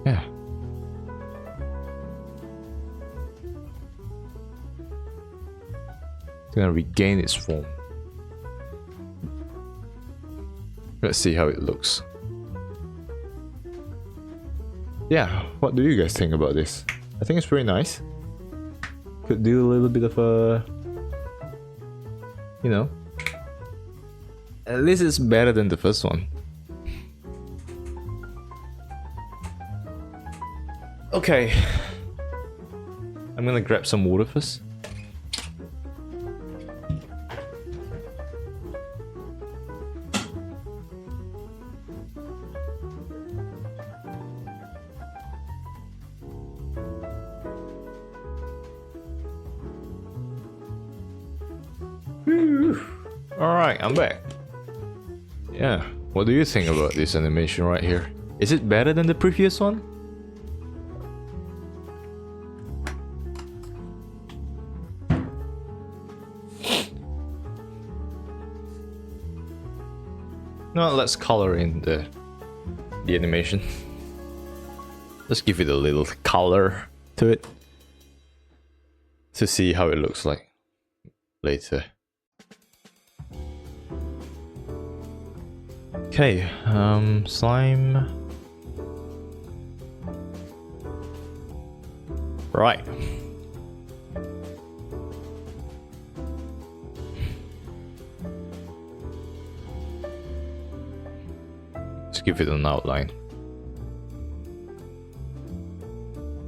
Yeah. It's gonna regain its form. Let's see how it looks. Yeah, what do you guys think about this? I think it's pretty nice. Could do a little bit of a... You know. At least it's better than the first one. Okay. I'm gonna grab some water first. Alright, I'm back. Yeah, what do you think about this animation right here? Is it better than the previous one? No, let's color in the animation. Let's give it a little color to it to see how it looks like later. Okay, slime. Right. Let's give it an outline.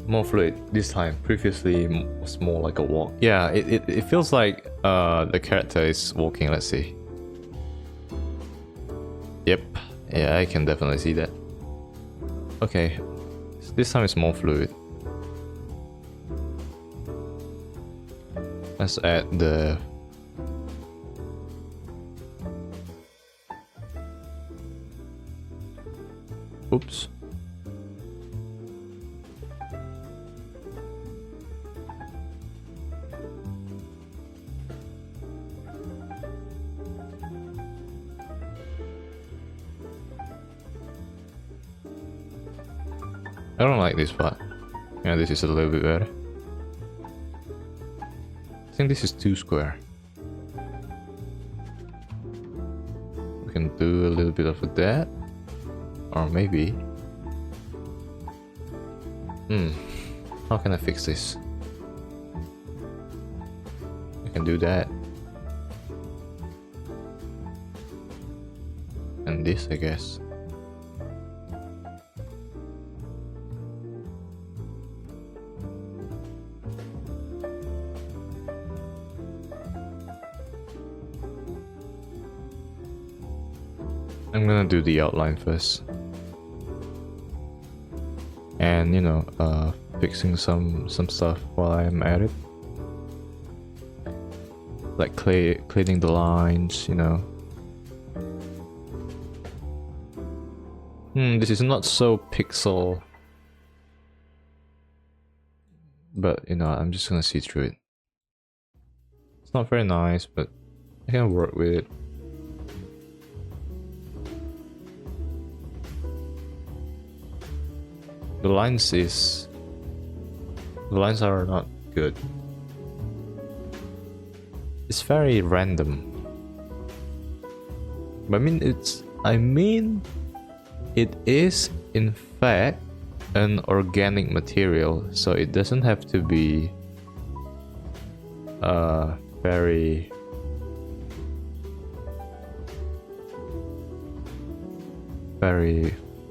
More fluid this time. Previously was more like a walk. Yeah, it feels like the character is walking. Let's see. Yep, yeah, I can definitely see that. Okay, this time it's more fluid. Let's add the... Oops. I don't like this part. Yeah, this is a little bit better. I think this is too square. We can do a little bit of that. Or maybe... How can I fix this? I can do that. And this, I guess. I'm gonna do the outline first. And you know, fixing some stuff while I'm at it. Like cleaning the lines, you know. This is not so pixel. But you know, I'm just gonna see through it. It's not very nice, but I can work with it. The lines are not good. It's very random. I mean, it is in fact an organic material, so it doesn't have to be very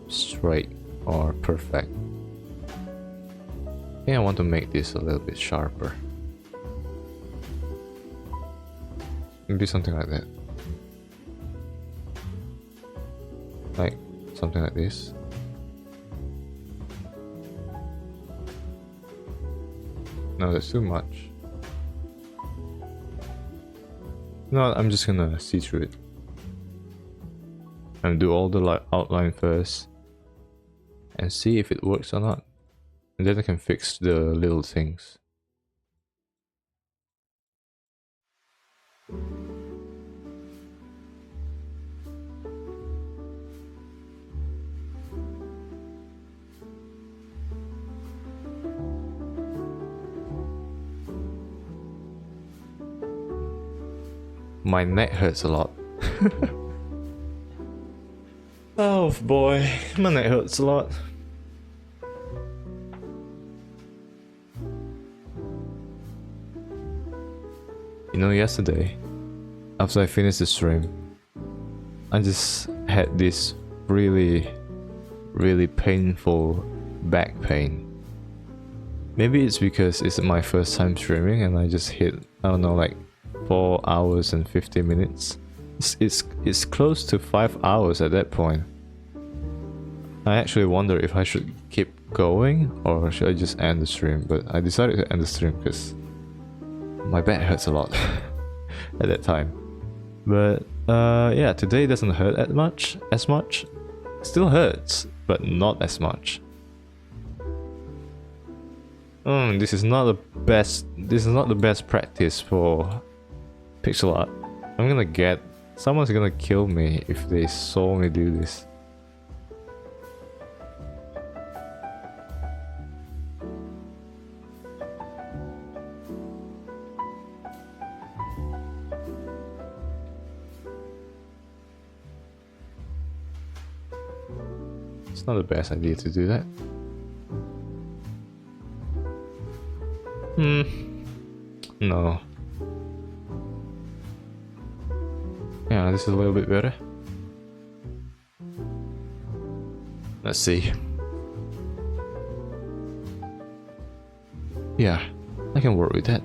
straight or perfect. I think I want to make this a little bit sharper. Maybe something like that. Like something like this. No, that's too much. No, I'm just gonna see through it. And do all the outline first. And see if it works or not. And then I can fix the little things. My neck hurts a lot. Oh boy, my neck hurts a lot. You know, yesterday, after I finished the stream, I just had this really painful back pain. Maybe it's because it's my first time streaming and I just hit, I don't know, like 4 hours and 50 minutes. It's close to 5 hours at that point. I actually wonder if I should keep going or should I just end the stream, but I decided to end the stream because my back hurts a lot at that time. But yeah, today doesn't hurt as much. Still hurts, but not as much. This is not the best practice for pixel art. Someone's gonna kill me if they saw me do this. It's not the best idea to do that. No. Yeah, this is a little bit better. Let's see. Yeah, I can work with that.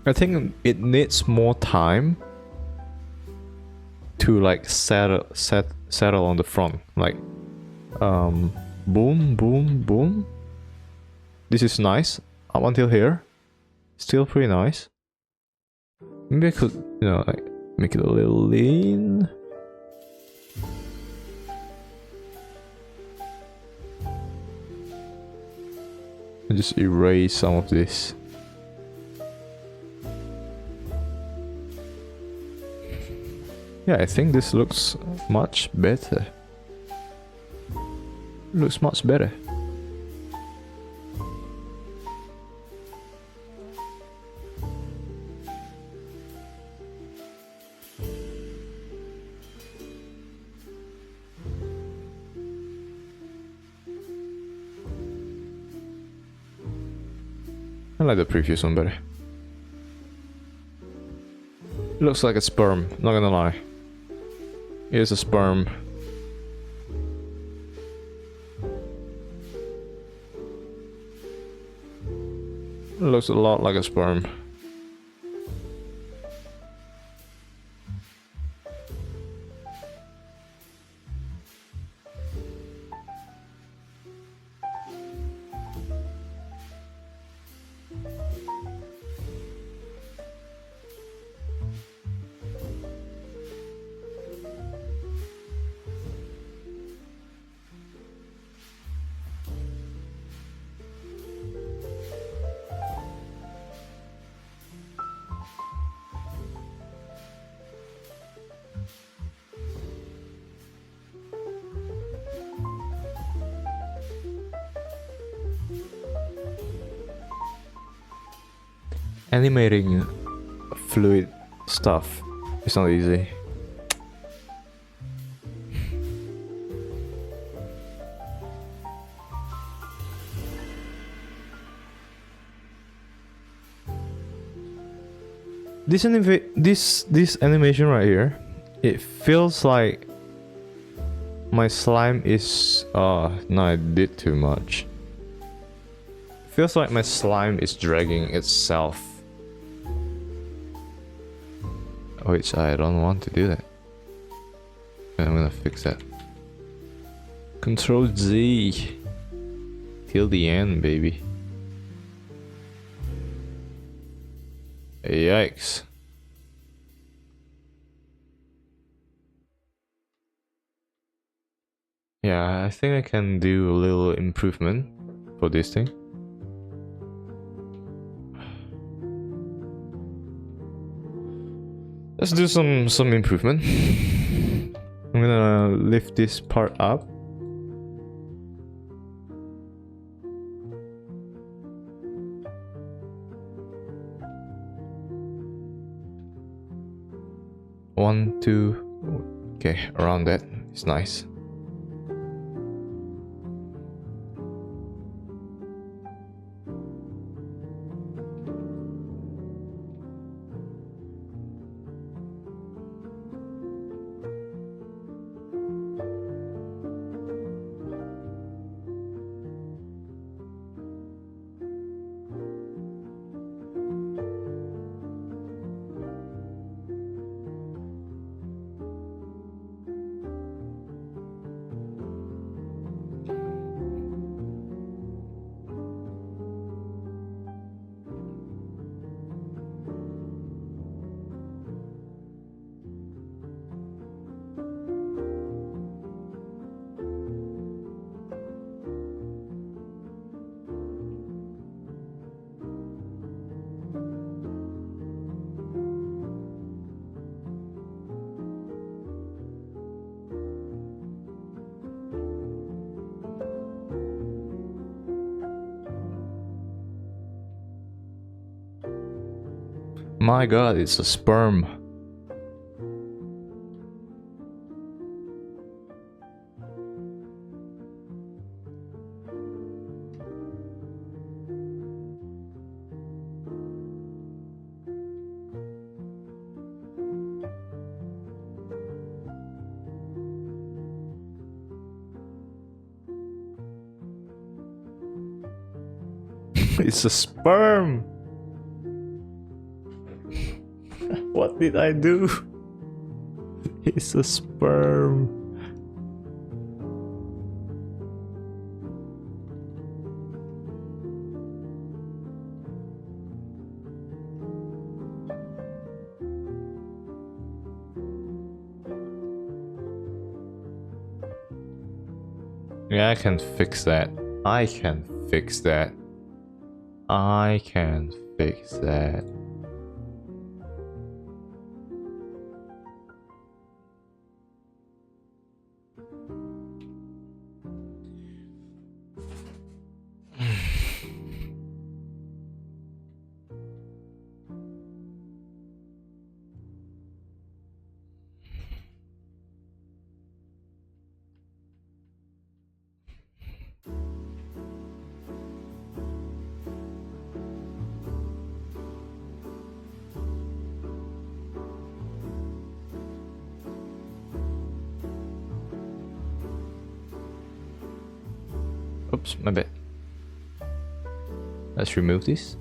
I think it needs more time to like settle on the front, like boom boom boom. This is nice up until here, still pretty nice. Maybe I could, you know, like make it a little lean. And just erase some of this. Yeah, I think this looks much better. Looks much better. I like the previous one better. Looks like a sperm, not gonna lie. It is a sperm. Looks a lot like a sperm. Animating fluid stuff is not easy. This animation right here, it feels like my slime is no, I did too much. Feels like my slime is dragging itself. Which I don't want to do that. I'm gonna fix that. Control Z. Till the end, baby. Yikes. Yeah, I think I can do a little improvement for this thing. Let's do some improvement. I'm gonna lift this part up. One, two, okay, around that. It's nice. My god, it's a sperm. It's a sperm. What did I do? It's a sperm. Yeah, I can fix that. I can fix that. I can fix that. Oops, my bad. Let's remove this.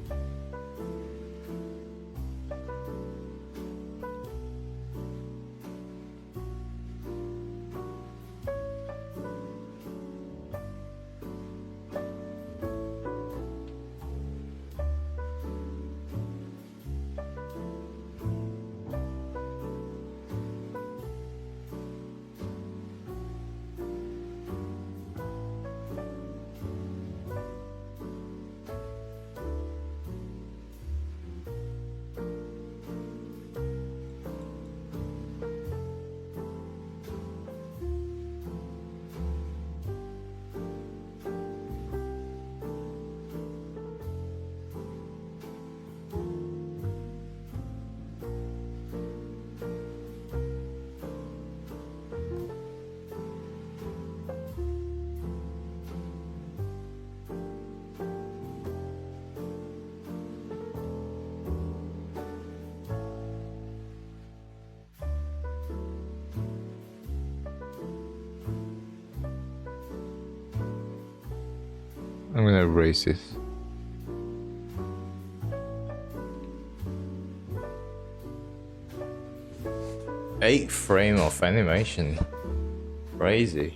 I'm gonna erase this. Eight frame of animation. Crazy.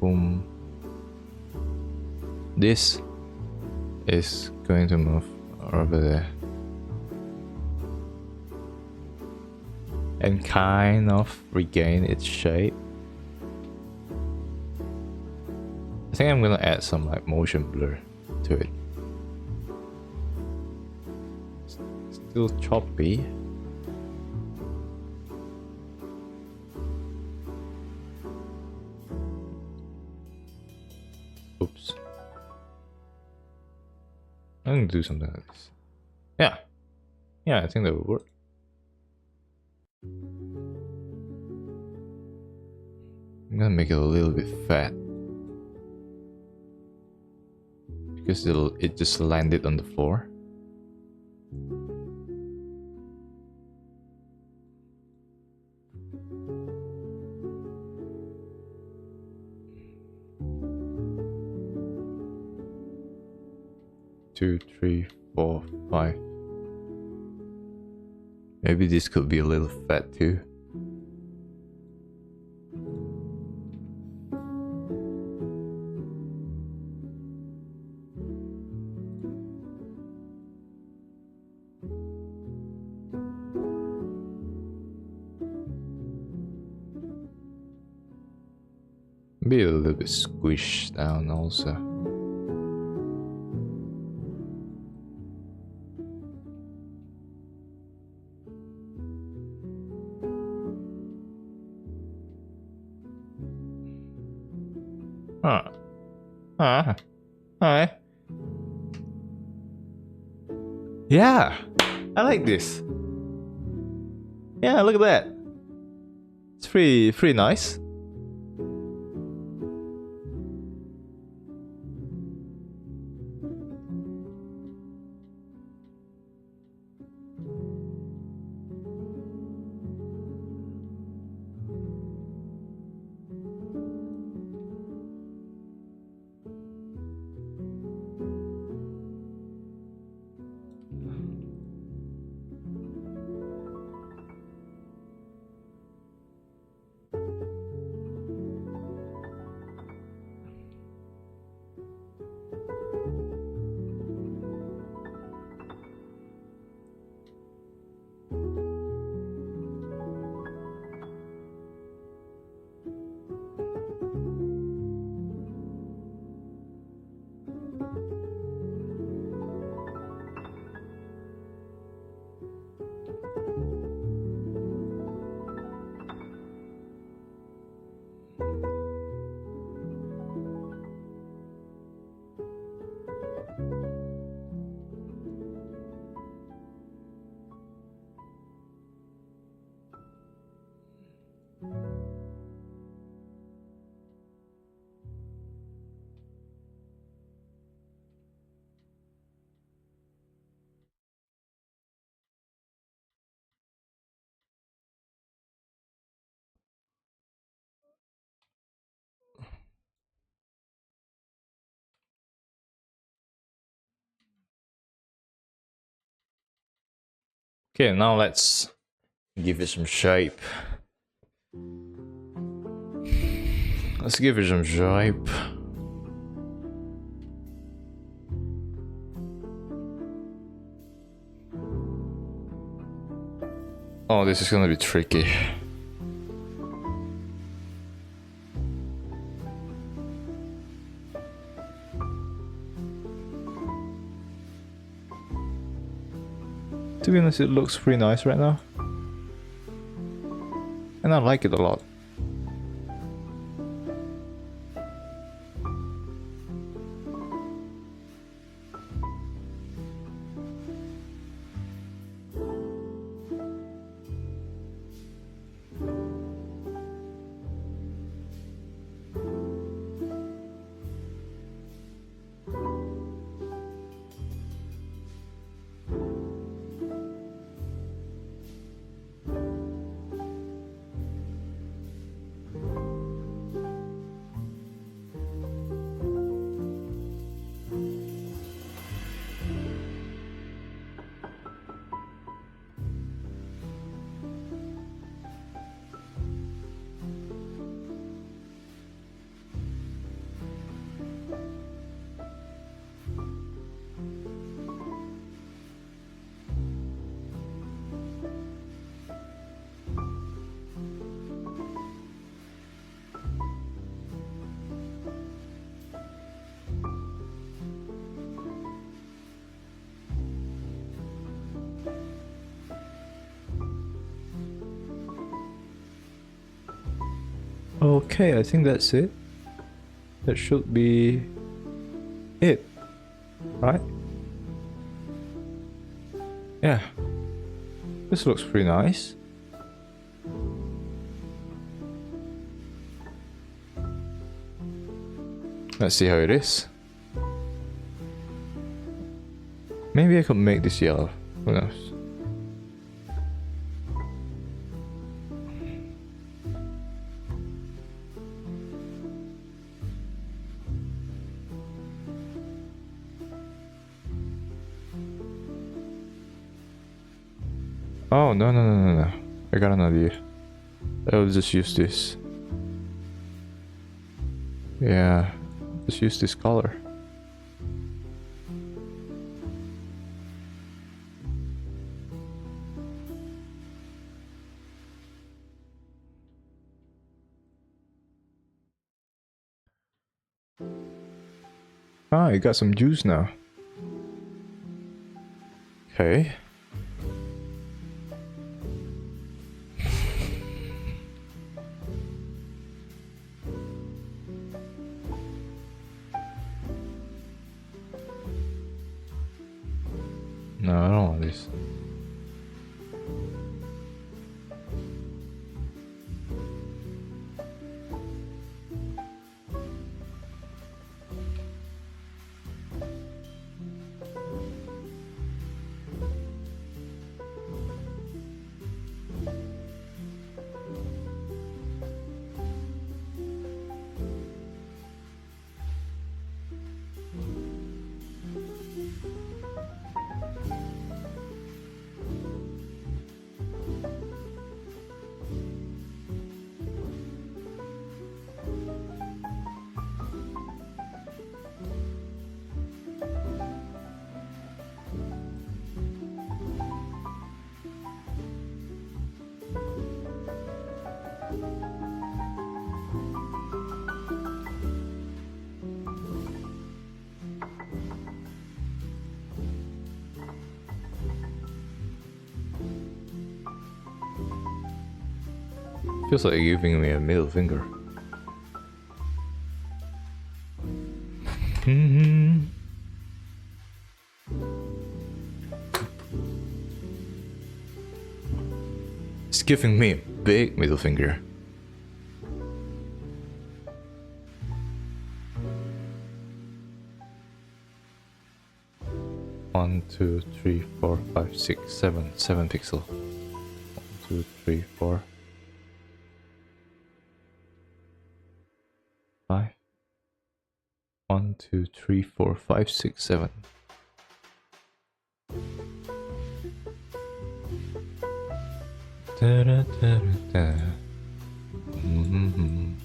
Boom. This is going to move over there. And kind of regain its shape. I think I'm gonna add some like motion blur to it. Still choppy. Oops. I'm gonna do something like this. Yeah. Yeah, I think that would work. I'm gonna make it a little bit fat. Because it just landed on the floor. Two, three, four, five. Maybe this could be a little fat too. Be a little bit squished down also. Alright. Yeah, I like this. Yeah, look at that. It's pretty nice. Okay, now let's give it some shape. Let's give it some shape. Oh, this is gonna be tricky. To be honest, it looks pretty nice right now. And I like it a lot. Okay, I think that's it. That should be it, right? Yeah, this looks pretty nice. Let's see how it is. Maybe I could make this yellow, who knows? Oh, no. I got an idea. I'll just use this. Yeah, just use this color. Ah, I got some juice now. Okay. No, I don't want this. Feels like giving me a middle finger. It's giving me a big middle finger. One, two, three, 4, 5, 6, 7 pixel. 1, 2, 3, 4, 5. 1, 2, 3, 4, 5, 6, 7. Da-da-da-da-da. Mhm.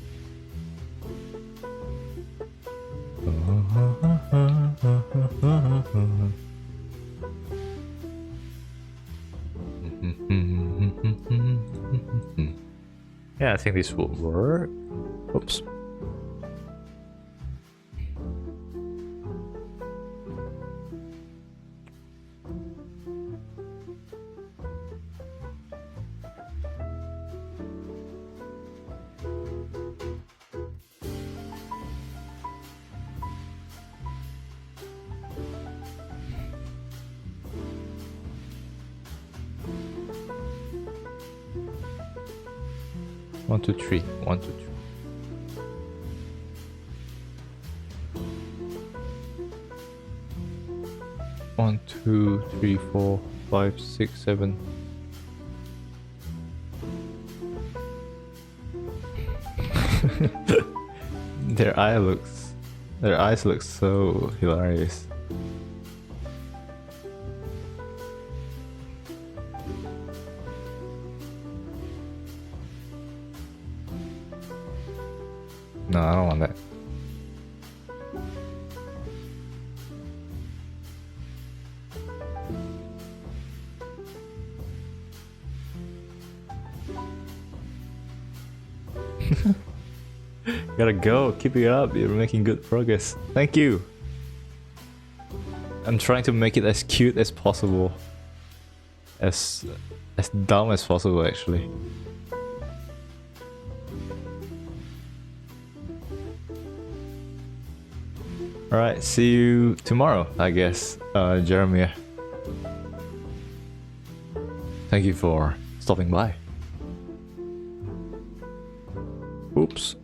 Yeah, I think this will work. Oops. One, two, three. 1, 2, 3. One, two, three, 4, 5, 6, 7. Their eyes look so hilarious. No, I don't want that. Gotta go, keep it up, you're making good progress. Thank you! I'm trying to make it as cute as possible. As dumb as possible, actually. Alright, see you tomorrow, I guess, Jeremiah. Thank you for stopping by. Oops.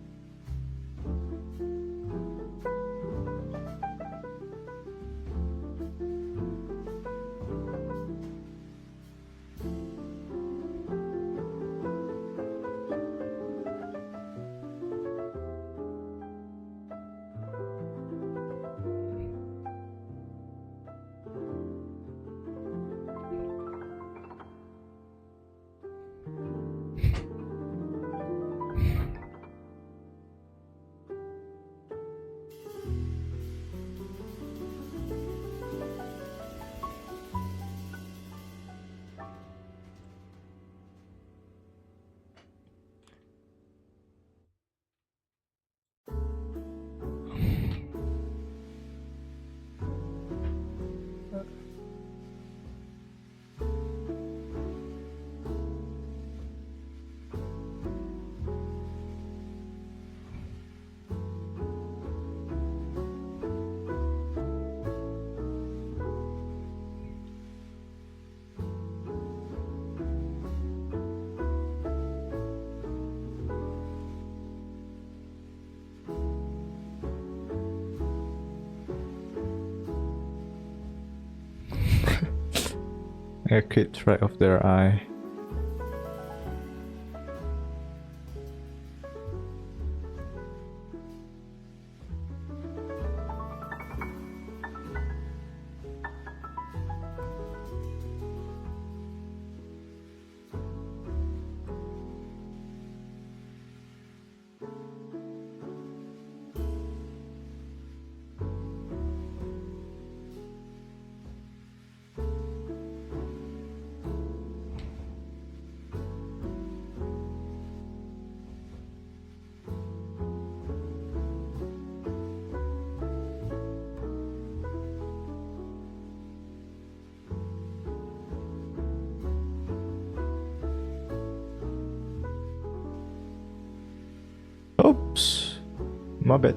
I clipped right off their eye. Oops, my bad.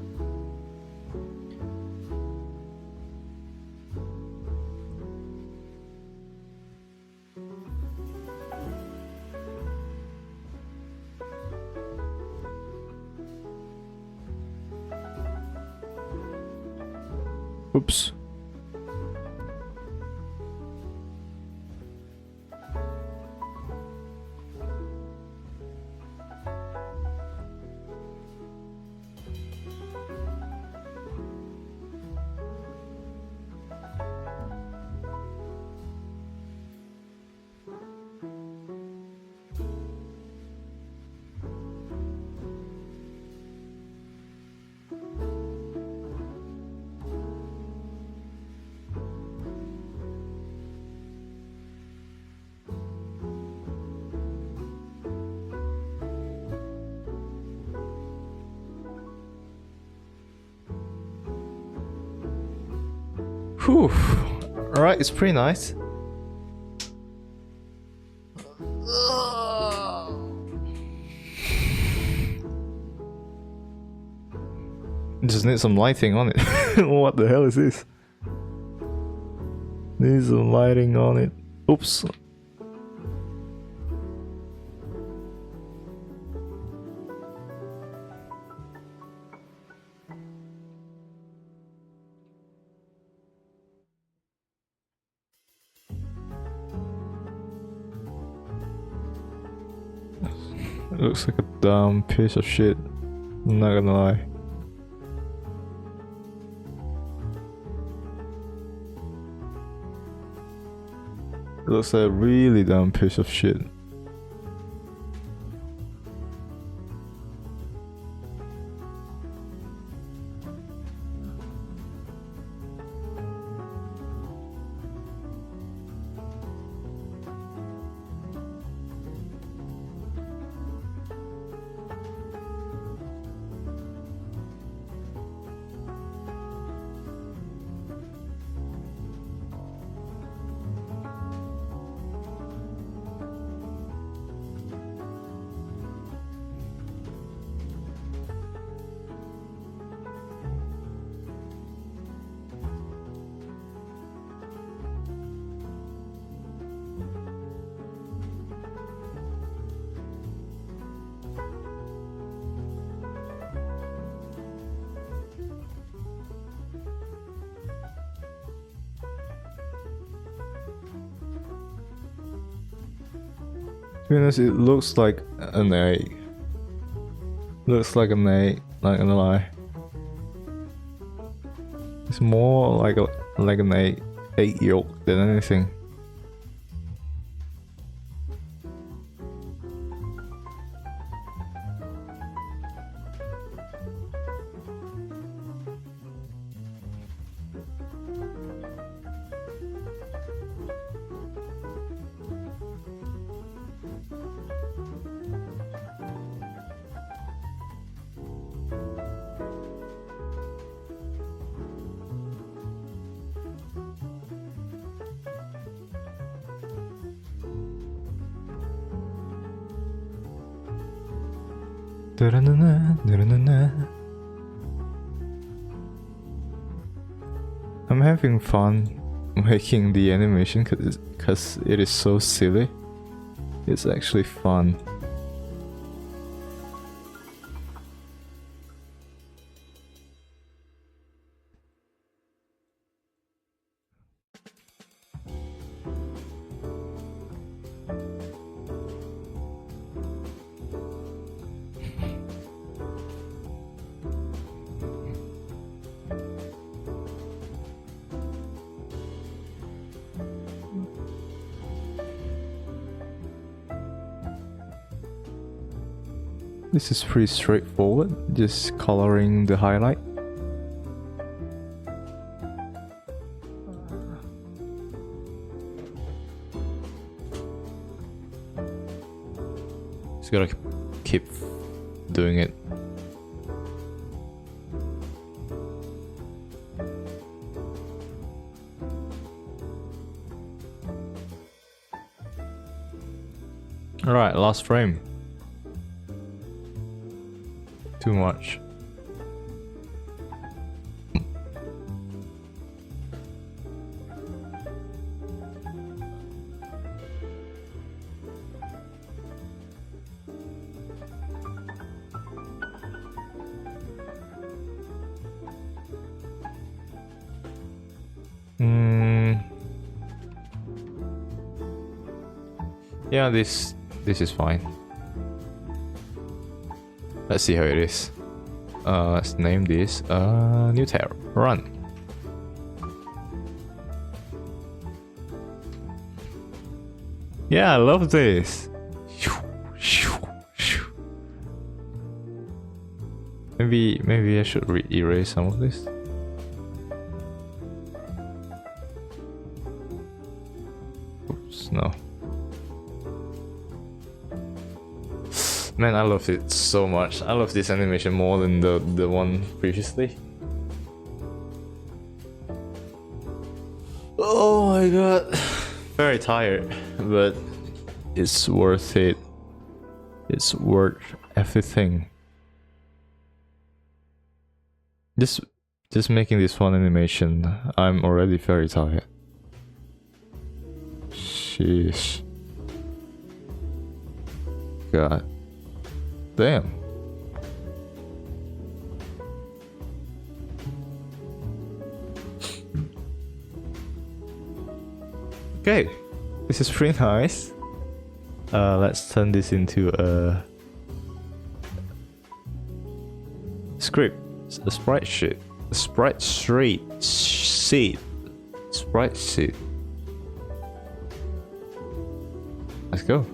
Oops. Whew. Alright, it's pretty nice. Just need some lighting on it. What the hell is this? Need some lighting on it. Oops. It looks like a dumb piece of shit. I'm not gonna lie. It looks like a really dumb piece of shit. To be honest, it looks like an egg. Looks like an egg, not gonna lie. It's more like an egg yolk than anything. I'm having fun making the animation because it is so silly. It's actually fun. This is pretty straightforward, just coloring the highlight. Just gotta keep doing it. Alright, last frame. Too much. Yeah, this is fine. Let's see how it is. Let's name this new tab. Run. Yeah, I love this. Maybe I should erase some of this. Oops, no. Man, I love it so much. I love this animation more than the one previously. my god. Very tired, but it's worth it. It's worth everything. Just making this one animation, I'm already very tired. Sheesh. God. Damn. Okay, this is pretty nice. Let's turn this into a script, a sprite sheet, a sprite sheet. Let's go.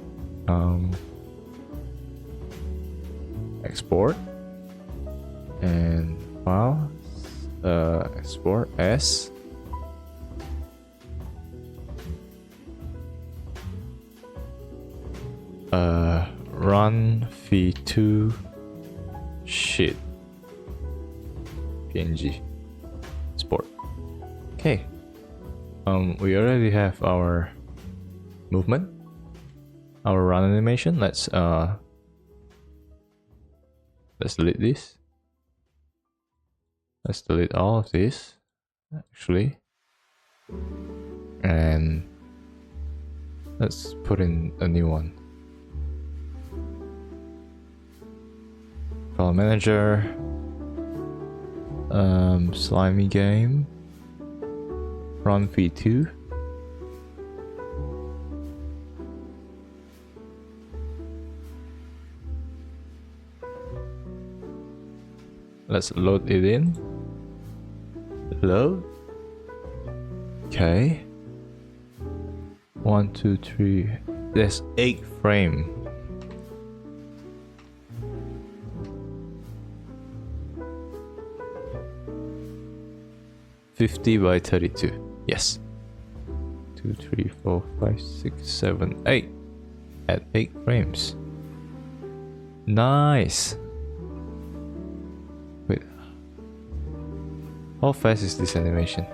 Export and file. Export as. Run v2 sheet png export. Okay, we already have our movement, our run animation. Let's delete this. Let's delete all of this actually, and let's put in a new one. File manager, slimy game, run v2. Let's load it in. Load. Okay. 1, 2, 3. There's 8 frames. $50 by 32. Yes. 2, 3, 4, 5, 6, 7, 8. At 8 frames. Nice. Wait. How fast is this animation?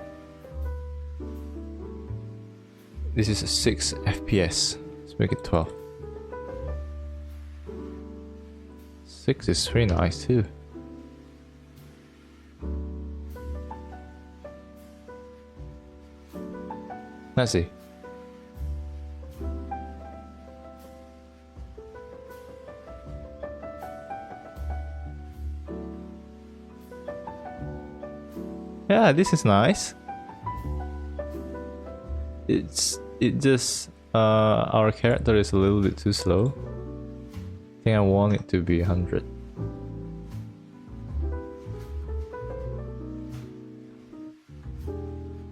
This is a 6 FPS. Let's make it 12. 6 is pretty nice too. Let's see. Yeah, this is nice. It just our character is a little bit too slow. I think I want it to be 100.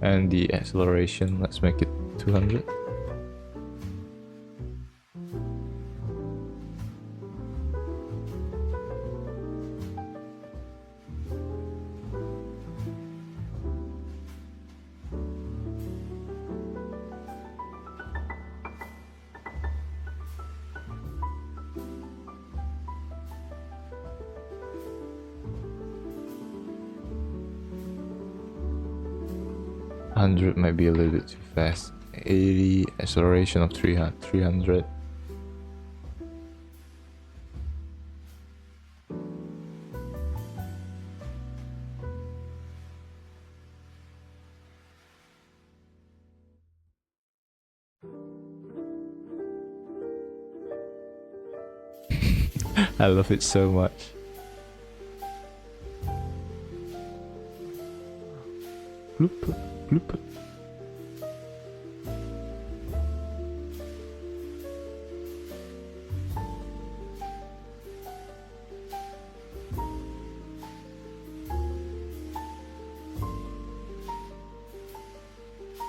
And the acceleration, let's make it 200. Might be a little bit too fast. 80 acceleration of 300. I love it so much. Bloop, bloop.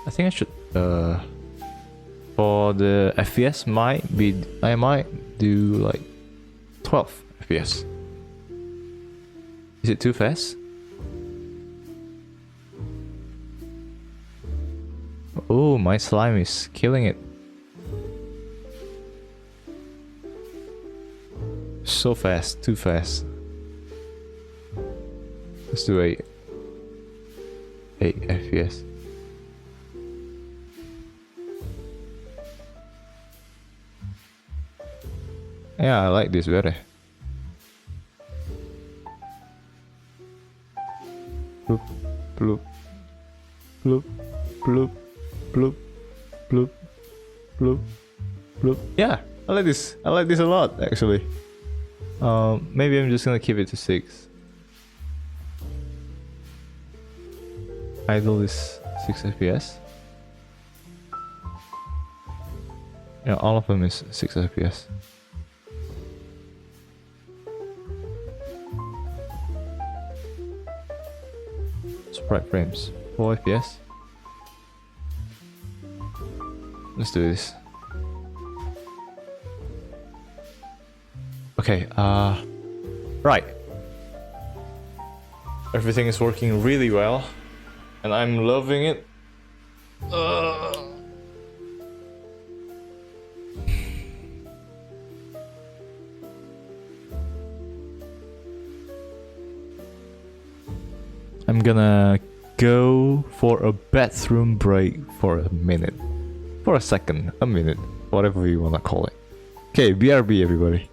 I think I should for the FPS I might do like 12 FPS. Is it too fast? Oh, my slime is killing it. So fast, too fast. Let's do 8 FPS. Yeah, I like this better. Bloop, bloop, bloop, bloop, bloop, bloop, bloop, bloop. Yeah, I like this. I like this a lot, actually. Maybe I'm just gonna keep it to 6. Idle is 6 FPS. Yeah, all of them is 6 FPS. Sprite frames, 4 FPS. Let's do this. Okay, right. Everything is working really well, and I'm loving it. I'm gonna go for a bathroom break for a minute. For a second, a minute, whatever you wanna call it. Okay, BRB everybody.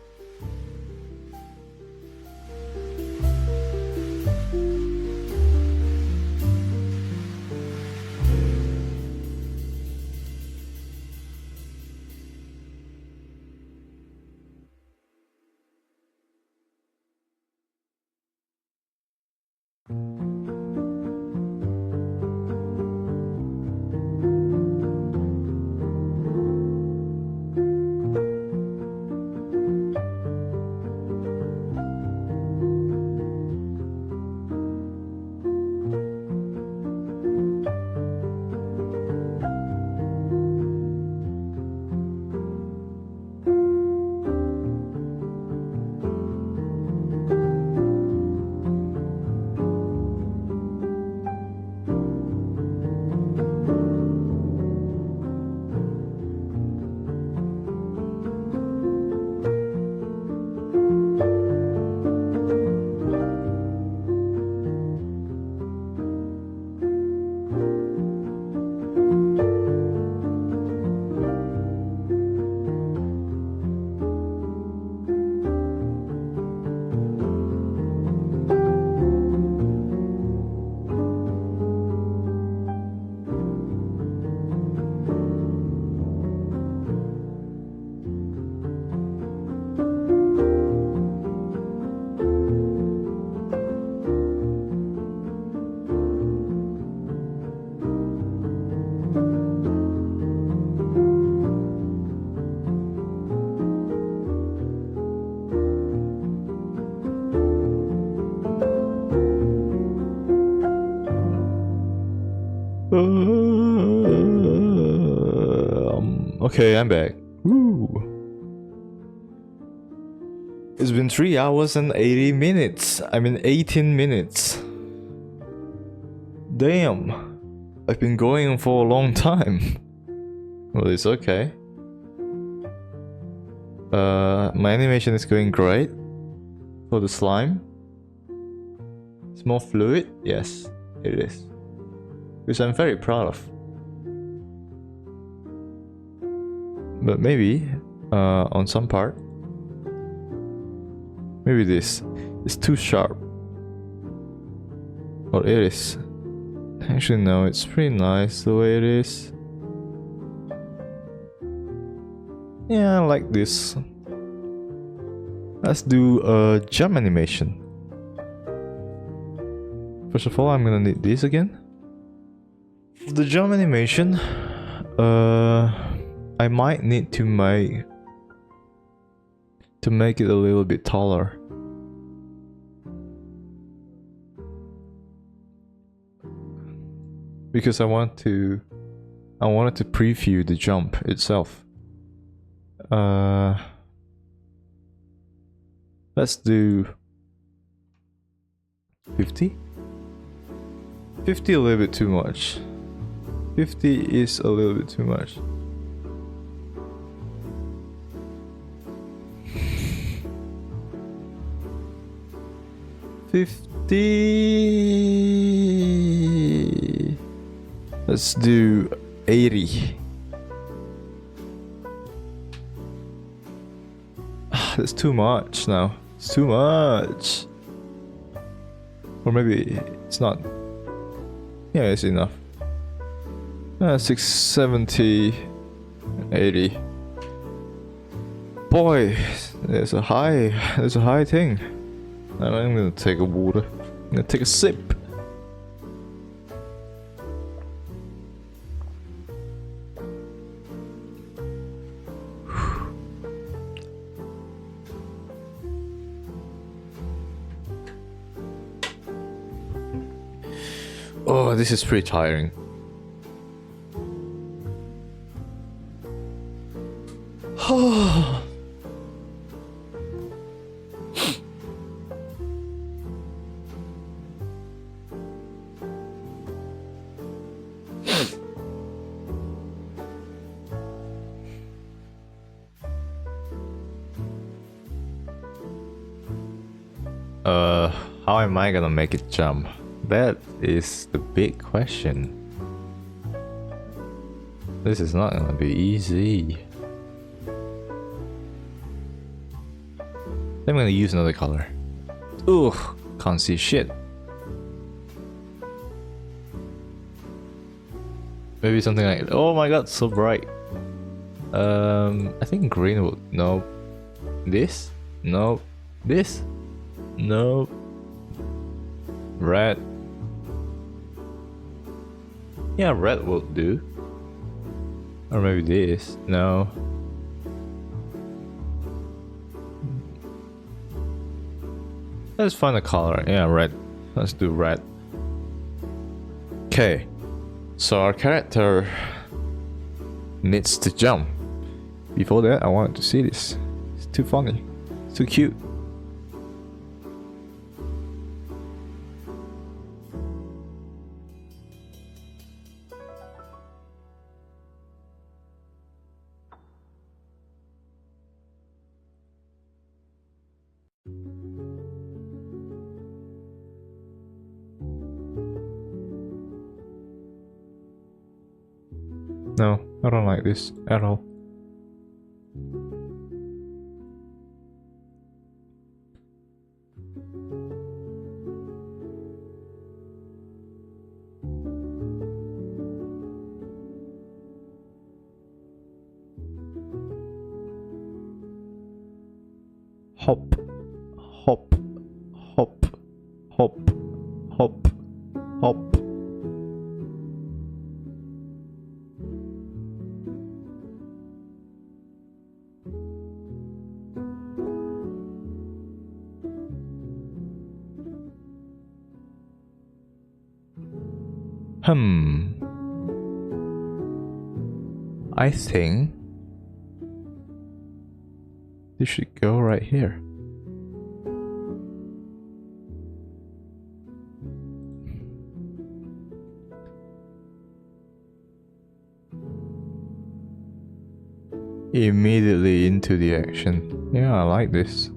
Okay, I'm back. Woo. It's been 3 hours and 80 minutes. I mean 18 minutes. Damn. I've been going for a long time. Well, it's okay. My animation is going great. For the slime. It's more fluid. Yes, it is. Which I'm very proud of. But maybe, on some part, maybe this is too sharp. Or it is. Actually no, it's pretty nice the way it is. Yeah, I like this. Let's do a jump animation. First of all, I'm gonna need this again. For the jump animation, I might need to make it a little bit taller. Because I wanted to preview the jump itself. Let's do 50? 50 a little bit too much. 50 is a little bit too much. Let's do 80. It's too much now. It's too much. Or maybe it's not. Yeah, it's enough. 670, 80. Boy, there's a high thing. I'm gonna take a water. I'm gonna take a sip. Oh, this is pretty tiring. How am I gonna make it jump? That is the big question. This is not gonna be easy. I'm gonna use another color. Ugh, can't see shit. Maybe something like, oh my god, so bright. I think green would, no. This? No. This? No. Red. Yeah, red will do. Or maybe this. No. Let's find a color. Yeah, red. Let's do red. Okay. So our character needs to jump. Before that, I wanted to see this. It's too funny. It's too cute. No, I don't like this at all. Hop, hop, hop, hop, hop, hop. I think this should go right here. Immediately into the action. Yeah, I like this.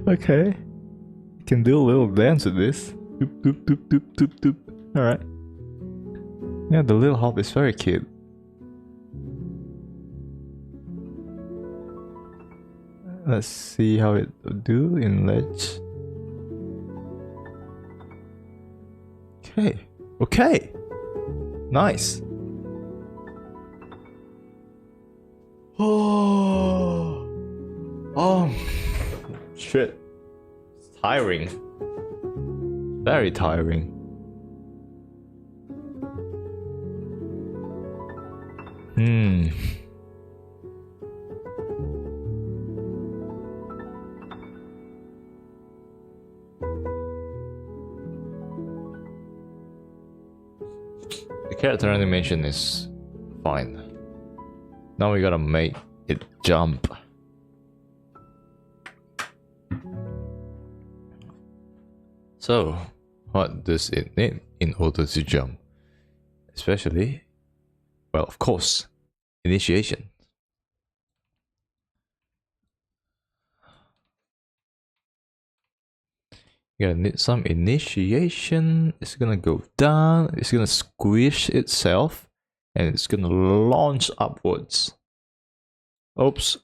Okay. You can do a little dance with this. Doop, doop, doop, doop, doop, doop. Alright. Yeah, the little hop is very cute. Let's see how it will do in Ledge. Okay. Okay! Nice! Oh! Oh! Shit. It's tiring. Very tiring. The character animation is fine. Now we gotta make it jump. So, what does it need in order to jump? Especially, well, of course, initiation. Gonna need some initiation. It's gonna go down. It's gonna squish itself, and it's gonna launch upwards. Oops.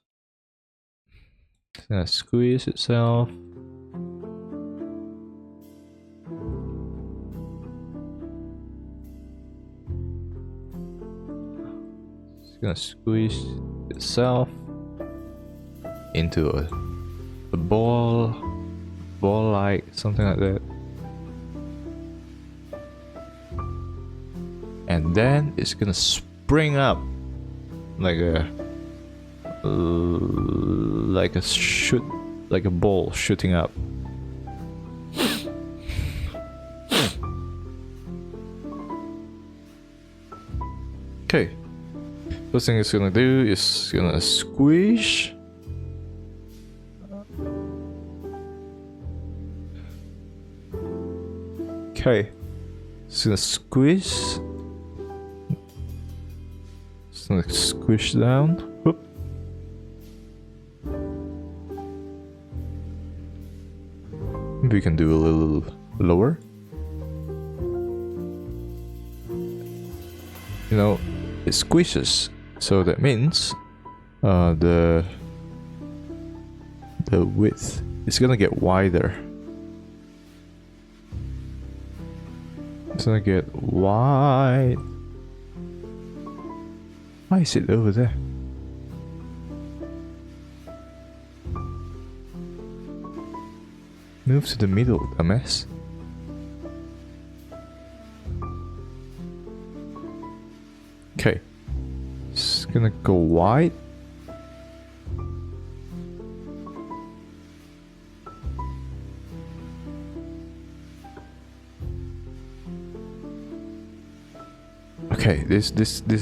It's gonna squeeze itself. It's gonna squeeze itself into a ball-like, something like that. And then it's gonna spring up like a ball shooting up. Okay. First thing it's gonna do is gonna squish. Okay. It's gonna squish. It's gonna squish down. Whoop. Maybe we can do a little lower. You know, it squishes, so that means the width is gonna get wider. It's gonna get wide. Why is it over there? Move to the middle, dumbass. Okay. It's gonna go wide. Okay, this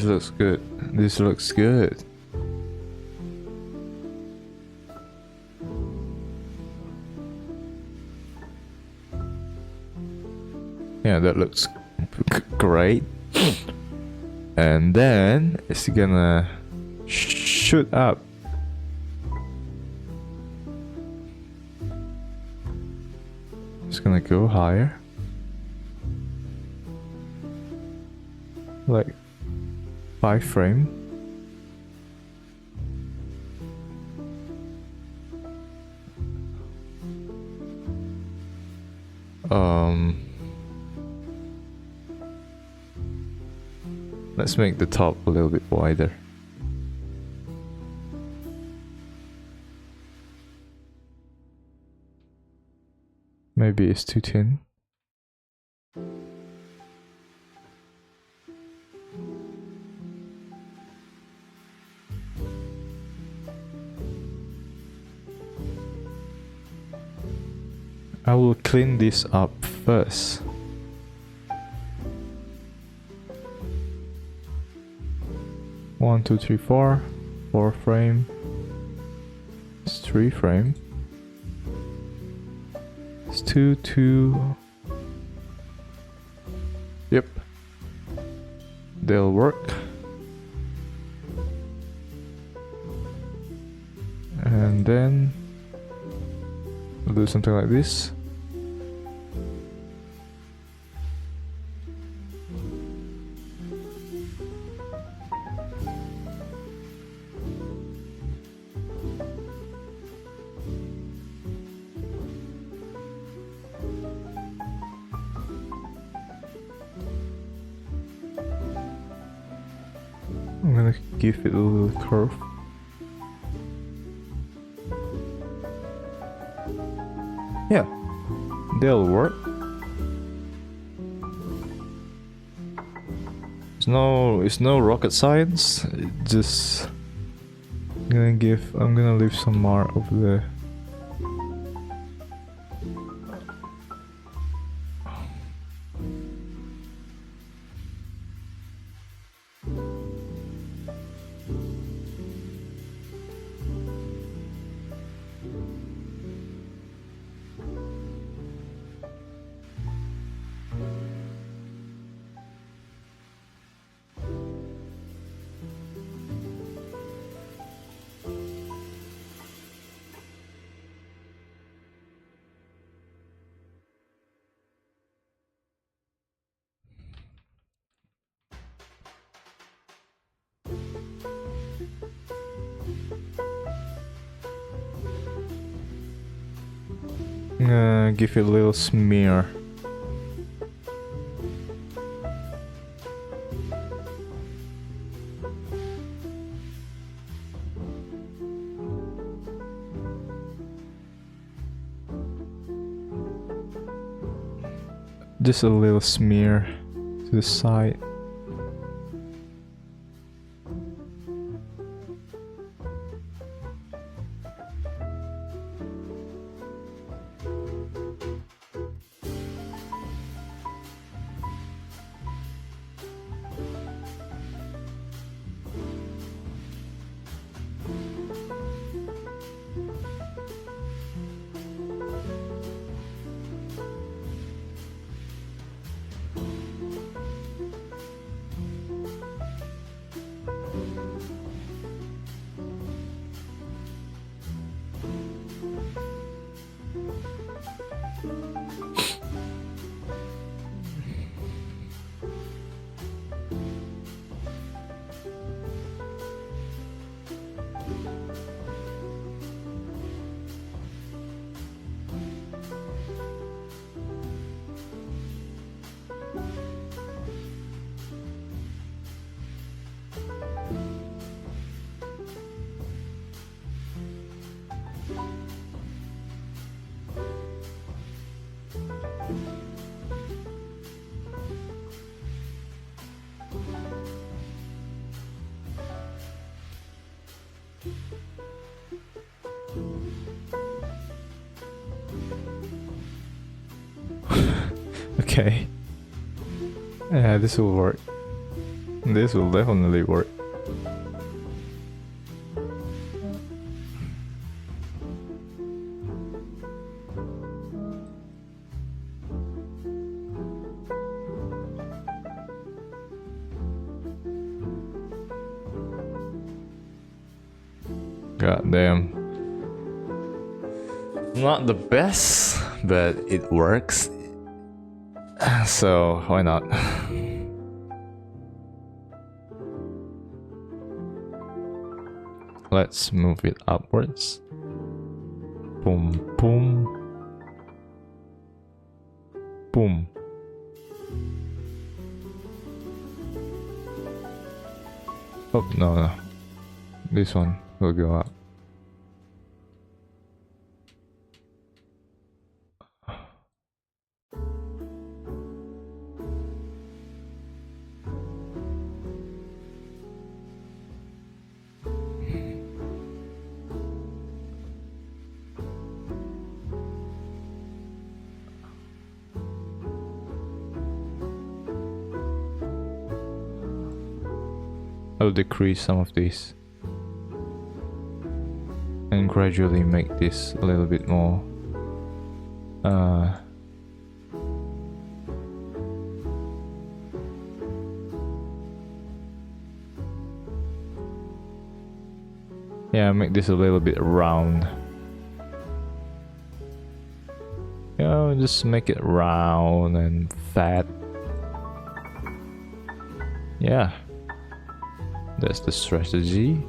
looks good. This looks good. Yeah, that looks great. And then it's gonna shoot up. It's gonna go higher. Like 5 frame. Let's make the top a little bit wider. Maybe it's too thin. I will clean this up first. One, two, three, 4 frame. It's 3 frame. It's 2. Yep. They'll work. And then we'll do something like this. I'm gonna give it a little curve. Yeah, they'll work. It's no rocket science. Just I'm gonna leave some mark over there. Give it a little smear. Just a little smear to the side. Okay. Yeah, this will work. This will definitely work. God damn. Not the best, but it works. So why not? Let's move it upwards. Boom, boom, boom. Oh, no. This one will go up. I'll decrease some of these and gradually make this a little bit more yeah, make this a little bit round. Yeah, just make it round and fat. Yeah. That's the strategy.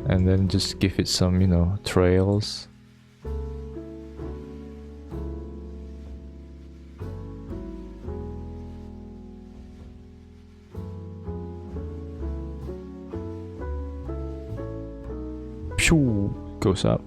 And then just give it some, you know, trails. Phew, goes up.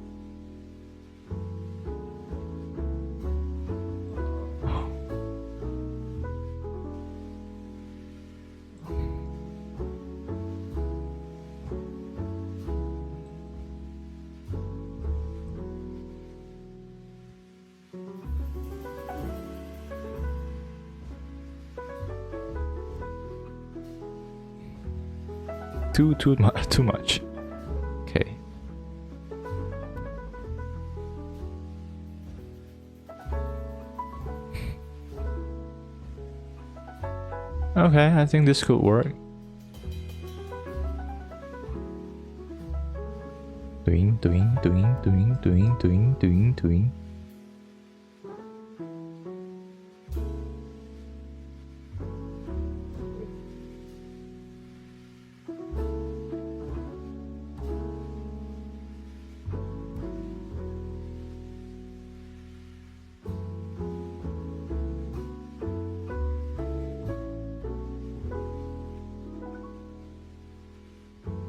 Too much. Okay. Okay, I think this could work. Doing.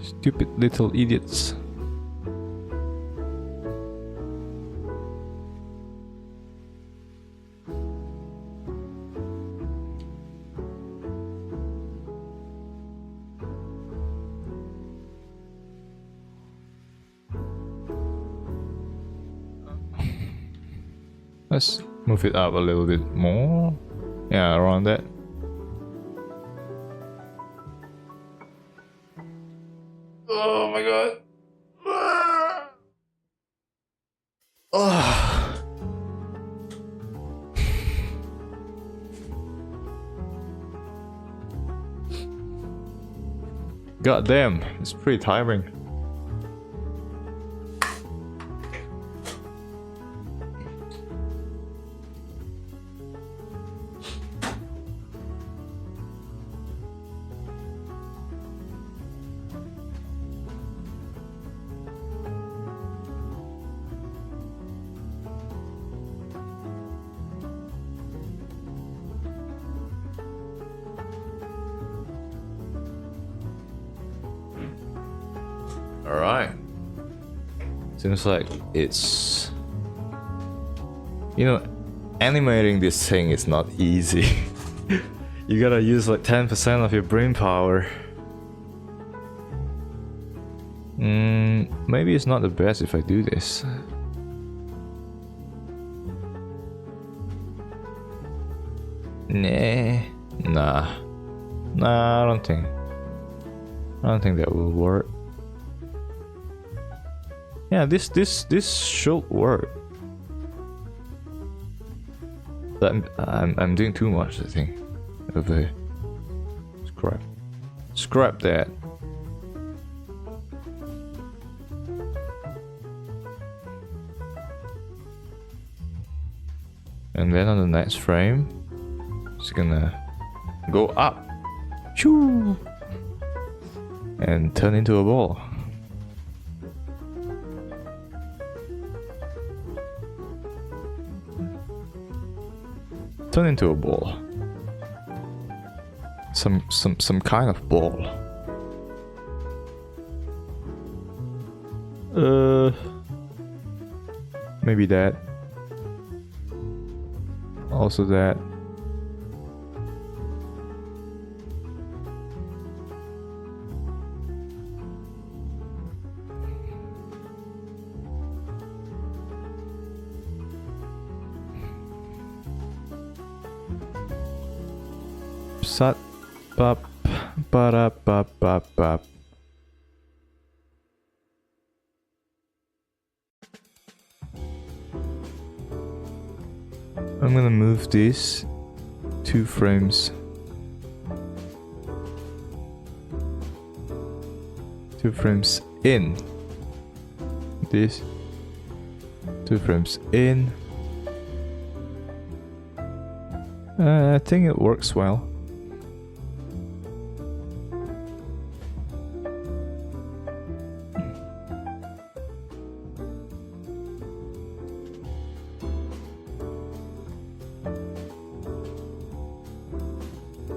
Stupid little idiots. Let's move it up a little bit more. Yeah, around that. Oh my god. Oh. God damn, it's pretty tiring. Alright. Seems like it's... You know, animating this thing is not easy. You gotta use like 10% of your brain power. Maybe it's not the best if I do this. Nah, I don't think that will work. Yeah, this should work. But I'm doing too much, I think. Over here. Scrap that. And then on the next frame, it's gonna go up. Shoo! And turn into a ball. Turn into a ball. Some kind of ball. Maybe that. Also that. Sat bap para bap bap bap. I'm gonna move this 2 frames. 2 frames in. This 2 frames in. I think it works well.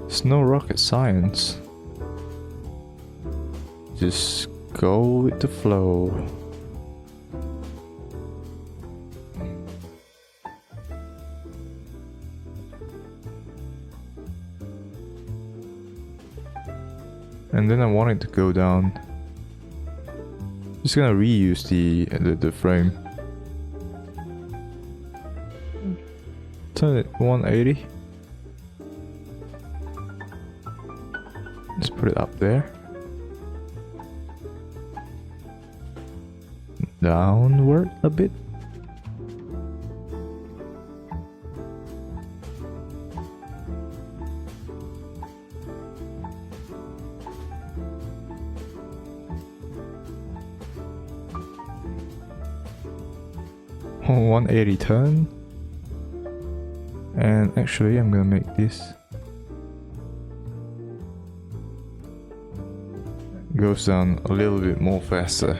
It's no rocket science. Just go with the flow. And then I want it to go down. Just gonna reuse the frame. Turn it 180. Let's put it up there. Downward a bit. Oh, 180 turn. And actually I'm gonna make this goes down a little bit more faster.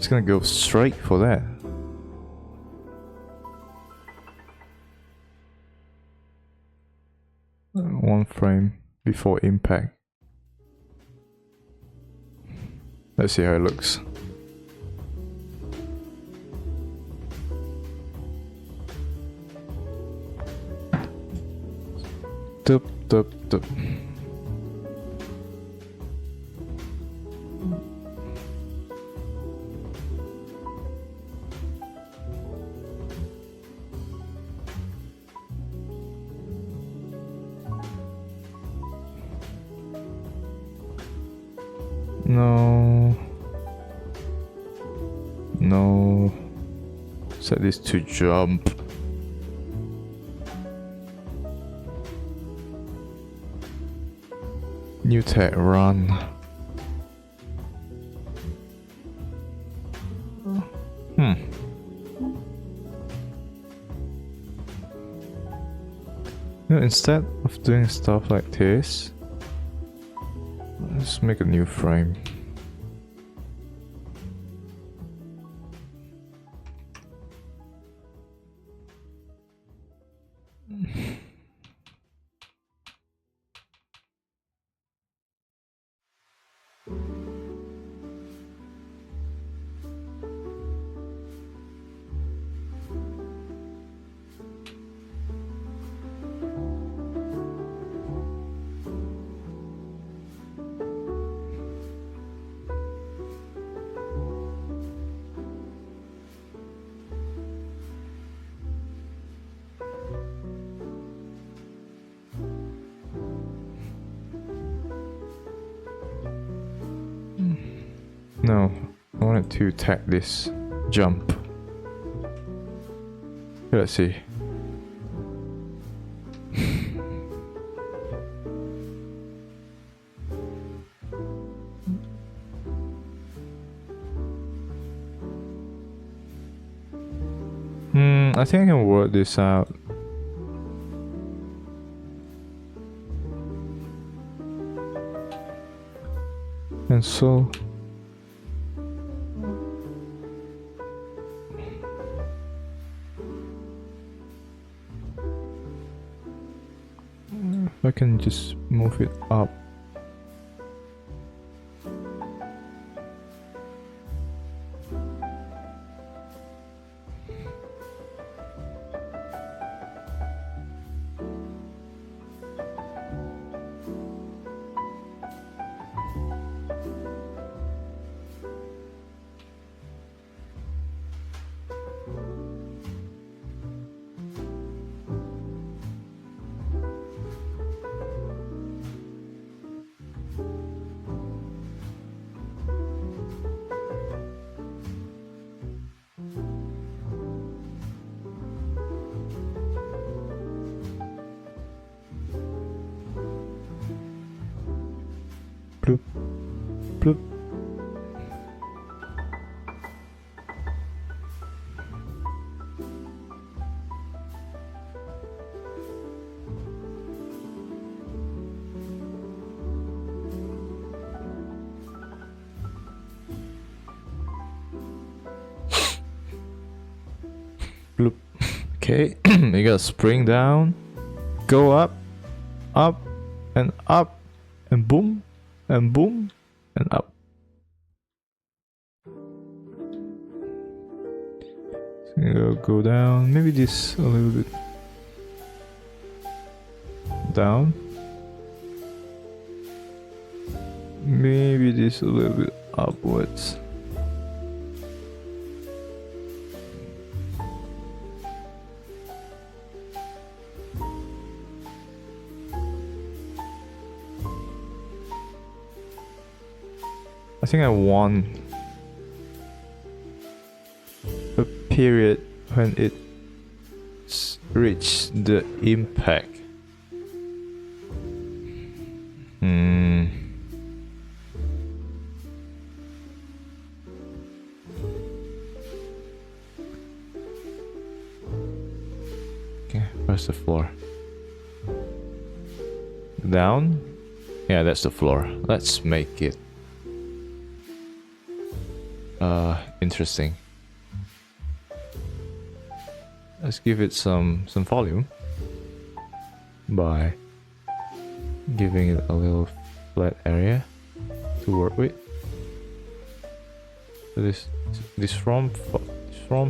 It's gonna go straight for that. One frame before impact. Let's see how it looks. Dup, dup, dup. No. No. Set this to jump. New tech run. You know, instead of doing stuff like this, let's make a new frame. No, I wanted to tag this jump. Let's see. I think I can work this out. And so I can just move it up. Bloop, bloop. Bloop. Okay, you gotta spring down, go up, up, and boom. And boom, and up. So go down, maybe this a little bit down. Maybe this a little bit upwards. I think I want a period when it reached the impact. Okay, where's the floor? Down? Yeah, that's the floor. Let's make it interesting. Let's give it some volume by giving it a little flat area to work with. So this front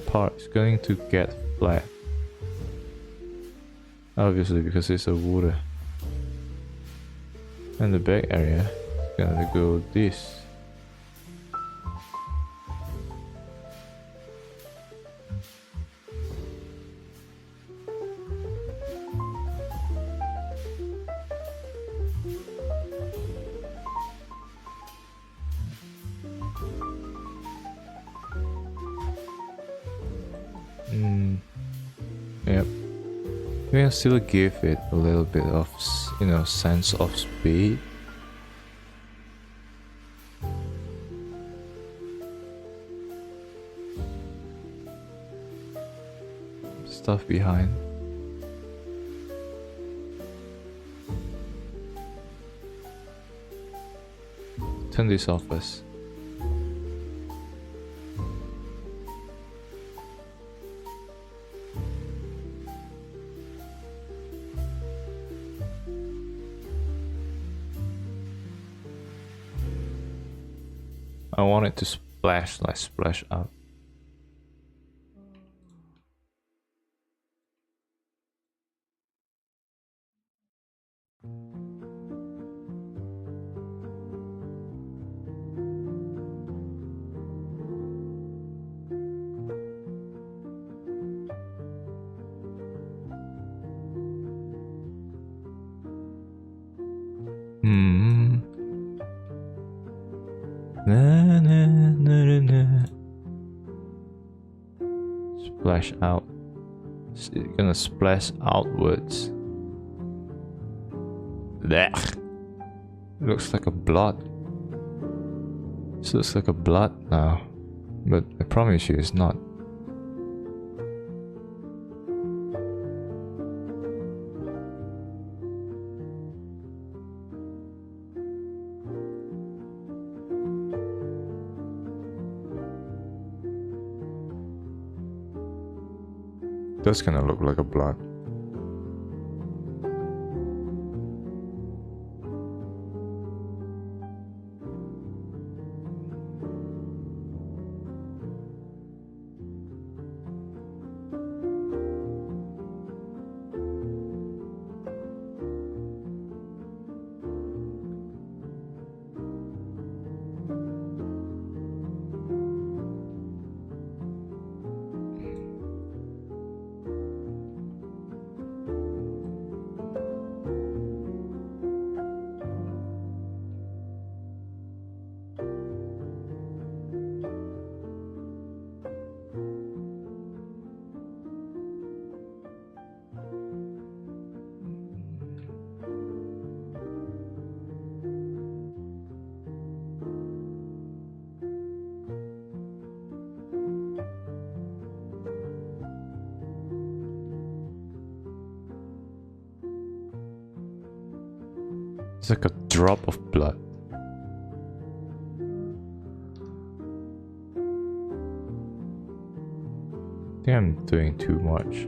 part is going to get flat, obviously because it's a water, and the back area is gonna go this. Yep. We can still give it a little bit of, sense of speed. Stuff behind. Turn this off first. I want it to splash out. Na, na, na, na, na. Splash out. It's gonna splash outwards. Blech. Looks like a blood. This looks like a blood now, but I promise you it's not. That's gonna look like a blood. It's like a drop of blood. I think I'm doing too much.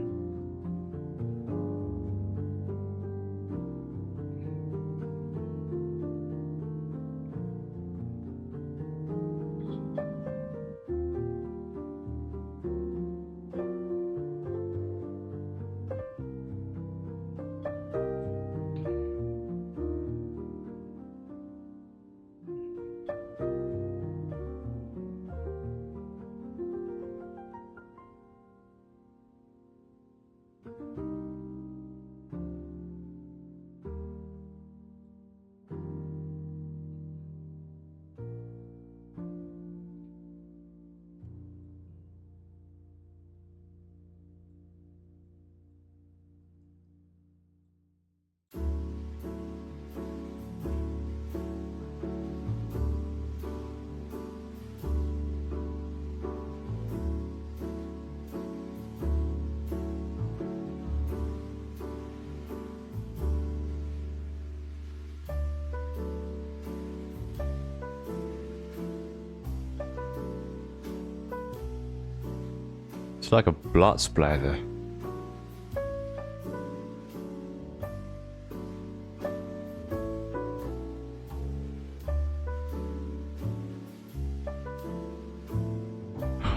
It's like a blood splatter.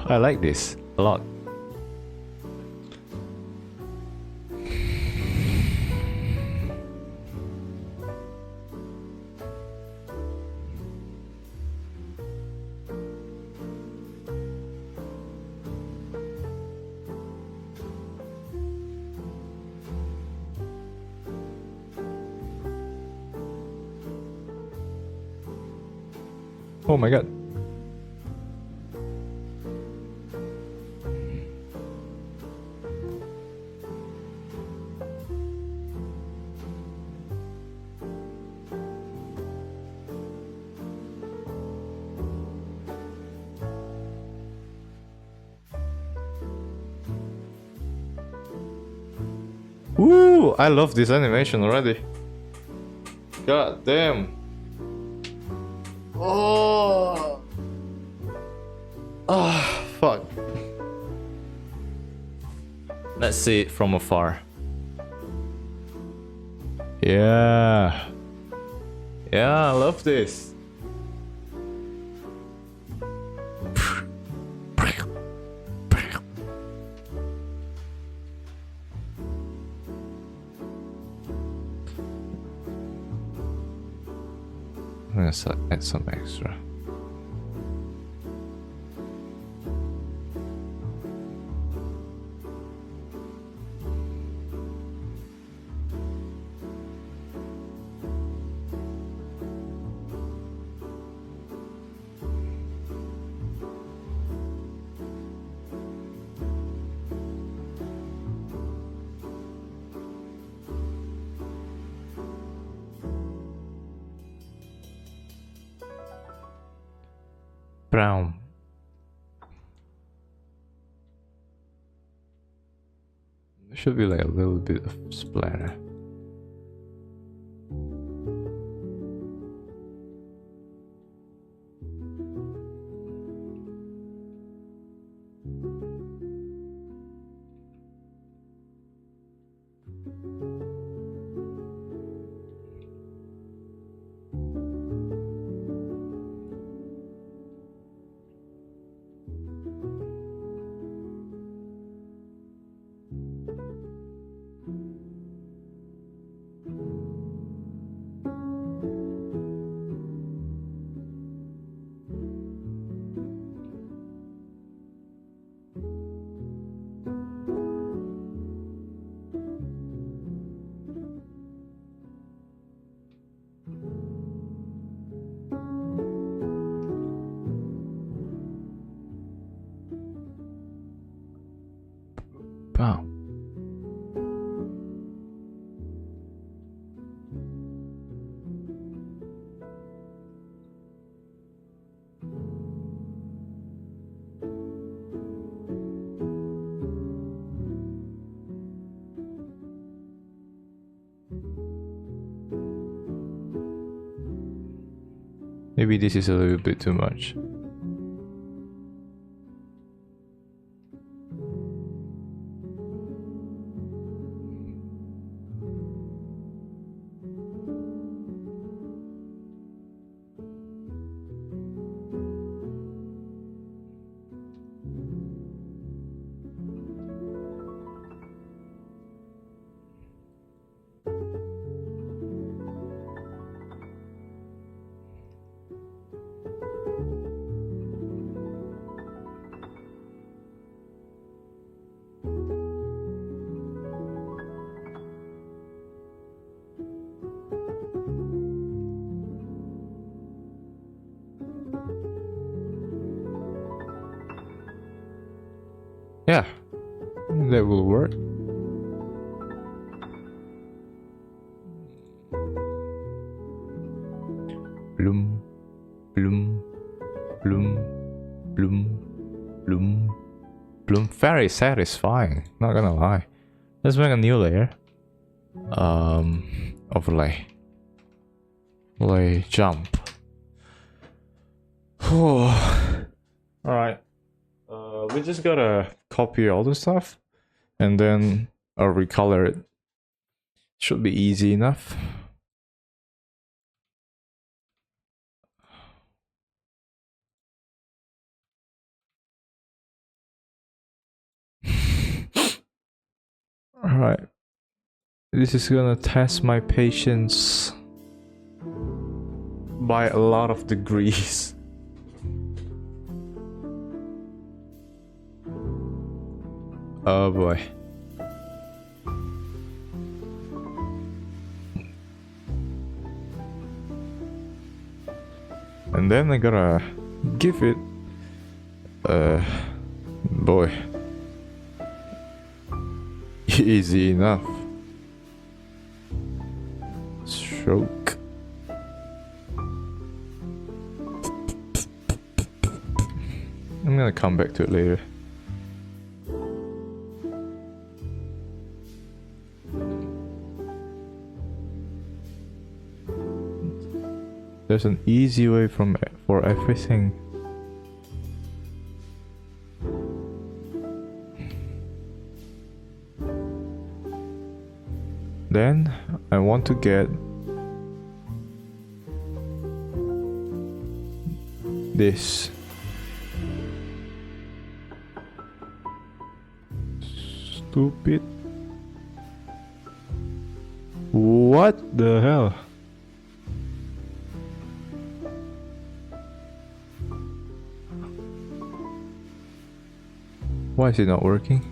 I like this a lot. Oh my god. Woo! I love this animation already. God damn. Oh. Oh, fuck. Let's see it from afar. Yeah. Yeah, I love this. I'm gonna add some extra. Brown. There should be like a little bit of splatter. Wow. Maybe this is a little bit too much. Yeah, that will work. Bloom, bloom, bloom, bloom, bloom, bloom. Very satisfying, not gonna lie. Let's make a new layer. Overlay. Overlay jump. Alright. We just gotta copy all the stuff and then recolor it. Should be easy enough. Alright. This is gonna test my patience by a lot of degrees. Oh boy. And then I gotta give it boy. Easy enough. Stroke. I'm gonna come back to it later. There's an easy way for everything. Then I want to get this. Stupid. What the hell? Why is it not working?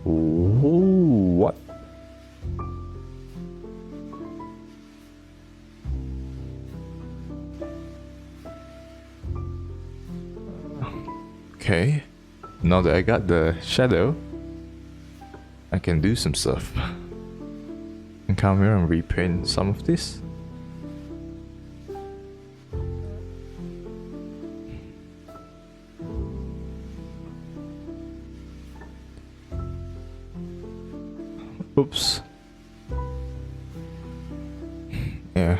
Ooh, what? Okay, now that I got the shadow, I can do some stuff. And come here and repaint some of this. Oops. Yeah.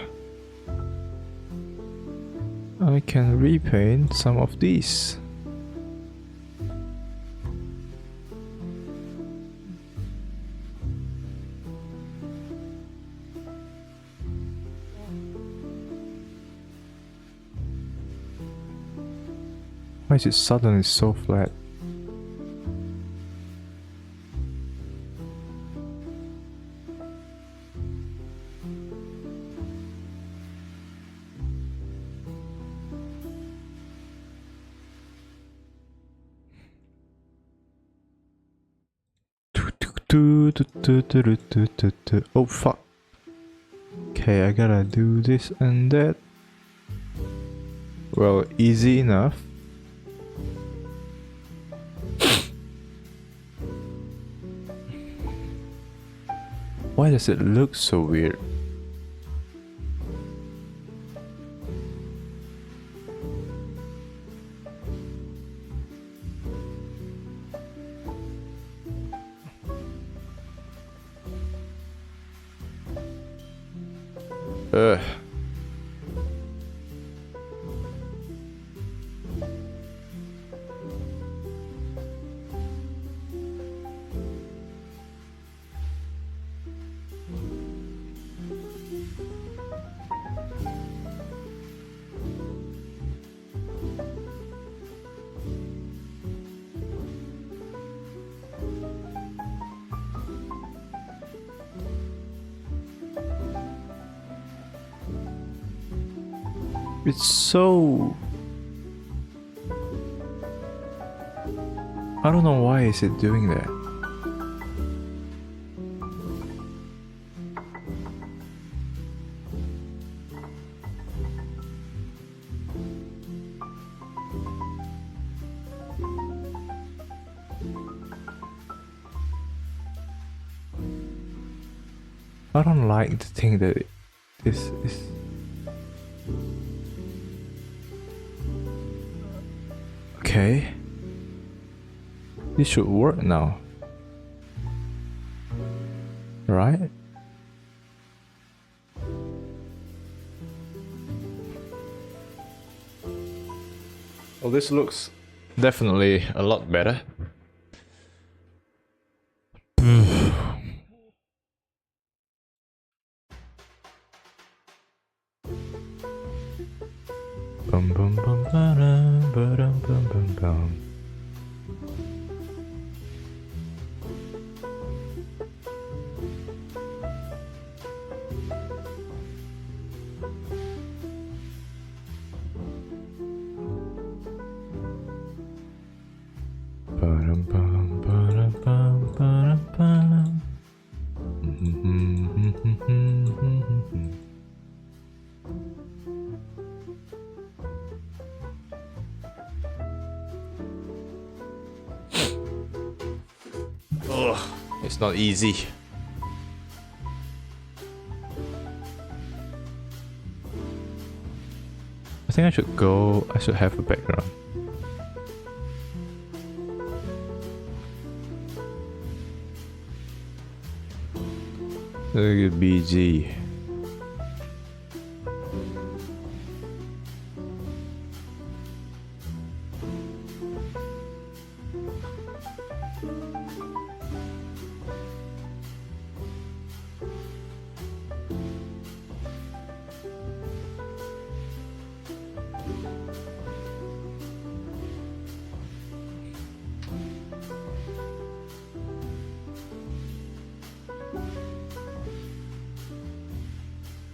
I can repaint some of these. Why is it suddenly so flat? Oh fuck. Okay, I gotta do this and that. Well, easy enough. Why does it look so weird? Ugh. It's so... I don't know why is it doing that. I don't like the thing that this is. Okay. This should work now. Right? Well, this looks definitely a lot better. Bum bum bum ba-dum, ba-dum, bum bum bum. Ba-dum, bum, ba-dum, bum, ba-dum, bum. Ugh, it's not easy. I think I should have a background. Look at BG.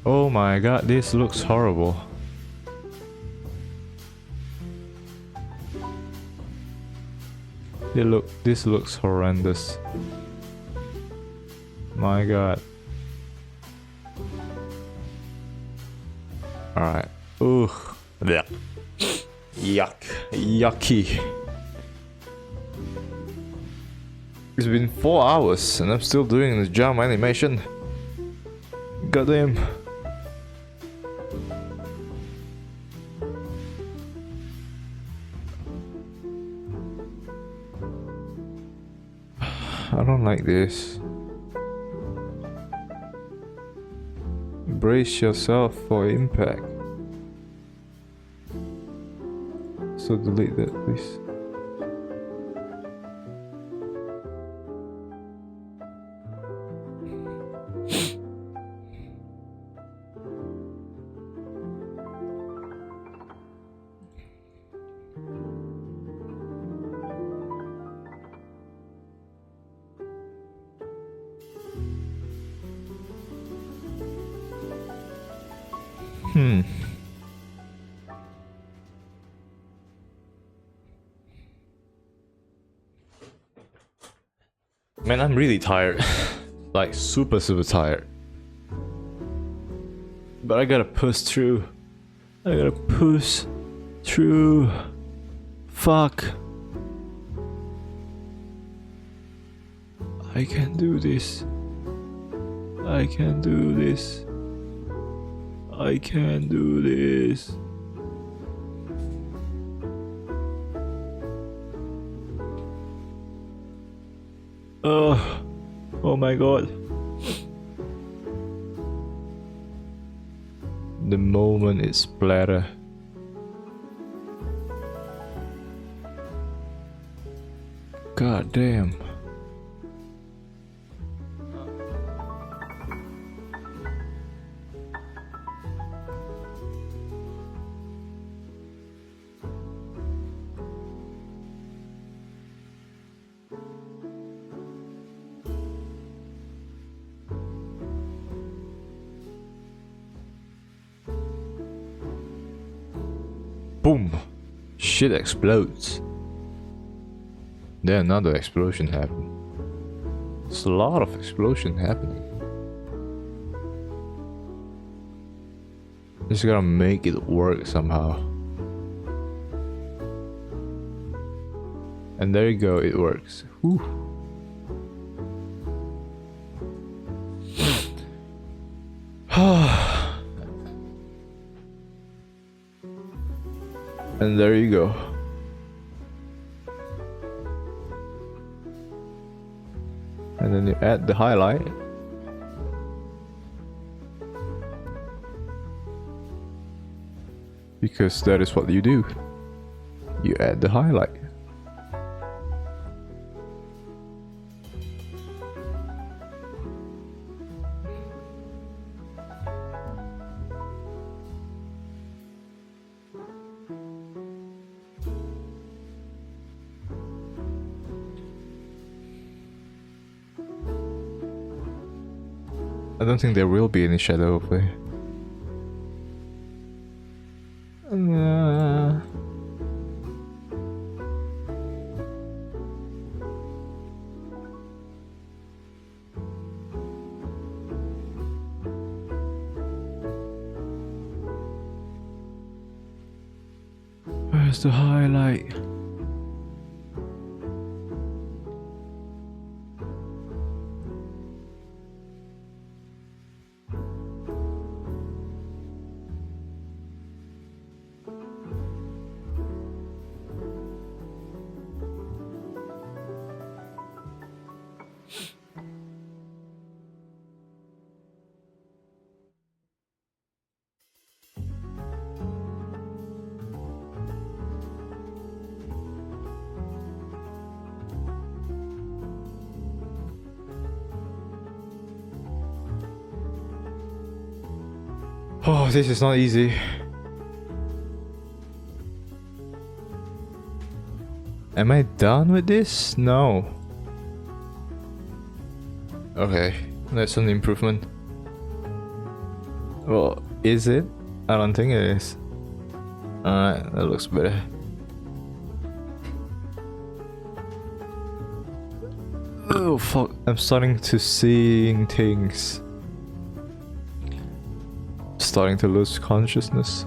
Oh my god, this looks horrible. This looks horrendous. My god. Alright. Ugh. Blech. Yuck. Yucky. It's been 4 hours and I'm still doing the jump animation. Goddamn. I don't like this. Brace yourself for impact. So delete that, please. Man, I'm really tired. Like super tired. But I gotta push through. I gotta push through. Fuck. I can do this. I can do this. I can do this. Oh my god. The moment it splatter. God damn. Boom! Shit explodes. Then another explosion happened. There's a lot of explosion happening. Just gotta make it work somehow. And there you go, it works. Whew. And there you go. And then you add the highlight. Because that is what you do. you add the highlight. I don't think there will be any shadow over there. Where's the highlight? Oh, this is not easy. Am I done with this? No. Okay, that's an improvement. Well, is it? I don't think it is. Alright, that looks better. Oh fuck, I'm starting to seeing things. Starting to lose consciousness.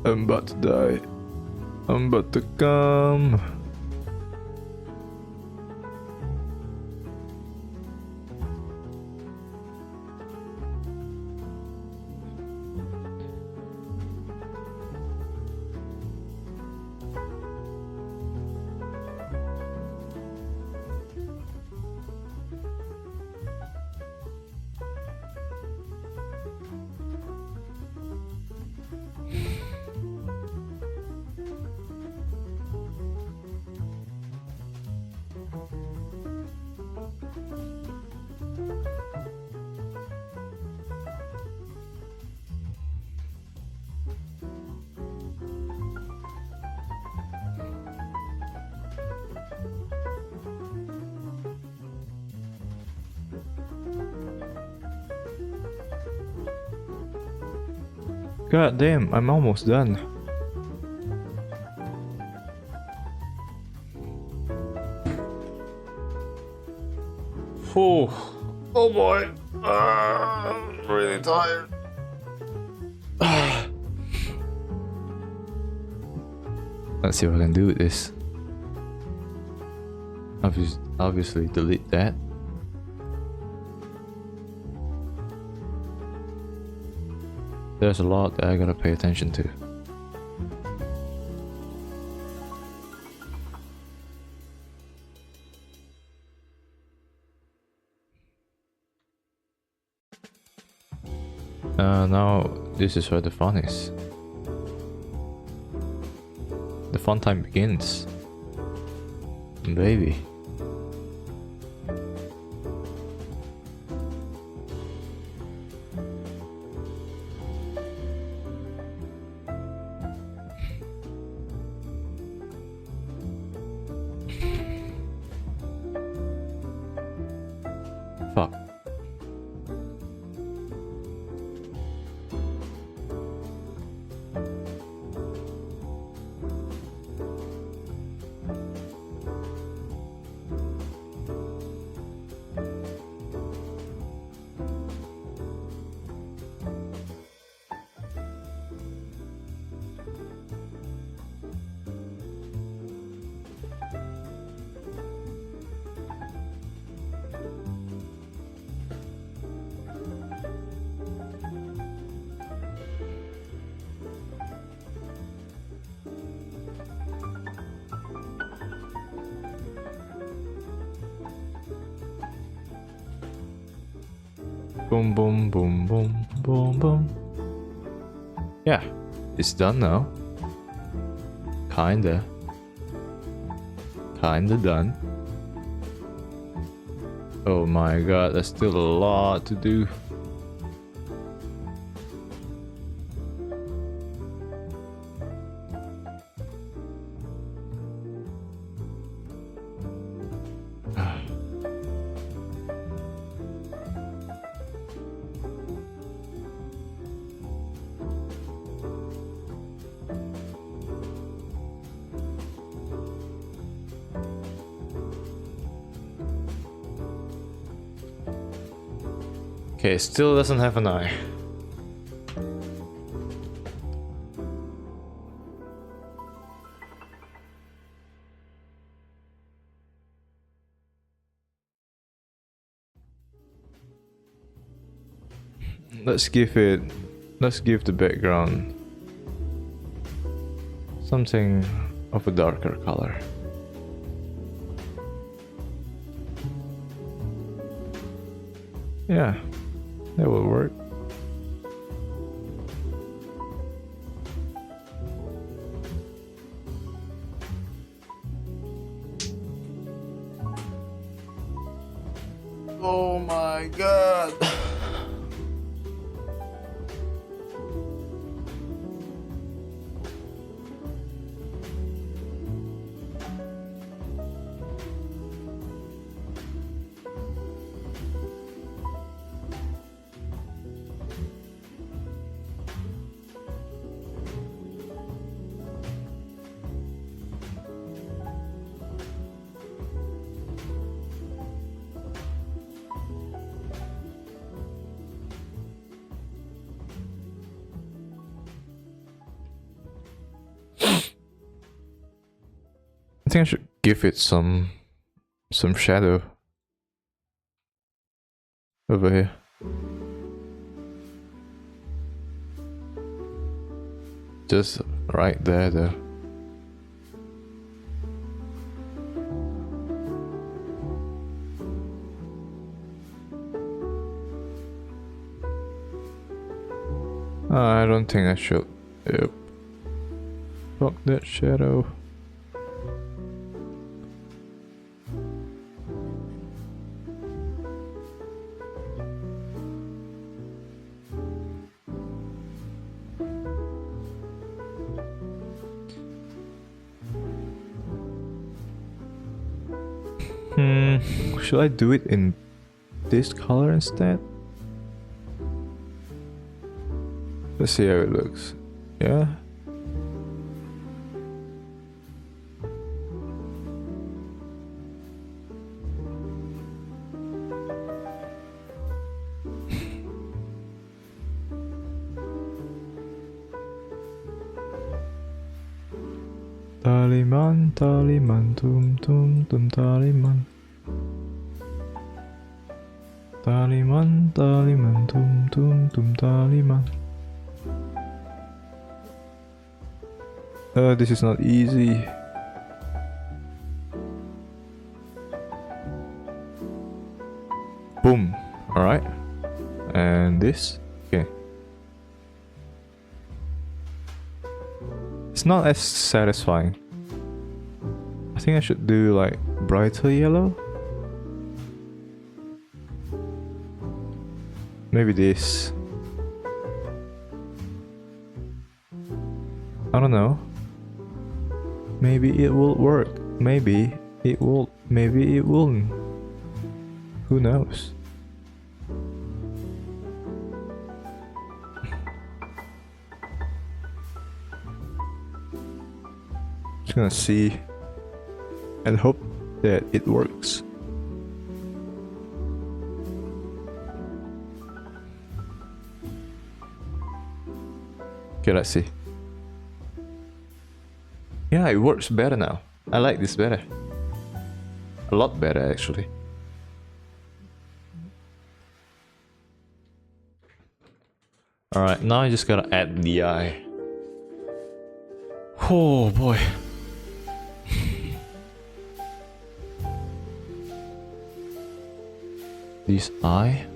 I'm about to die. I'm about to come. God damn, I'm almost done. Oh boy, I'm really tired. Let's see what I can do with this. Obviously delete that. There's a lot that I gotta pay attention to. Now this is where the fun is. The fun time begins. Baby. Fuck. Boom, boom, boom, boom, boom, boom. Yeah, it's done now. Kinda done. Oh my god, there's still a lot to do. Okay, still doesn't have an eye. Let's give the background something of a darker color. Yeah, that will work. Oh my god. I think I should give it some shadow over here. Just right there though. I don't think I should. Yep. Fuck that shadow. Should I do it in this color instead? Let's see how it looks. Yeah. Taliman, taliman, tum tum tum taliman. Taliman, taliman, tum tum tum taliman. This is not easy. Boom. Alright. And this. Okay. It's not as satisfying. I think I should do like brighter yellow. Maybe this. I don't know. Maybe it will work. Maybe it will. Maybe it won't. Who knows? Just gonna see and hope that it works. Okay, let's see. Yeah, it works better now. I like this better. A lot better, actually. Alright, now I just gotta add the eye. Oh boy. This eye.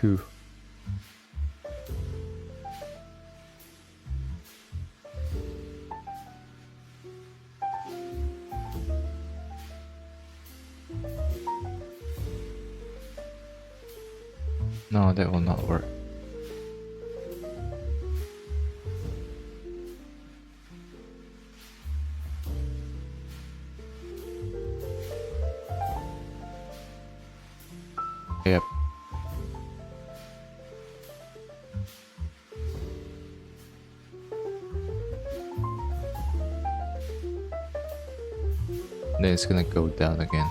2. No, that will not work. Yep. Then it's gonna go down again.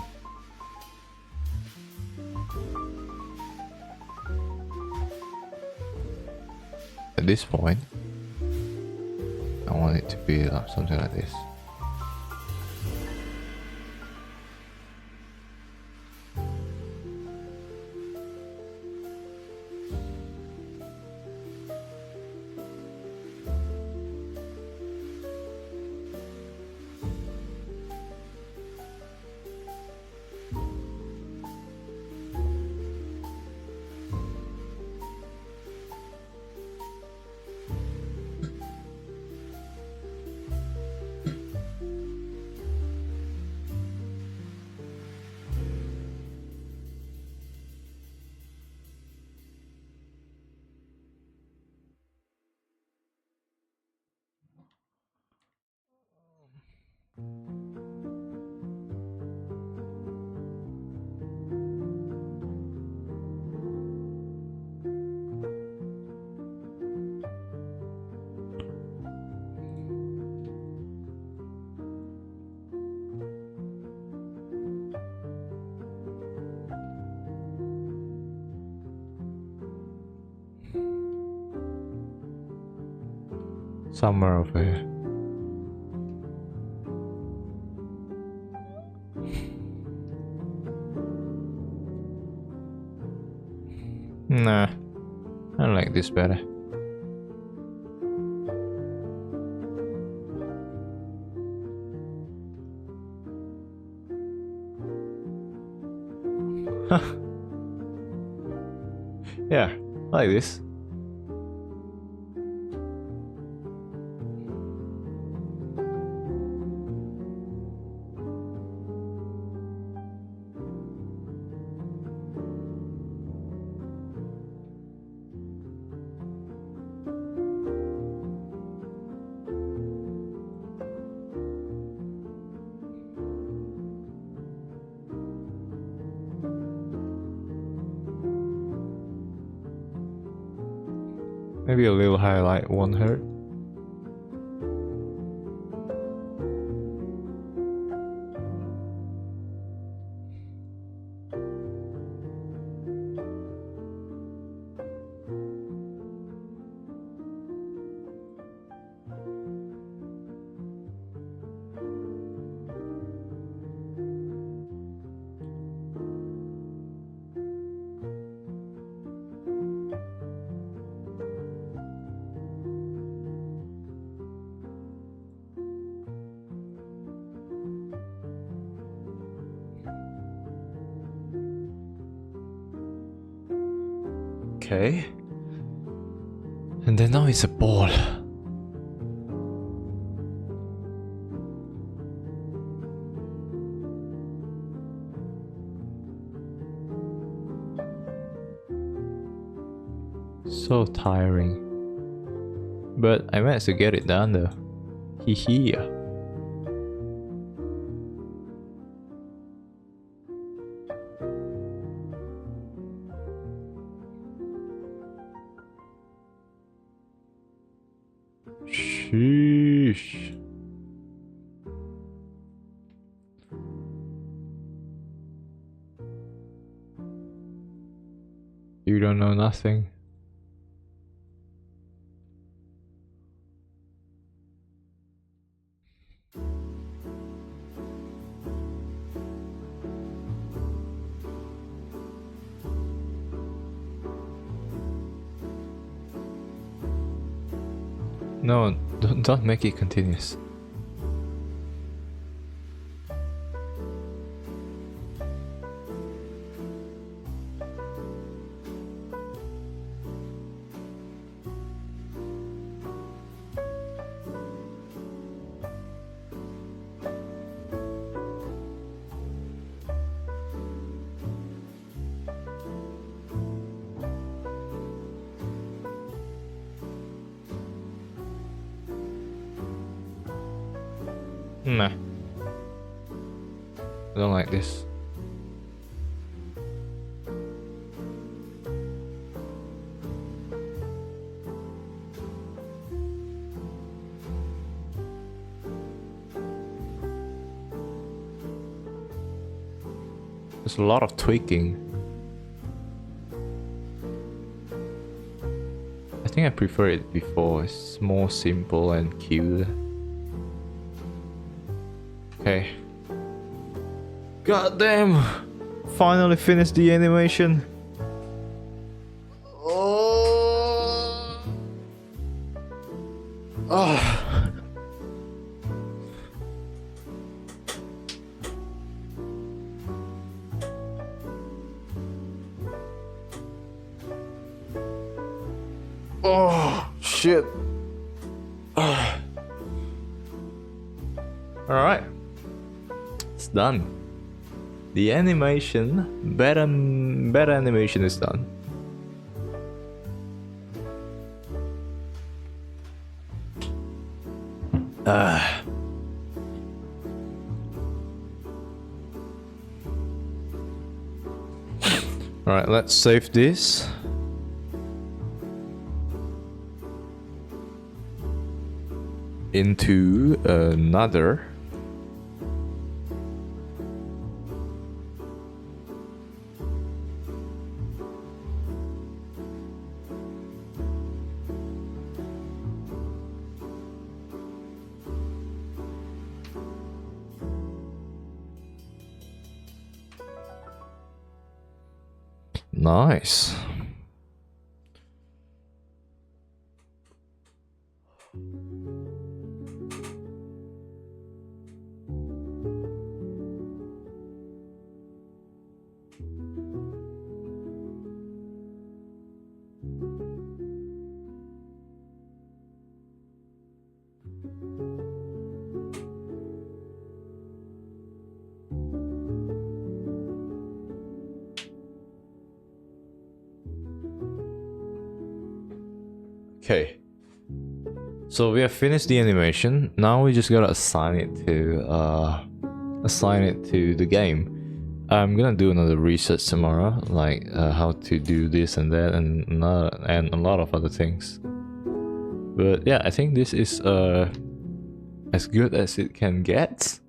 At this point, I want it to be something like this. Somewhere over here. Nah, I like this better. Yeah, I like this. Maybe a little highlight won't hurt. Okay. And then now it's a ball. So tiring. But I managed to get it done though. Hee hee. Sheesh. You don't know nothing. No, don't make it continuous. Nah. I don't like this. There's a lot of tweaking. I think I prefer it before. It's more simple and cute. Okay. God damn! Finally finished the animation. Oh. Oh. Oh shit. Alright. It's done. The animation, better animation is done. Alright, let's save this. Into another. Nice. Okay, so we have finished the animation. Now we just gotta assign it to the game. I'm gonna do another research tomorrow, like how to do this and that, and a lot of other things. But yeah, I think this is as good as it can get.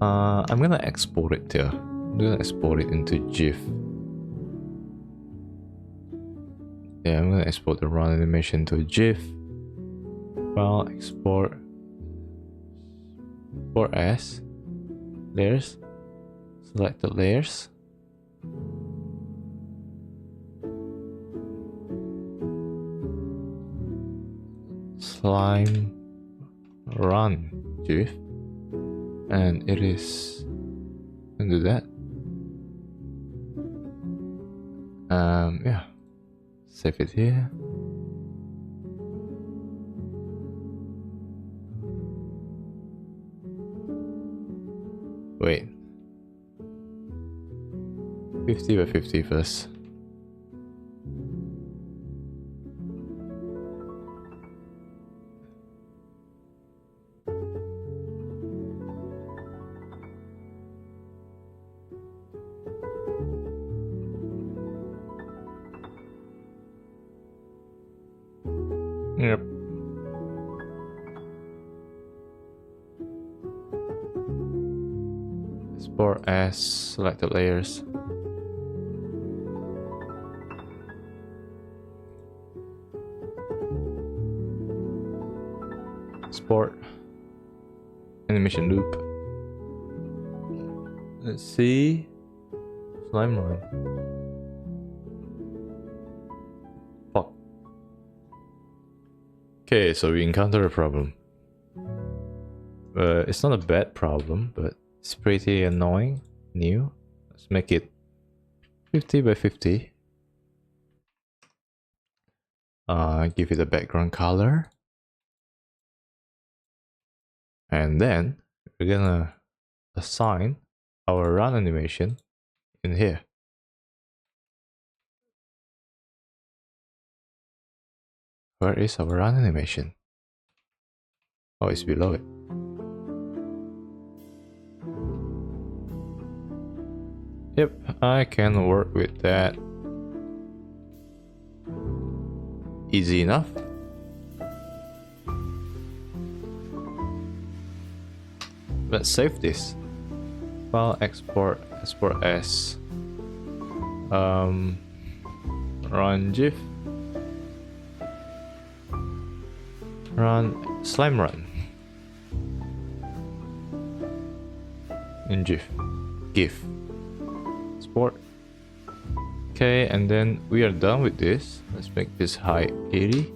I'm gonna export it too. I'm gonna export it into GIF. Yeah, I'm gonna export the run animation to a GIF. File export as layers. Select the layers. Slime run GIF, and it is. Can do that. Yeah. Save it here. Wait. 50 by 50 first. Yep. Export as selected layers. Export animation loop. Let's see. Slime line. Fuck. Okay, so we encounter a problem. It's not a bad problem, but it's pretty annoying. New. Let's make it 50 by 50. Give it a background color. And then we're gonna assign our run animation in here. Where is our run animation? Oh, it's below it. Yep, I can work with that. Easy enough. Let's save this. File export as run GIF, run slime run in GIF, export. Okay, and then we are done with this. Let's make this height 80.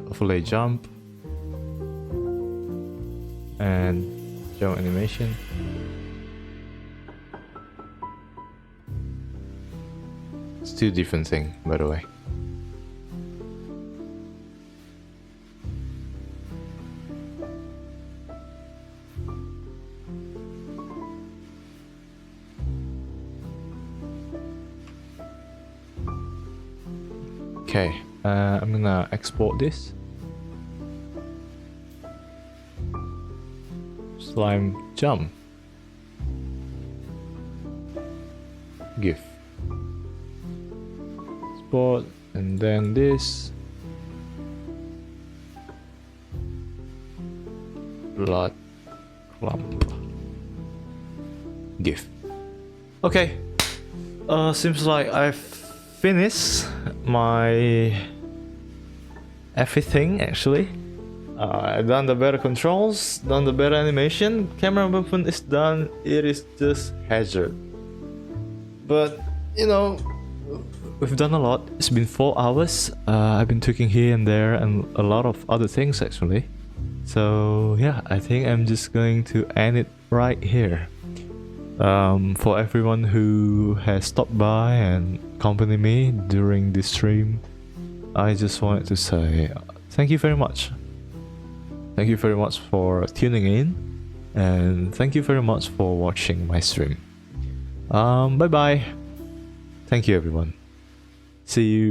Overlay jump and jump animation. It's two different things, by the way. Okay, I'm gonna export this. Slime jump. GIF. Export, and then this. Blood clump. GIF. Okay. Seems like I've finished my everything actually. I've done the better controls, done the better animation, camera movement is done, it is just hazard. But, you know, we've done a lot. It's been 4 hours, I've been tweaking here and there and a lot of other things actually. So yeah, I think I'm just going to end it right here. For everyone who has stopped by and accompanied me during this stream, I just wanted to say thank you very much. Thank you very much for tuning in, and thank you very much for watching my stream. Bye bye. Thank you everyone. See you.